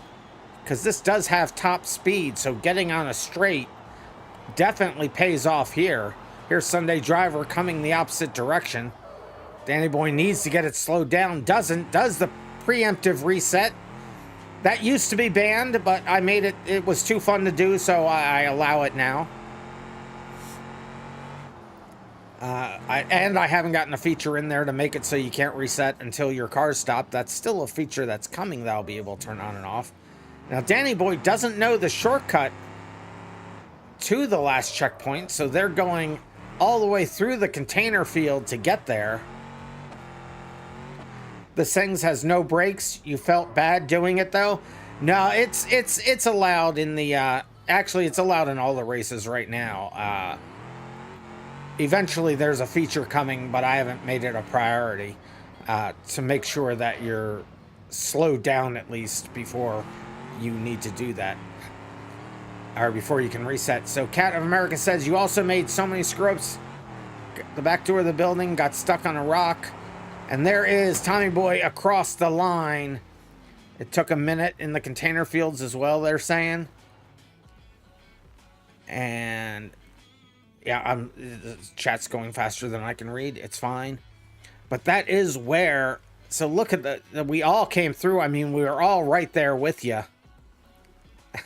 because this does have top speed. So getting on a straight definitely pays off here. Here's Sunday Driver coming the opposite direction. Danny Boy needs to get it slowed down. Doesn't. Does the preemptive reset. That used to be banned, but I made it. It was too fun to do, so I allow it now. I haven't gotten a feature in there to make it so you can't reset until your car's stopped. That's still a feature that's coming that I'll be able to turn on and off. Now, Danny Boy doesn't know the shortcut to the last checkpoint, so they're going all the way through the container field to get there. The Sings has no brakes. You felt bad doing it, though? No, it's allowed in the... actually, it's allowed in all the races right now. Eventually, there's a feature coming, but I haven't made it a priority to make sure that you're slowed down at least before you need to do that, or before you can reset. So Cat of America says, you also made so many screw-ups. The back door of the building got stuck on a rock, and there is Tommy Boy across the line. It took a minute in the container fields as well, they're saying. And yeah, the chat's going faster than I can read. It's fine. But that is where... So look at we all came through. I mean, we were all right there with you.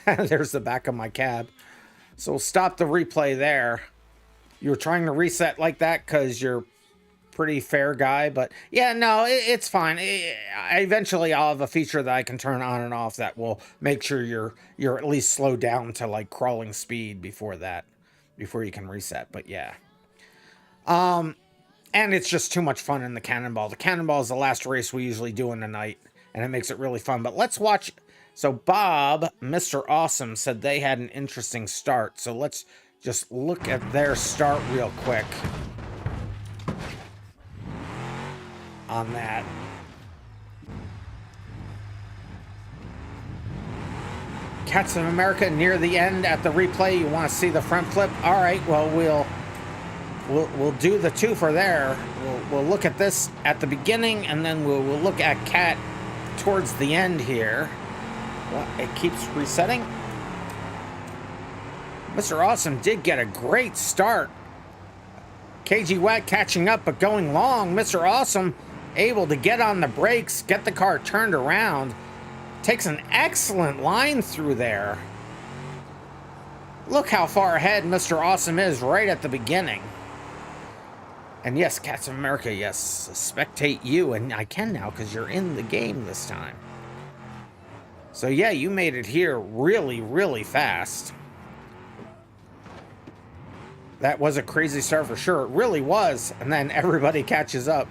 There's the back of my cab. So we'll stop the replay there. You were trying to reset like that because you're a pretty fair guy. But yeah, no, it's fine. Eventually, I'll have a feature that I can turn on and off that will make sure you're at least slowed down to like crawling speed before that. Before you can reset, but yeah. And it's just too much fun in the Cannonball. The Cannonball is the last race we usually do in the night, and it makes it really fun. But let's watch. So Bob, Mr. Awesome, said they had an interesting start. So let's just look at their start real quick on that. Cats of America near the end at the replay. You want to see the front flip? All right. Well, we'll do the twofer there. We'll look at this at the beginning, and then we'll look at Cat towards the end here. Well, it keeps resetting. Mr. Awesome did get a great start. KG Watt catching up, but going long. Mr. Awesome able to get on the brakes, get the car turned around. Takes an excellent line through there. Look how far ahead Mr. Awesome is right at the beginning. And yes, Cats of America, yes, spectate you. And I can now because you're in the game this time. So yeah, you made it here really, really fast. That was a crazy start for sure. It really was. And then everybody catches up.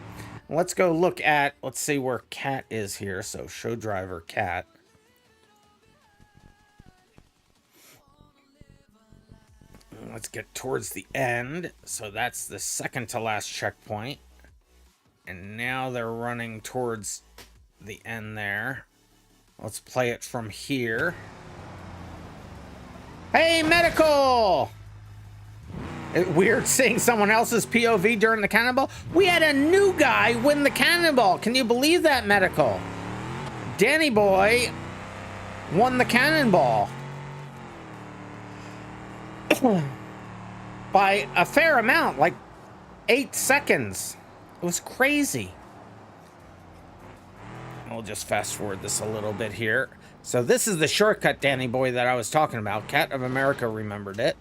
Let's go look at, let's see where Cat is here. So show driver Cat. Let's get towards the end. So that's the second to last checkpoint. And now they're running towards the end there. Let's play it from here. Hey, Medical! Weird seeing someone else's POV during the Cannonball. We had a new guy win the Cannonball. Can you believe that, Medical? Danny Boy won the Cannonball. By a fair amount, like 8 seconds. It was crazy. We'll just fast forward this a little bit here. So this is the shortcut, Danny Boy, that I was talking about. Cat of America remembered it.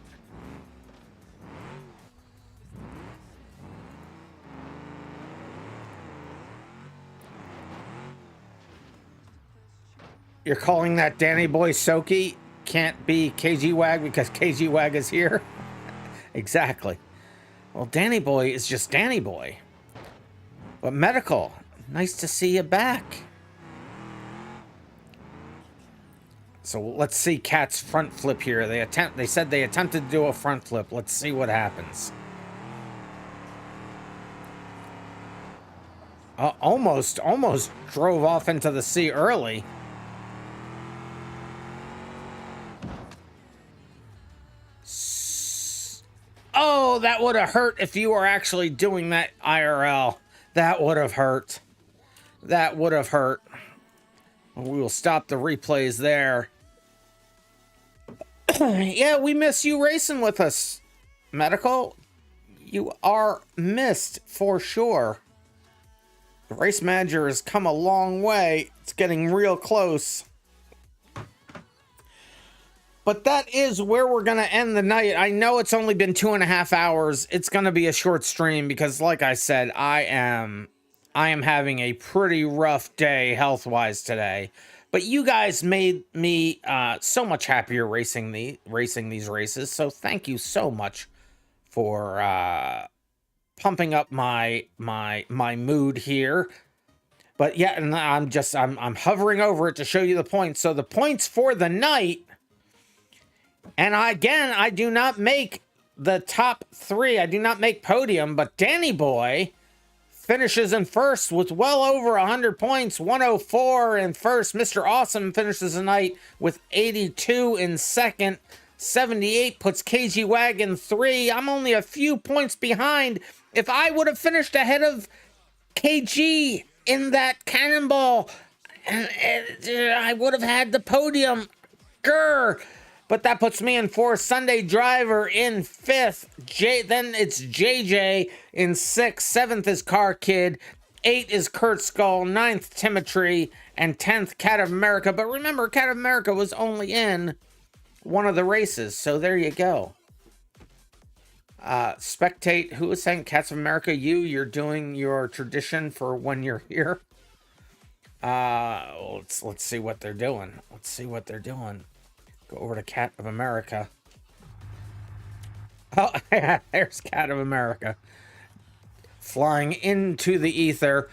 You're calling that Danny Boy Soki? Can't be KG Wag because KG Wag is here? Exactly. Well, Danny Boy is just Danny Boy. But Medical, nice to see you back. So let's see Cat's front flip here. They said they attempted to do a front flip. Let's see what happens. Almost drove off into the sea early. Oh, that would have hurt if you were actually doing that IRL. That would have hurt. That would have hurt. We will stop the replays there. Yeah, we miss you racing with us, Medical. You are missed for sure. The race manager has come a long way. It's getting real close. But that is where we're going to end the night. I know it's only been 2.5 hours. It's going to be a short stream because, like I said, I am having a pretty rough day health-wise today. But you guys made me so much happier racing these races. So thank you so much for pumping up my mood here. But yeah, and I'm hovering over it to show you the points. So the points for the night. And again, I do not make the top 3. I do not make podium, but Danny Boy finishes in first with well over 100 points, 104 in first. Mr. Awesome finishes the night with 82 in second. 78 puts KG Wagon 3. I'm only a few points behind. If I would have finished ahead of KG in that cannonball, I would have had the podium. Grr. But that puts me in 4th. Sunday Driver in 5th. Then it's JJ in 6th. 7th is Car Kid. 8th is Kurt Skull. 9th, Timotry. And 10th, Cat of America. But remember, Cat of America was only in one of the races. So there you go. Spectate. Who is saying Cats of America? You're doing your tradition for when you're here. Let's see what they're doing. Let's see what they're doing. Go over to Cat of America. Oh, yeah, there's Cat of America. Flying into the ether.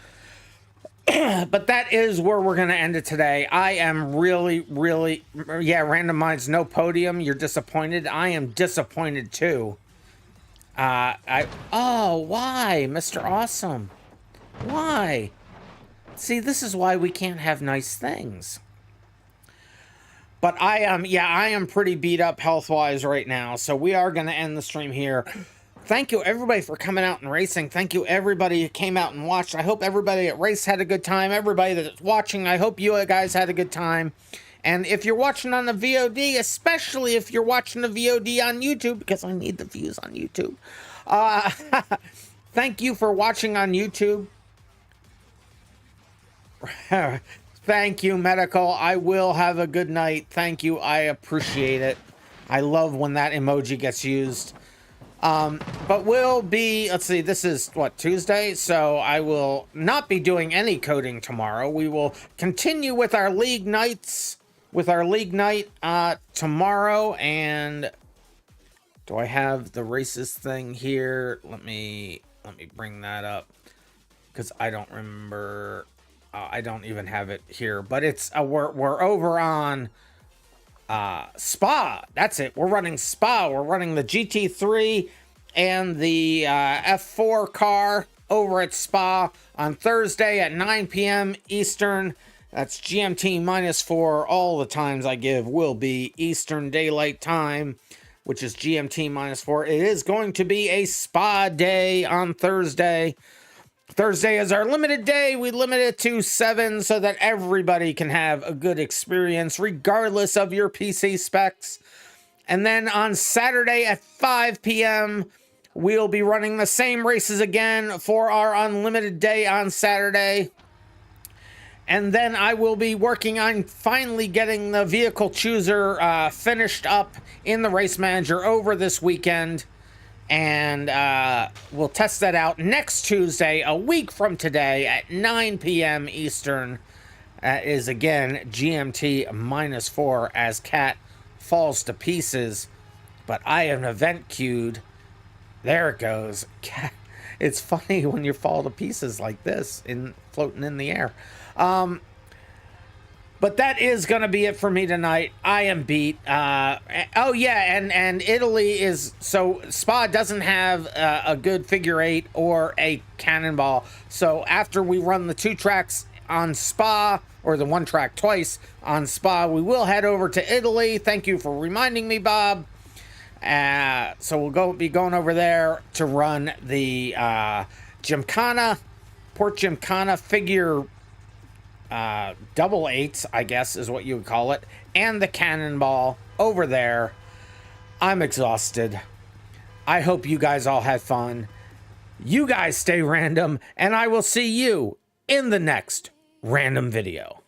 But that is where we're going to end it today. I am really, yeah, RandomMinds, no podium. You're disappointed. I am disappointed too. Oh, why, Mr. Awesome? Why? See, this is why we can't have nice things. But I am pretty beat up health-wise right now, so we are going to end the stream here. Thank you, everybody, for coming out and racing. Thank you, everybody who came out and watched. I hope everybody at Race had a good time. Everybody that's watching, I hope you guys had a good time. And if you're watching on the VOD, especially if you're watching the VOD on YouTube, because I need the views on YouTube. Thank you for watching on YouTube. Thank you, Medical. I will have a good night. Thank you. I appreciate it. I love when that emoji gets used. But we'll be, let's see, this is what, Tuesday? So I will not be doing any coding tomorrow. We will continue with our league nights, tomorrow. And do I have the races thing here? Let me bring that up because I don't remember. I don't even have it here, but it's we're over on Spa. That's it. We're running Spa. We're running the GT3 and the F4 car over at Spa on Thursday at 9 p.m. Eastern. That's GMT -4. All the times I give will be Eastern Daylight Time, which is GMT -4. It is going to be a Spa day on Thursday. Thursday is our limited day. We limit it to 7 so that everybody can have a good experience regardless of your PC specs. And then on Saturday at 5 p.m., we'll be running the same races again for our unlimited day on Saturday. And then I will be working on finally getting the vehicle chooser finished up in the Race Manager over this weekend. And we'll test that out next Tuesday, a week from today at 9 p.m. Eastern. Is again GMT -4 as Cat falls to pieces. But I have an event queued. There it goes. Cat. It's funny when you fall to pieces like this, floating in the air. But that is going to be it for me tonight. I am beat. Oh, yeah, and Italy is... So, Spa doesn't have a good figure 8 or a cannonball. So, after we run the 2 tracks on Spa, or the 1 track twice on Spa, we will head over to Italy. Thank you for reminding me, Bob. So, we'll be going over there to run the Gymkhana, Port Gymkhana figure... double 8s, I guess is what you would call it, and the cannonball over there. I'm exhausted. I hope you guys all had fun. You guys stay random, and I will see you in the next random video.